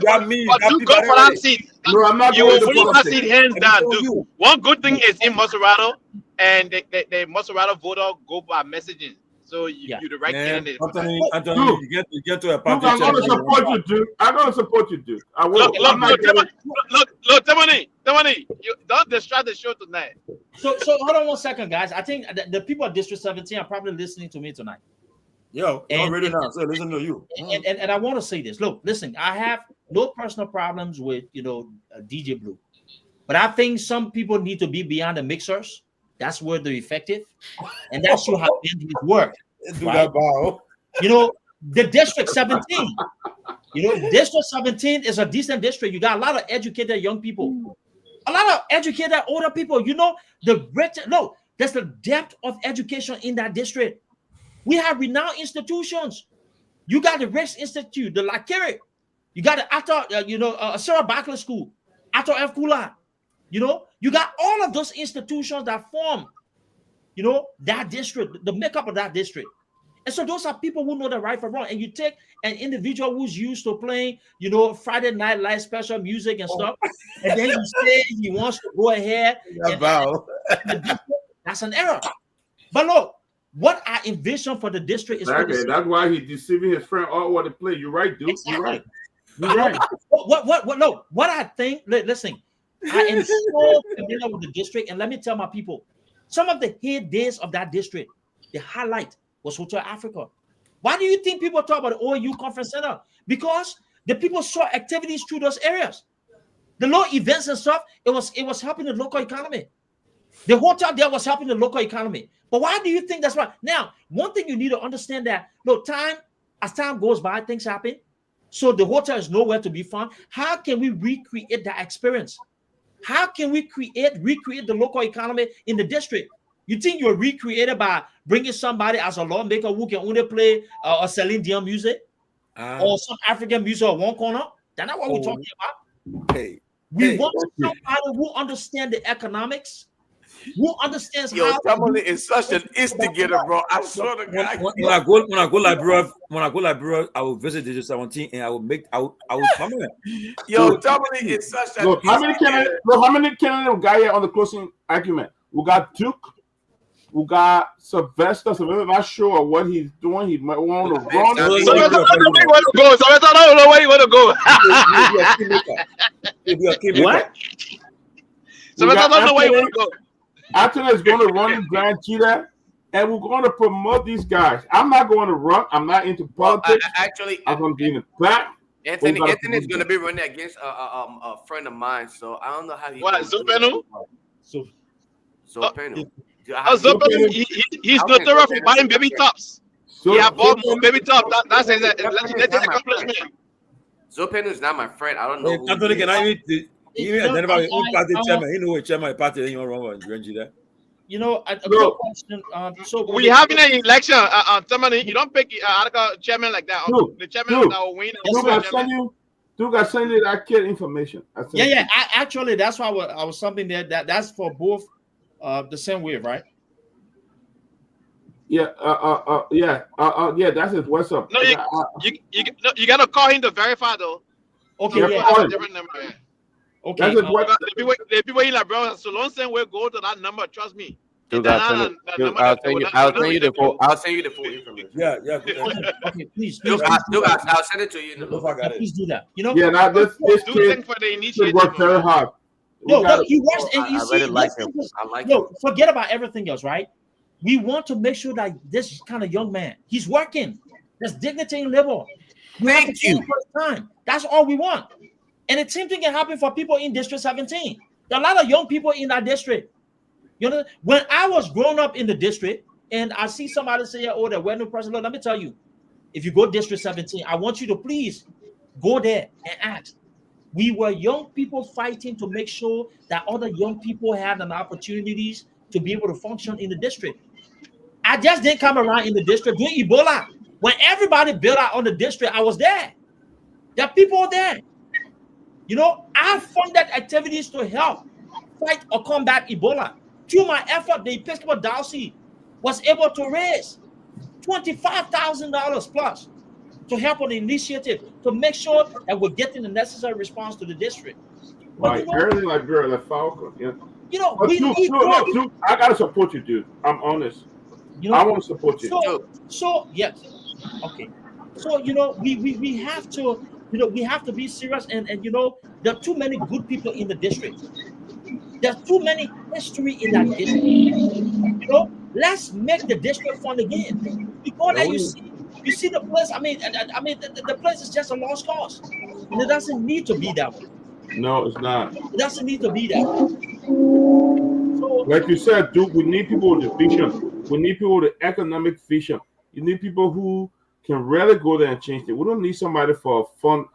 go for that seat. No, I'm not. You will win that seat hands down, Duke. One good thing is in Maserado, and the Maserado voter go by messages. So you're the right candidate. Anthony, you get to a party. I'm going to support you, Duke. I'm going to support you, Duke. I will. Look, Tomani, you don't distract the show tonight. So hold on 1 second, guys. I think the people at District 17 are probably listening to me tonight. Yo, I'm ready now. So listen to you. And I want to say this. Look, listen, I have no personal problems with, you know, DJ Blue. But I think some people need to be beyond the mixers. That's where they're effective. And that should have been his work. Right? You know, the District 17. You know, District 17 is a decent district. You got a lot of educated young people. A lot of educated older people. You know, there's the depth of education in that district. We have renowned institutions. You got the Rex Institute, the Lakere. You got the Ato, Sarah Barkley School, Ato F. Kula. You know, you got all of those institutions that form, you know, that district, the makeup of that district. And so those are people who know the right from wrong. And you take an individual who's used to playing, you know, Friday Night Live special music and stuff, and then you say he wants to go ahead. That's an error. But look, what I envision for the district is that's why he's deceiving his friend all over the place. You're right, dude. Exactly. You're right. What I think, listen, I am so familiar with the district, and let me tell my people, some of the head days of that district, the highlight was Hotel Africa. Why do you think people talk about the OAU Conference Center? Because the people saw activities through those areas. The little events and stuff, it was helping the local economy. The hotel there was helping the local economy. But why do you think that's right? Now, one thing you need to understand that, look, as time goes by, things happen. So the hotel is nowhere to be found. How can we recreate that experience? How can we recreate the local economy in the district? You think you're recreated by bringing somebody as a lawmaker who can only play a Celine Dion music or some African music or one corner? That's not what we're talking about. We want somebody who understands the economics, who understands how. Tomalin is such an instigator, bro. I swear to God. When I go Liberia, I will visit District 17 and I will come in. Yo, Tomalin is such a. Look, how many Canadian guys here on the closing argument? We got Duke. We got Sylvester. Sylvester not sure what he's doing. He might want to run. Sylvester don't know where he want to go. Sylvester don't know where he want to go. What? Sylvester don't know where he want to go. Anthony is going to run in Grand Cheetah, and we're going to promote these guys. I'm not going to run. I'm not into politics. Actually, I'm going to be in the back. Anthony is going to be running against a friend of mine, so I don't know how he. What, Zupenu? Zupenu. He's notorious for buying baby tops. He has bought more baby tops. That's his accomplishment. Zupenu is not my friend. I don't know. Anthony, can I even identify his own party chairman? He know what chairman of party you want to run with that. You know, a quick question. So we having an election. Somebody, you don't pick chairman like that. The chairman that will win. Duke, I send you that kid information. Actually, that's why I was something there. That's for both the same way, right? Yeah. That's his WhatsApp. No, you gotta call him to verify though. Okay, different number. Okay. The people in like, bro, so long same way go to that number. Trust me. I'll send you the full information. Yeah. Okay, please. I'll send it to you. Please do that. You know. Yeah, now this kid for the initiative. work very hard. No, he works, and you see, really like him. I like him. Forget about everything else, right? We want to make sure that this kind of young man, he's working. There's dignity in labor. Thank you. Time. That's all we want. And the same thing can happen for people in District 17. There are a lot of young people in that district. You know, when I was growing up in the district, and I see somebody say, "Oh, there were no president," let me tell you, if you go District 17, I want you to please go there and ask. We were young people fighting to make sure that other young people had an opportunities to be able to function in the district. I just didn't come around in the district doing Ebola. When everybody built out on the district, I was there. There are people there. You know, I funded activities to help fight or combat Ebola. Through my effort, the Episcopal Diocese was able to raise $25,000 plus to help on the initiative to make sure that we're getting the necessary response to the district. Like early Liberia, like Falcon, yeah. You know, Dude, I gotta support you, dude. I'm honest. You know, I want to support you. So yes, okay. So you know, we have to, you know, we have to be serious, and you know, there are too many good people in the district. There's too many history in that district. You know, let's make the district fun again. Because that you see the place. I mean, the place is just a lost cause. And it doesn't need to be that way. No, it's not. It doesn't need to be that way. So, like you said, Duke, we need people with the vision. We need people with the economic vision. You need people who can really go there and change it. We don't need somebody for a fun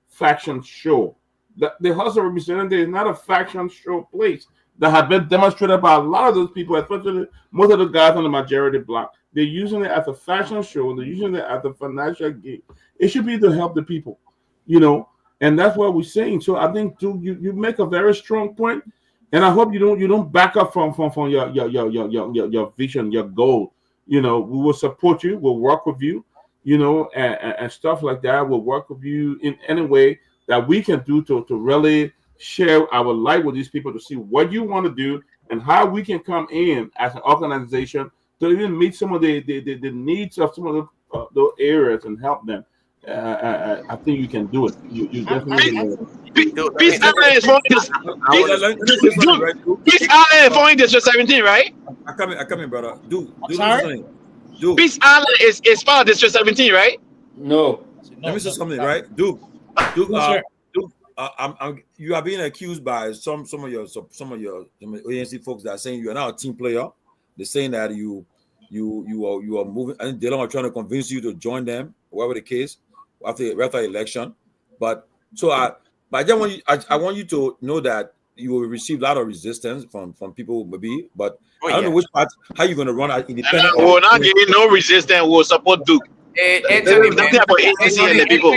faction show. The House of Representatives is not a faction show place that have been demonstrated by a lot of those people, especially most of the guys on the majority block. They're using it as a fashion show. They're using it as a financial game. It should be to help the people, you know, and that's what we're saying. So I think, Duke, you make a very strong point, and I hope you don't back up from your vision, your goal. You know, we will support you. We'll work with you, you know, and stuff like that. We'll work with you in any way that we can do to really share our light with these people to see what you want to do and how we can come in as an organization to even meet some of the needs of some of those areas and help them. I think you can do it. You definitely Peace Island is forming District 17, right? I come in, brother. Dude, sorry? Peace Island is part of District 17, right? No. Let me say something, right, Duke. You are being accused by some of your ANC folks that are saying you are now a team player. They're saying that you are moving. I think they are trying to convince you to join them, whatever the case, after election. But I want you to know that you will receive a lot of resistance from people maybe, but I don't know which part. How you going to run as independent? We will not give you no resistance. We'll support Duke. Anthony, nothing about ANC and the people.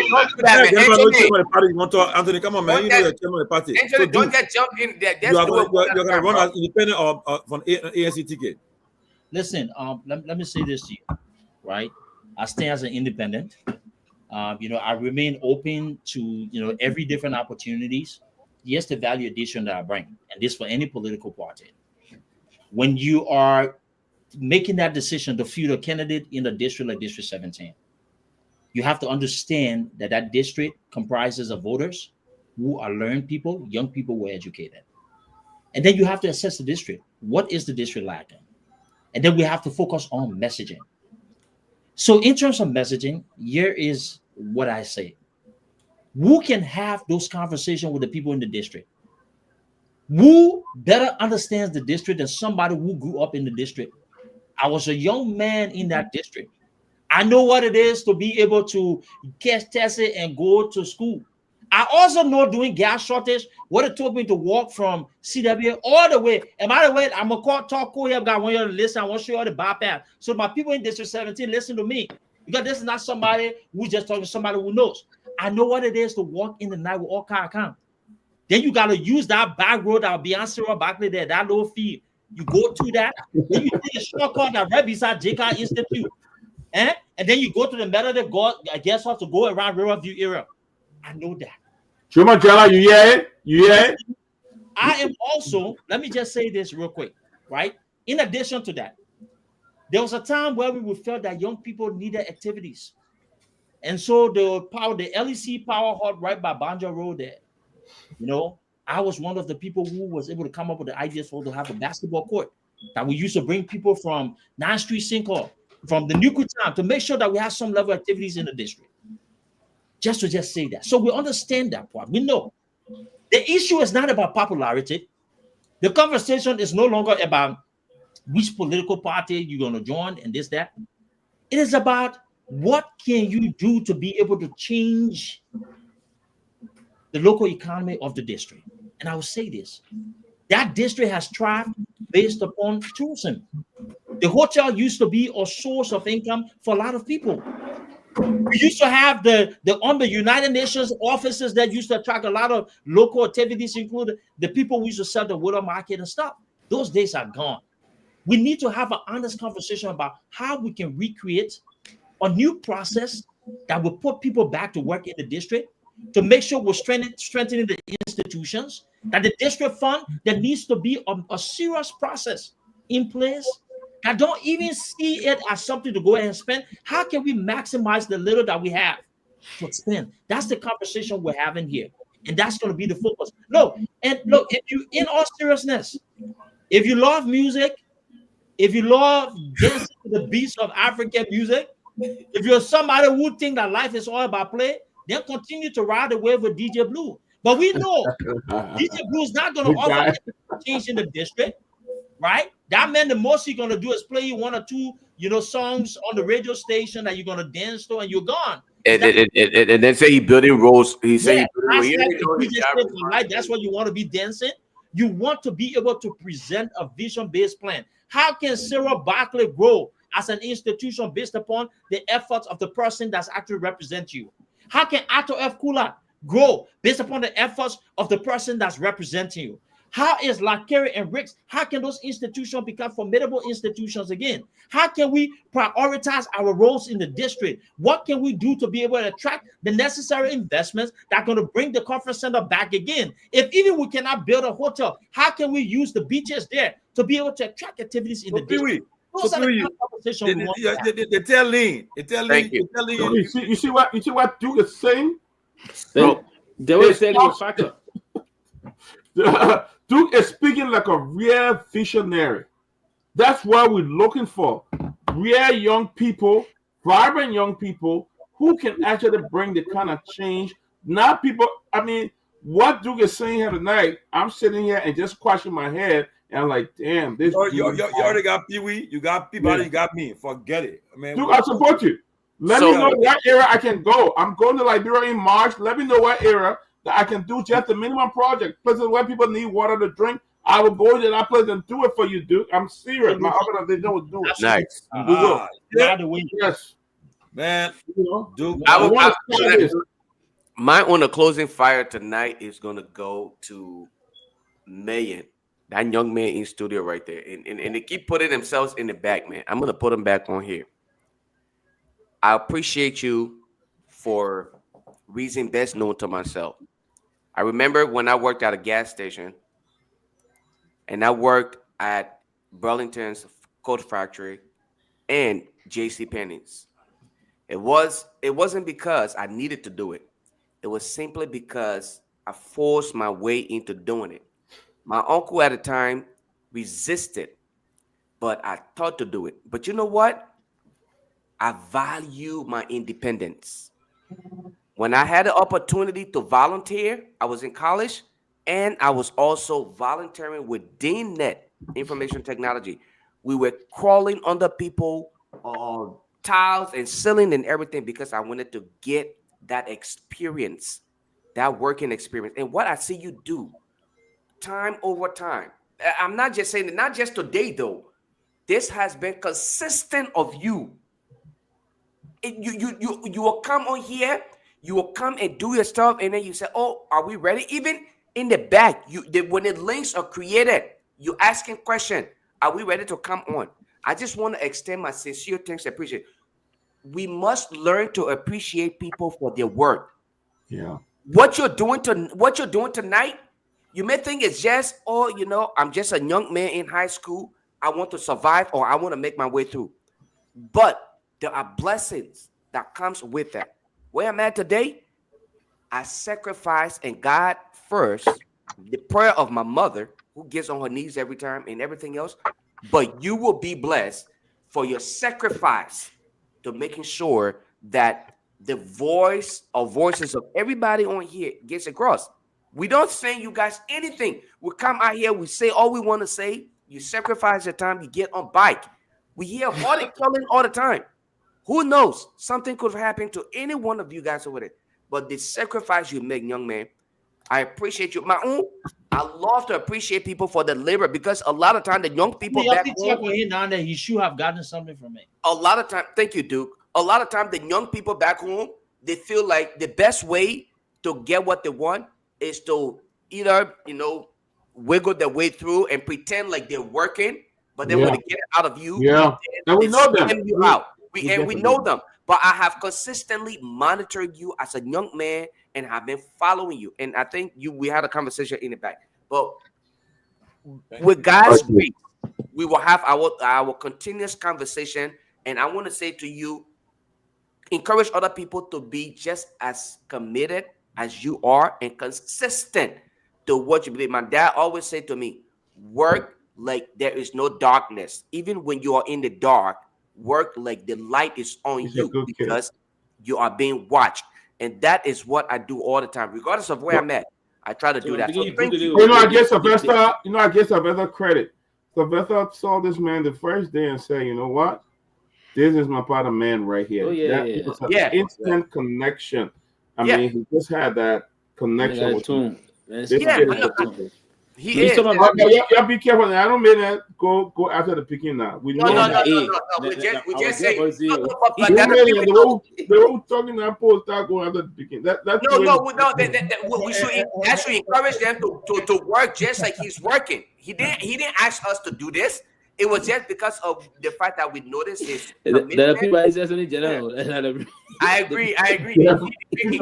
Anthony, come on, man. You know you're chairman of the party. Anthony, don't get jumped in there. You're going to run as independent from ANC ticket. Listen, let me say this to you, right? I stand as an independent. I remain open to every different opportunities. Yes, the value addition that I bring, and this for any political party. When you are making that decision to field a candidate in a district like District 17, you have to understand that district comprises of voters who are learned people, young people who are educated. And then you have to assess the district. What is the district lacking? And then we have to focus on messaging. So in terms of messaging, here is what I say. Who can have those conversations with the people in the district? Who better understands the district than somebody who grew up in the district? I was a young man in that district. I know what it is to be able to get tested and go to school. I also know during gas shortage, what it took me to walk from CW all the way. And by the way, I'm going to talk here. I've got one of the list. I want to show you all the bypass. So my people in District 17, listen to me. Because this is not somebody who's just talking to somebody who knows. I know what it is to walk in the night with all kind of come. Then you got to use that back road that Beyonce or Barkley there, that low field. You go to that, then you take a shortcut that right beside JK Institute. And then you go to the middle of the God, I guess have to go around Riverview area. I know that. Chuma Jala, you hear it? I am also, let me just say this real quick, right? In addition to that, there was a time where we felt that young people needed activities. And so the LEC Power Hub right by Banja Road there, I was one of the people who was able to come up with the ideas to have a basketball court that we used to bring people from 9th Street Sinkhole, from the Nuku Town, to make sure that we have some level of activities in the district. Just to say that. So we understand that part. We know. The issue is not about popularity. The conversation is no longer about which political party you're going to join and this, that. It is about what can you do to be able to change the local economy of the district. And I will say this, that district has thrived based upon tourism. The hotel used to be a source of income for a lot of people. We used to have the United Nations offices that used to attract a lot of local activities, including the people who used to sell the water market and stuff. Those days are gone. We need to have an honest conversation about how we can recreate a new process that will put people back to work in the district, to make sure we're strengthening the institutions, that the district fund, there needs to be a serious process in place. I don't even see it as something to go ahead and spend. How can we maximize the little that we have to spend? That's the conversation we're having here. And that's going to be the focus. Look, if you, in all seriousness, if you love music, if you love dancing to the beats of African music, if you're somebody who think that life is all about play, then continue to ride the wave with DJ Blue. But we know DJ Blue is not going to offer change in the district, right? That man, the most he's going to do is play you one or two, songs on the radio station that you're going to dance to, and you're gone. And then say he building roads. He say that's what you want to be dancing. You want to be able to present a vision-based plan. How can Cyril Barkley grow as an institution based upon the efforts of the person that's actually represent you? How can Ato F. Kula grow based upon the efforts of the person that's representing you? How is Lakeri and Ricks, how can those institutions become formidable institutions again? How can we prioritize our roles in the district? What can we do to be able to attract the necessary investments that are going to bring the conference center back again? If even we cannot build a hotel, how can we use the beaches there to be able to attract activities in the district? They tell Lean. You see what Duke is saying? They will say a factor. Duke is speaking like a real visionary. That's what we're looking for. rare young people, vibrant young people who can actually bring the kind of change. Not people, I mean, what Duke is saying here tonight, I'm sitting here and just scratching my head and I'm like, damn, this you already got Pewee, you got people, you got me. Forget it. I mean, Duke, I support you. Let me know what area I can go. I'm going to Liberia in March. Let me know what area that I can do just the minimum project. Places where people need water to drink. I will go to that place and do it for you, Duke. I'm serious. My organization will do it. Nice. Yes. Man, Duke. My on the closing fire tonight is gonna go to Myean, that young man in studio right there, and they keep putting themselves in the back, man. I'm gonna put them back on here. I appreciate you for reason best known to myself. I remember when I worked at a gas station, and I worked at Burlington's Coat Factory and J.C. Penney's. It wasn't because I needed to do it. It was simply because I forced my way into doing it. My uncle at the time resisted, but I thought to do it. But you know what? I value my independence. When I had the opportunity to volunteer, I was in college, and I was also volunteering with DNet, Information Technology. We were crawling under people tiles and ceiling and everything because I wanted to get that experience, that working experience. And what I see you do time over time, I'm not just saying it, not just today though, this has been consistent of you. You will come on here, you will come and do your stuff, and then you say, oh, are we ready? Even in the back, when the links are created, you asking question, are we ready to come on? I just want to extend my sincere thanks and appreciation. We must learn to appreciate people for their work. Yeah. What you're doing tonight, you may think it's just, I'm just a young man in high school. I want to survive or I want to make my way through. But there are blessings that comes with that. Where I'm at today, I sacrifice and God first, the prayer of my mother, who gets on her knees every time and everything else. But you will be blessed for your sacrifice to making sure that the voices of everybody on here gets across. We don't say you guys anything. We come out here, we say all we want to say. You sacrifice your time, you get on bike. We hear all the killing all the time. Who knows? Something could have happened to any one of you guys over there. But the sacrifice you make, young man, I appreciate you. I love to appreciate people for the labor because a lot of time the young people back home, he should have gotten something from it. A lot of time, thank you, Duke. A lot of time the young people back home, they feel like the best way to get what they want is to either, wiggle their way through and pretend like they're working, but then when they get it out of you, and we know them. You out. We know them. But I have consistently monitored you as a young man and have been following you. And I think we had a conversation in the back. But with God's grace, we will have our continuous conversation. And I want to say to you, encourage other people to be just as committed as you are and consistent to what you believe. My dad always said to me, work like there is no darkness. Even when you are in the dark, work like the light is on you because you are being watched. And that is what I do all the time, regardless of where I'm at. I try to do that. So thank you. I guess Sylvester credit. Sylvester saw this man the first day and said, you know what? This is my part of man right here. It's an instant connection. I mean, he just had that connection with him. He is. Y'all be careful. I don't mean that. Go after the picking now. We know that. We just say. They were talking that post start going after the picking. We should actually encourage them to work just like he's working. He didn't ask us to do this. It was just because of the fact that we noticed his. I agree. You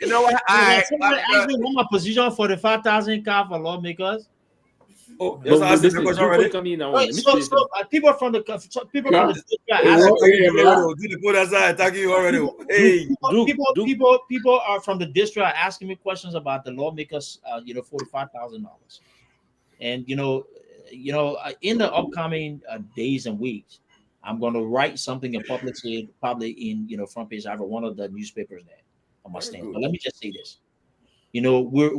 know what? Actually, what my position for the 5,000 car for lawmakers? Oh, that's asking the question already. So people from the district people are from the district are asking me questions about the lawmakers, $45,000, and in the upcoming days and weeks, I'm going to write something and publish it probably in front page of one of the newspapers there on my stand. But let me just say this. We're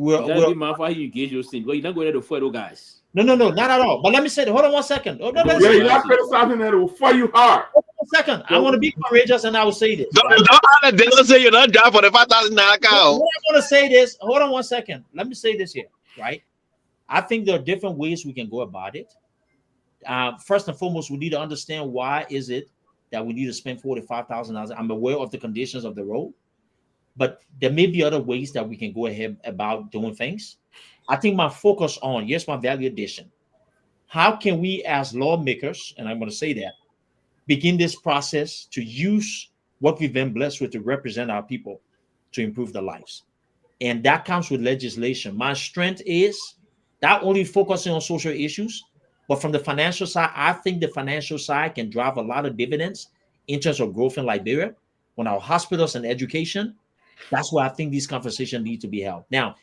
be mindful how you engage those things. Well, you're not going to fight those guys. No, not at all. But let me say that. Hold on one second. You're not criticizing that. It will fight you hard. Hold on 1 second. I want to be courageous, and I will say this. Don't say you're not driving for the $5,000 account. I'm going to say this. Hold on 1 second. Let me say this here, right? I think there are different ways we can go about it. First and foremost, we need to understand why is it that we need to spend $45,000. I'm aware of the conditions of the road, but there may be other ways that we can go ahead about doing things. I think my focus on, yes, my value addition. How can we as lawmakers, and I'm going to say that, begin this process to use what we've been blessed with to represent our people to improve their lives? And that comes with legislation. My strength is not only focusing on social issues, but from the financial side, I think the financial side can drive a lot of dividends in terms of growth in Liberia. When our hospitals and education, that's where I think these conversations need to be held. Now,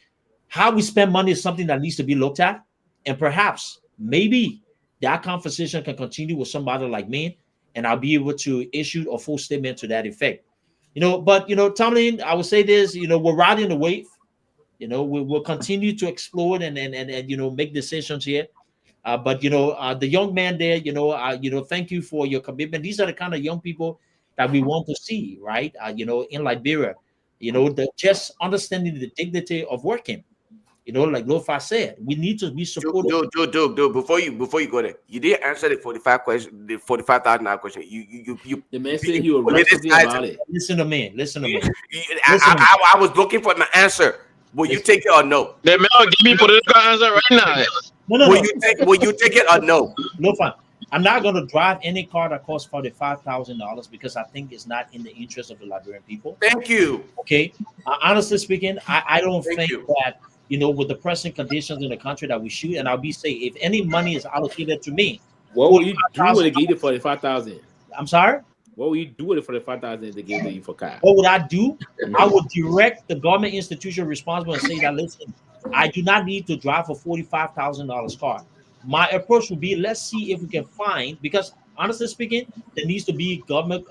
how we spend money is something that needs to be looked at. And perhaps, maybe that conversation can continue with somebody like me, and I'll be able to issue a full statement to that effect. But Tomalin, I would say this, we're riding the wave. We'll continue to explore and make decisions here. But the young man there, thank you for your commitment. These are the kind of young people that we want to see, right? In Liberia, just understanding the dignity of working. Like Lofa said, we need to be supportive. Dude, before you go there, you didn't answer the $45,000 question. You the man said you were something about it. Listen to me. I was looking for my answer. Will you take it or no? The man give me political answer right now. No. Will you take it or no? No fun. I'm not going to drive any car that costs $45,000 because I think it's not in the interest of the Liberian people. Thank you. Okay. Honestly speaking, I don't think that, with the present conditions in the country that we should, and I'll be saying, if any money is allocated to me. What will you do when they give you $45,000? I'm sorry? What will you do with it for the $5,000 they gave you for cash? What would I do? I would direct the government institution responsible and say that, listen, I do not need to drive a $45,000 car. My approach would be, let's see if we can find, because honestly speaking, there needs to be government,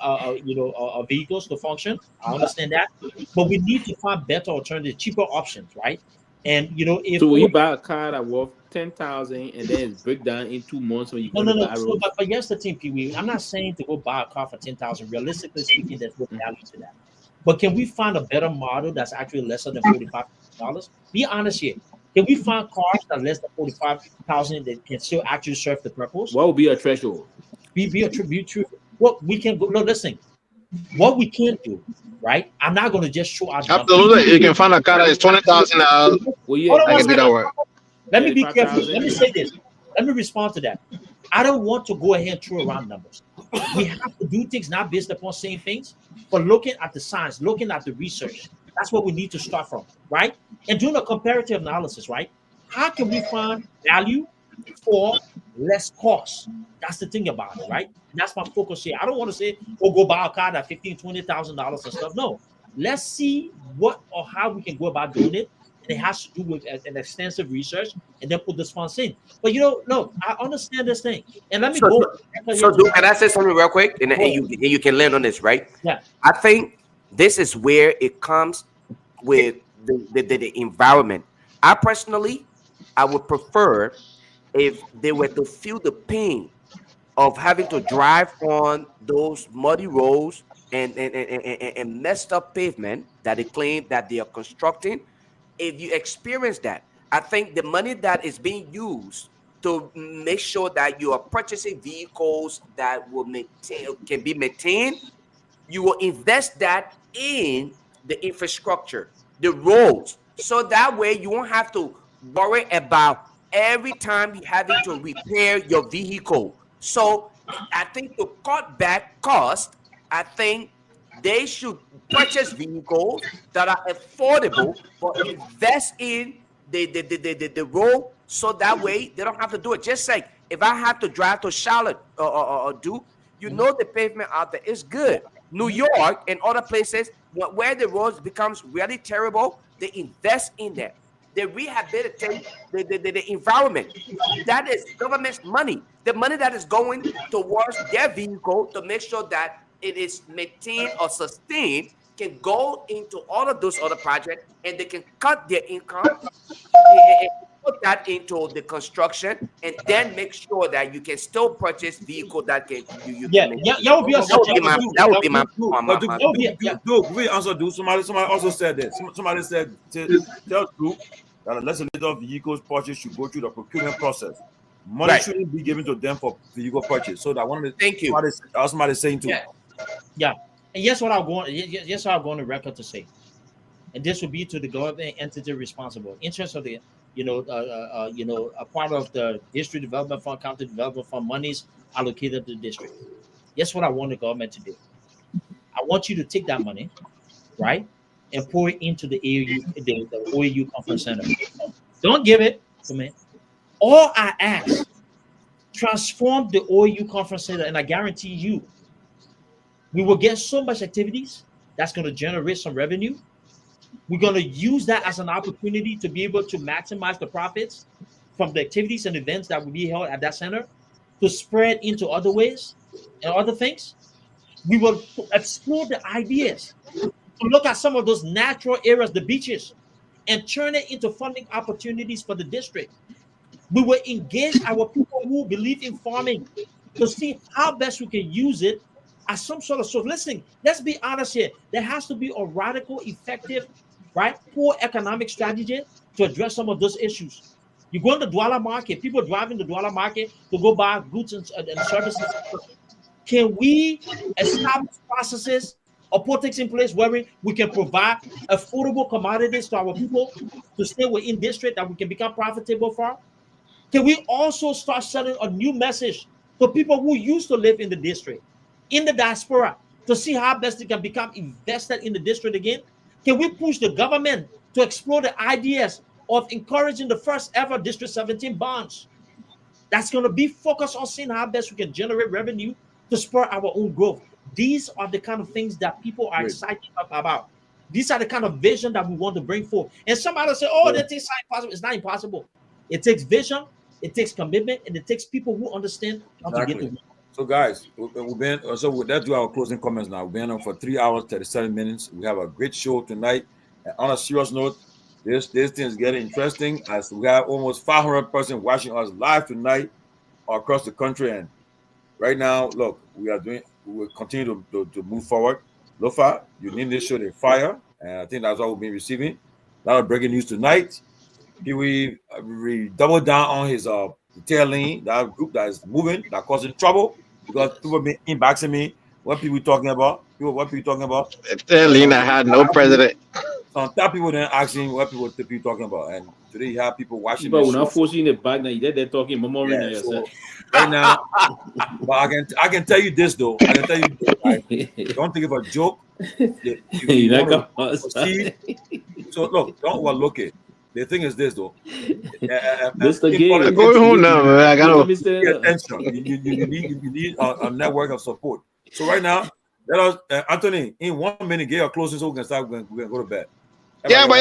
vehicles to function. I understand that, but we need to find better alternatives, cheaper options, right? And if so, will you buy a car that worth $10,000 and then it's break down in 2 months when you go to buy a road? But yes, the team, Pewee, I'm not saying to go buy a car for $10,000. Realistically speaking, there's no value to that. But can we find a better model that's actually lesser than $45,000? Be honest here. Can we find cars that are less than $45,000 that can still actually serve the purpose? What would be a threshold? Be a tribute. What we can go. No, listen. What we can do, right? I'm not going to just show our. Absolutely, you can find a car that is $20,000. Well, yeah, I can do that work. Let me be careful. Let me say this. Let me respond to that. I don't want to go ahead and throw around numbers. We have to do things not based upon saying things, but looking at the science, looking at the research. That's what we need to start from, right? And doing a comparative analysis, right? How can we find value for less cost? That's the thing about it, right? And that's my focus here. I don't want to say, go buy a car at $15,000, $20,000 and stuff. No, let's see what or how we can go about doing it. And it has to do with an extensive research and then put this funds in. But no, I understand this thing. And let me go. So, can I say something real quick? And you can land on this, right? Yeah. I think this is where it comes with the environment. I personally, I would prefer if they were to feel the pain of having to drive on those muddy roads and messed up pavement that they claim that they are constructing. If you experience that, I think the money that is being used to make sure that you are purchasing vehicles that will can be maintained, you will invest that in the infrastructure, the roads, so that way you won't have to worry about every time you're having to repair your vehicle. So I think to cut back cost, I think they should purchase vehicles that are affordable, but invest in the road, so that way they don't have to do it. Just like if I have to drive to Charlotte or the pavement out there is good. New York and other places where the roads becomes really terrible, they invest in that. they rehabilitate the environment. That is government's money. The money that is going towards their vehicle to make sure that it is maintained or sustained can go into all of those other projects, and they can cut their income and put that into the construction, and then make sure that you can still purchase vehicle that can that would be my Duke, we answer. Duke, somebody also said that. Somebody said tell Duke that a legislator of vehicles purchase should go through the procurement process. Money shouldn't be given to them for vehicle purchase. So that one of the somebody saying too. Yeah. And yes, what I'm going to record to say, and this will be to the government entity responsible. Interest of the, a part of the district development fund, county development fund monies allocated to the district. Yes, what I want the government to do. I want you to take that money, right, and pour it into the OAU conference center. Don't give it to me. All I ask, transform the OAU conference center, and I guarantee you, we will get so much activities that's going to generate some revenue. We're going to use that as an opportunity to be able to maximize the profits from the activities and events that will be held at that center to spread into other ways and other things. We will explore the ideas to look at some of those natural areas, the beaches, and turn it into funding opportunities for the district. We will engage our people who believe in farming to see how best we can use it as some sort of listen, let's be honest here. There has to be a radical, effective, right, poor economic strategy to address some of those issues. You go in the Douala market, people driving the Douala market to go buy goods and services. Can we establish processes or put things in place where we can provide affordable commodities to our people to stay within district that we can become profitable for? Can we also start selling a new message to people who used to live in the district, in the diaspora, to see how best they can become invested in the district again? Can we push the government to explore the ideas of encouraging the first ever District 17 bonds? That's going to be focused on seeing how best we can generate revenue to spur our own growth. These are the kind of things that people are excited about. These are the kind of vision that we want to bring forth. And somebody say, oh, that is impossible. It's not impossible. It takes vision, it takes commitment, and it takes people who understand how to get to work. So guys, let's do our closing comments now. We've been on for 3 hours, 37 minutes. We have a great show tonight. And on a serious note, this thing is getting interesting as we have almost 500 persons watching us live tonight across the country. And right now, look, we will continue to move forward. Lofa, you need this show to fire. And I think that's what we've been receiving. A lot of breaking news tonight. We double down on his detailing, that group that is moving, that causing trouble. Because people been inboxing me. What people talking about? What people talking about? Lena had no president. Some top people then asking what people talking about. And today you have people watching. But we're not forcing the back now. They're talking more right now. But I can tell you this though. I can tell you this, don't think of a joke. So look, don't overlook it. The thing is this though. This the game. I'm going home now, man. I gotta pay attention. You need a network of support. So right now, let us Anthony, in 1 minute, get your closing so we can start. We're gonna go to bed. Everybody,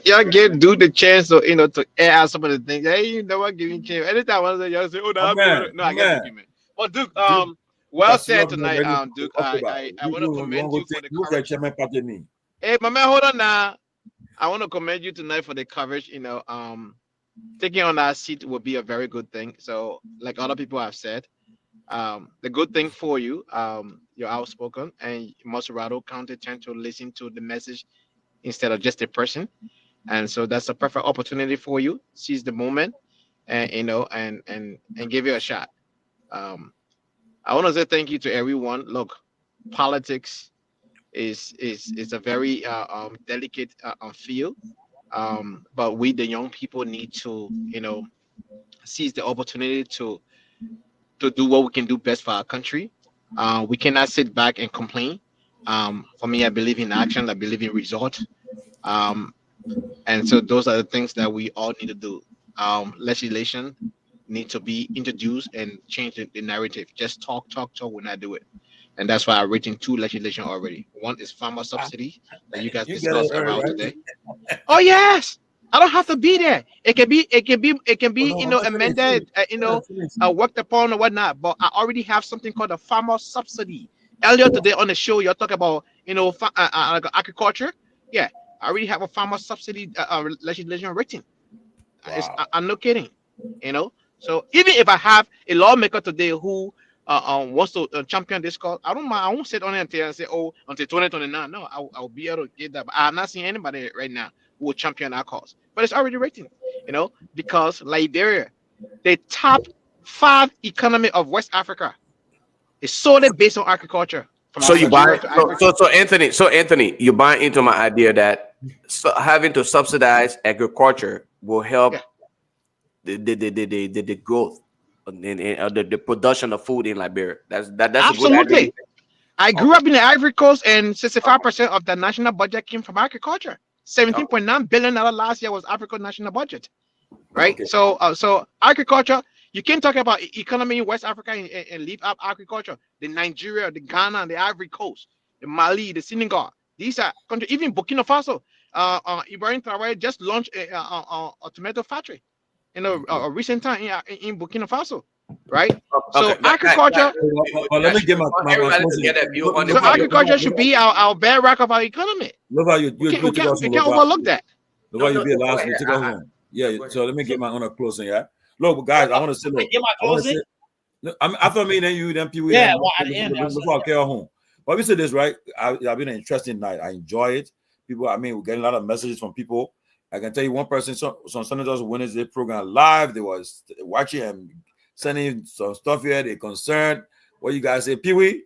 y'all get do the chance to to air out some of the things. Hey, you know what? Giving chance. Anytime I say y'all say, oh no, I get you, man. Well, Duke, well said tonight, Duke. I want to commend you for the coverage. Hey, my man, hold on now. I want to commend you tonight for the coverage. Taking on that seat will be a very good thing. So, like other people have said, the good thing for you, you're outspoken, and Moserado County tend to listen to the message instead of just a person, and so that's a perfect opportunity for you. Seize the moment, and and give it a shot. I want to say thank you to everyone. Look, politics is a very delicate field, but we the young people need to seize the opportunity to do what we can do best for our country. We cannot sit back and complain. For me, I believe in action. I believe in result. And so those are the things that we all need to do. Legislation need to be introduced and change the narrative. Just talk will not do it. And that's why I've written 2 legislation already. One is farmer subsidy that you guys discussed around today. Oh yes, I don't have to be there. It can be, amended, worked upon or whatnot. But I already have something called a farmer subsidy. Earlier today on the show, you're talking about, agriculture. Yeah, I already have a farmer subsidy legislation written. Wow. I'm not kidding. So even if I have a lawmaker today who wants to champion this cause, I don't mind. I won't sit on it until I say, until 2029. No, I'll be able to get that. But I'm not seeing anybody right now who will champion our cause. But it's already written, because Liberia, the top 5 economy of West Africa, is solely based on agriculture. So you buy, so Anthony, you buy into my idea that having to subsidize agriculture will help the growth and the production of food in Liberia. That's absolutely a good idea. I grew up in the Ivory Coast, and 65% of the national budget came from agriculture. $17.9 billion last year was African national budget, right? Okay. So agriculture. You can't talk about economy in West Africa and leave out agriculture. The Nigeria, the Ghana, the Ivory Coast, the Mali, the Senegal. These are countries. Even Burkina Faso. Ibrahim Traoré just launched a tomato factory in a recent time in Burkina Faso, right? So agriculture. Let me get my so agriculture should be our bedrock of our economy. We can't overlook that. Yeah. So let me get my own closing. Yeah. Look, guys, I want to say, I thought me and you, then people. Yeah, well, at the end, before I get home. But we said this, right? I've been an interesting night. I enjoy it. People, we're getting a lot of messages from people. I can tell you one person, some senators Wednesday program live, they was watching and sending some stuff here. They're concerned. What you guys say, Pewee?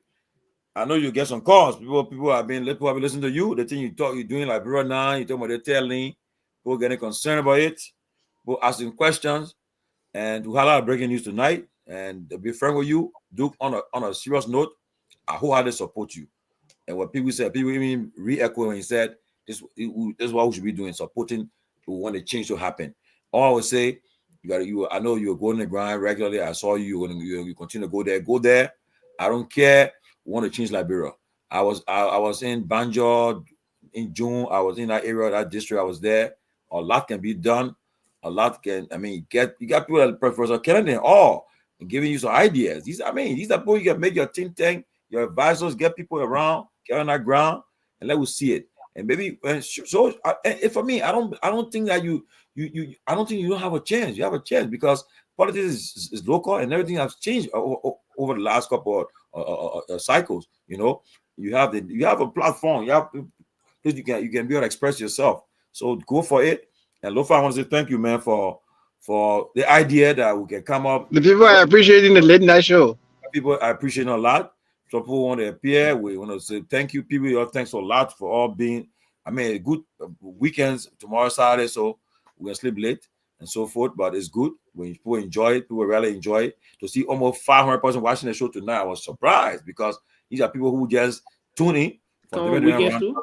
I know you get some calls. People have been listening to you. They think you're doing like bro now. You talking about the telling. People getting concerned about it. People asking questions. And we had a lot of breaking news tonight. And to be frank with you, Duke, on a serious note, I wholeheartedly support you. And what people said, people even re-echo when he said, this is what we should be doing, supporting. We want the change to happen. All I would say, I know you're going to the grind regularly. I saw you. You continue to go there. I don't care. We want to change Liberia. I was in Banjo in June. I was in that area, that district. I was there. A lot can be done. A lot can, you got people that Professor Kennedy and giving you some ideas. These are people you can make your think tank, your advisors, get people around, get on that ground, and let us see it. And maybe for me, I don't think that I don't think you don't have a chance. You have a chance because politics is local and everything has changed over the last couple of cycles. You have a platform. You can be able to express yourself. So go for it. And Lofa, I want to say thank you, man, for the idea that we can come up. The people are appreciating the late night show. People are appreciating a lot. Some people want to appear. We want to say thank you, people. Thanks a lot for all being. Good weekends tomorrow, Saturday. So we're gonna sleep late and so forth. But it's good when people enjoy it. People really enjoy it. To see almost 500 person watching the show tonight, I was surprised because these are people who just tune in. And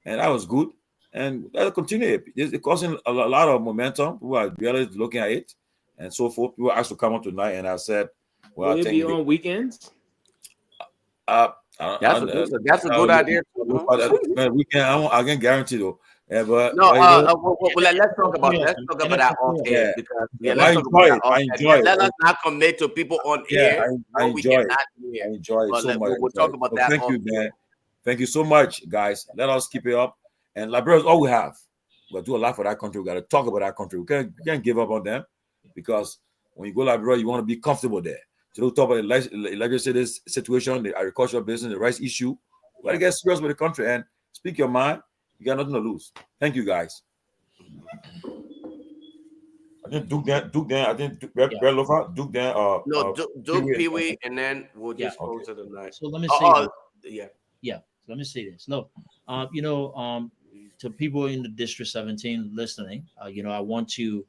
that was good. And that'll continue. It's causing a lot of momentum. People are really looking at it and so forth. People asked to come on tonight, and I said, "Well, will it be on weekends?" That's a good idea. Weekend, I can't guarantee though. Yeah, but let's talk about that off air because I enjoy it. Let us not commit to people on air. I enjoy it so much. We'll talk about that. Thank you, man. Thank you so much, guys. Let us keep it up. And Liberia is all we have. We got to do a lot for that country. We got to talk about that country. We can't give up on them because when you go to Liberia, you want to be comfortable there. So we'll talk about the legislative situation, the agricultural business, the rice issue. We got to get serious with the country and speak your mind. You got nothing to lose. Thank you, guys. I think Duke Dan. I think Duke Pewee, and then we'll just close to the night. So let me say let me say this. Look, to people in the District 17 listening, I want to,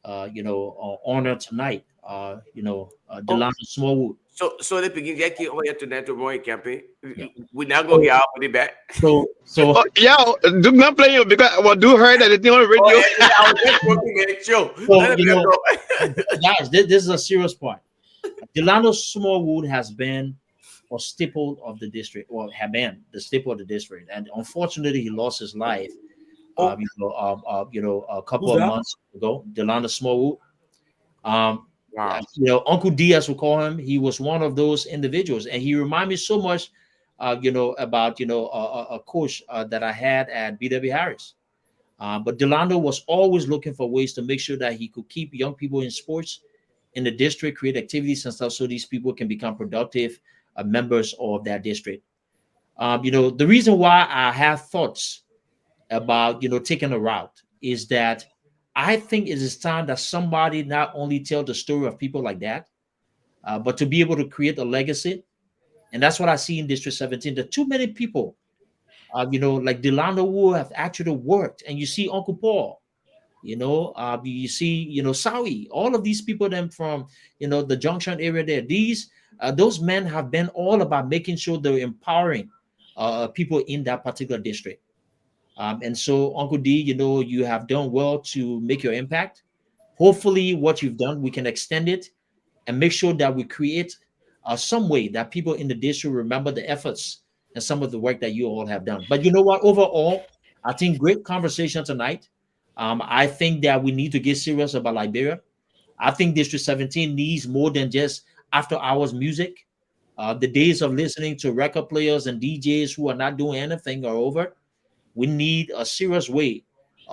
honor tonight, Delano Smallwood. So the beginning get to that Roy campaign. We now go here with it back. So do not play you because what do heard that it's on the radio. I was just working at the show. Guys, this is a serious point. Delano Smallwood has been a staple of the district, or have been the staple of the district, and unfortunately, he lost his life A couple Who's of that? months ago. Delano Smallwood. Wow. Uncle D, as we call him, he was one of those individuals, and he reminded me so much, about a coach that I had at BW Harris. But Delano was always looking for ways to make sure that he could keep young people in sports in the district, create activities and stuff, so these people can become productive members of that district. The reason why I have thoughts about taking a route is that I think it is time that somebody not only tell the story of people like that, but to be able to create a legacy. And that's what I see in District 17. There are too many people, like Delano, who have actually worked. And you see Uncle Paul, you see, Sawi, all of these people then from, the Junction area there. Those men have been all about making sure they're empowering people in that particular district. And so, Uncle D, you have done well to make your impact. Hopefully, what you've done, we can extend it and make sure that we create some way that people in the district remember the efforts and some of the work that you all have done. But you know what? Overall, I think great conversation tonight. I think that we need to get serious about Liberia. I think District 17 needs more than just after hours music. The days of listening to record players and DJs who are not doing anything are over. We need a serious way,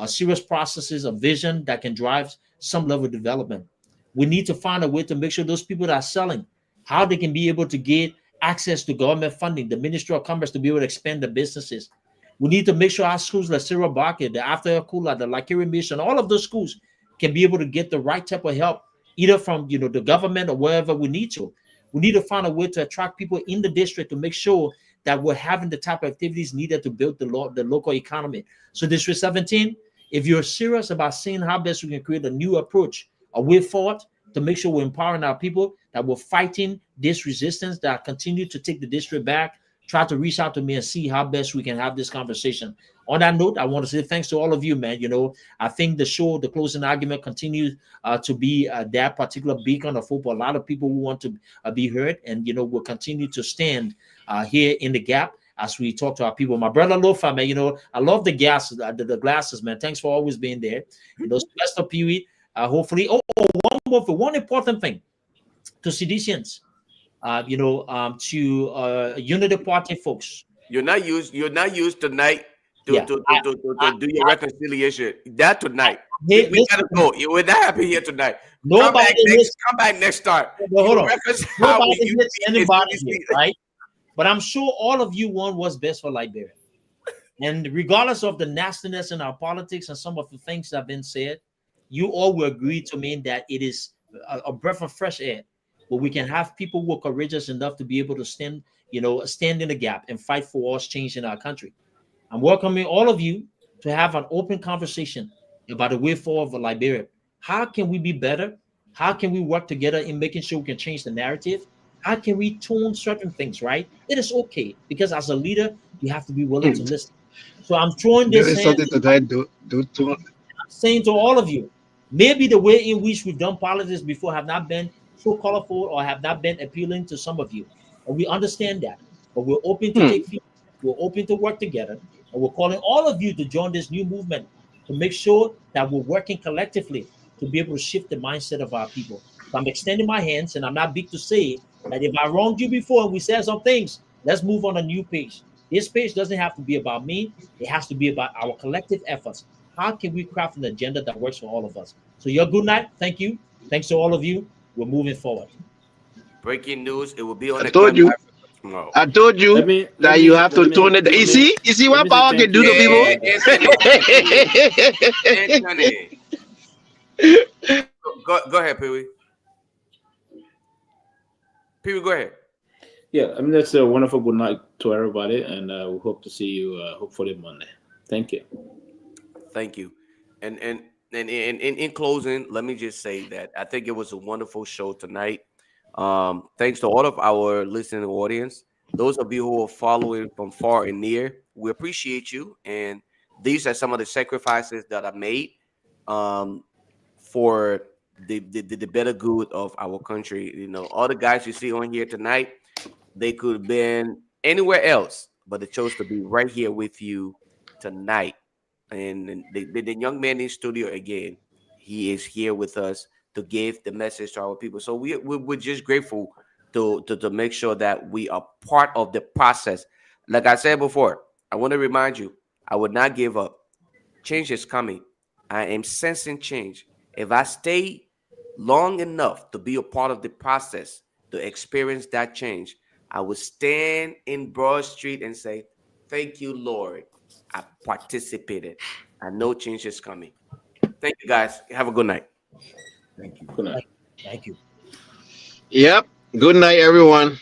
serious processes of vision that can drive some level of development. We need to find a way to make sure those people that are selling, how they can be able to get access to government funding, the Ministry of Commerce to be able to expand the businesses. We need to make sure our schools like Cyril Barker, the After Kula, the Lakiri Mission, all of those schools can be able to get the right type of help, either from the government or wherever we need to. We need to find a way to attract people in the district to make sure that we're having the type of activities needed to build the local economy. So District 17, if you're serious about seeing how best we can create a new approach, a way forward to make sure we're empowering our people, that we're fighting this resistance that continue to take the district back, try to reach out to me and see how best we can have this conversation. On that note, I want to say thanks to all of you, man. I think the show, the closing argument, continues to be that particular beacon of hope for a lot of people who want to be heard. And, we'll continue to stand here in the gap as we talk to our people. My brother Lofa, man, I love the glasses, man. Thanks for always being there. Sylvester Pewee, hopefully. One important thing to Seditians, to Unity Party folks. You're not used tonight to do your reconciliation. That tonight. We gotta go. We're not happy here tonight. Come back next start. Hold on. Nobody hits anybody here, right? But I'm sure all of you want what's best for Liberia. And regardless of the nastiness in our politics and some of the things that have been said, you all will agree to me that it is a breath of fresh air where we can have people who are courageous enough to be able to stand in the gap and fight for us change in our country. I'm welcoming all of you to have an open conversation about the way forward for Liberia. How can we be better? How can we work together in making sure we can change the narrative? How can we tune certain things, right? It is okay, because as a leader, you have to be willing to listen. So I'm throwing this in. I'm saying to all of you, maybe the way in which we've done politics before have not been so colorful or have not been appealing to some of you. And we understand that. But we're open to take feedback. We're open to work together. And we're calling all of you to join this new movement to make sure that we're working collectively to be able to shift the mindset of our people. So I'm extending my hands, and I'm not big to say that if I wronged you before and we said some things, let's move on a new page. This page doesn't have to be about me. It has to be about our collective efforts. How can we craft an agenda that works for all of us? So your good night. Thank you. Thanks to all of you. We're moving forward. Breaking news. It will be on I told you that you have to tune it. You see what power can do to people? Go ahead, Pewee. Pewee, go ahead. Yeah, that's a wonderful good night to everybody, and we hope to see you hopefully Monday. Thank you. Thank you. And in closing, let me just say that I think it was a wonderful show tonight. Thanks to all of our listening audience. Those of you who are following from far and near, we appreciate you. And these are some of the sacrifices that are made for the better good of our country. All the guys you see on here tonight, they could have been anywhere else, but they chose to be right here with you tonight. and the young man in studio again, he is here with us to give the message to our people. So we're just grateful to make sure that we are part of the process. Like I said before, I want to remind you, I would not give up. Change is coming. I am sensing change. If I stay long enough to be a part of the process, to experience that change, I will stand in Broad Street and say, thank you, Lord. I participated. I know change is coming. Thank you, guys. Have a good night. Thank you. Good night. Thank you. Yep. Good night, everyone.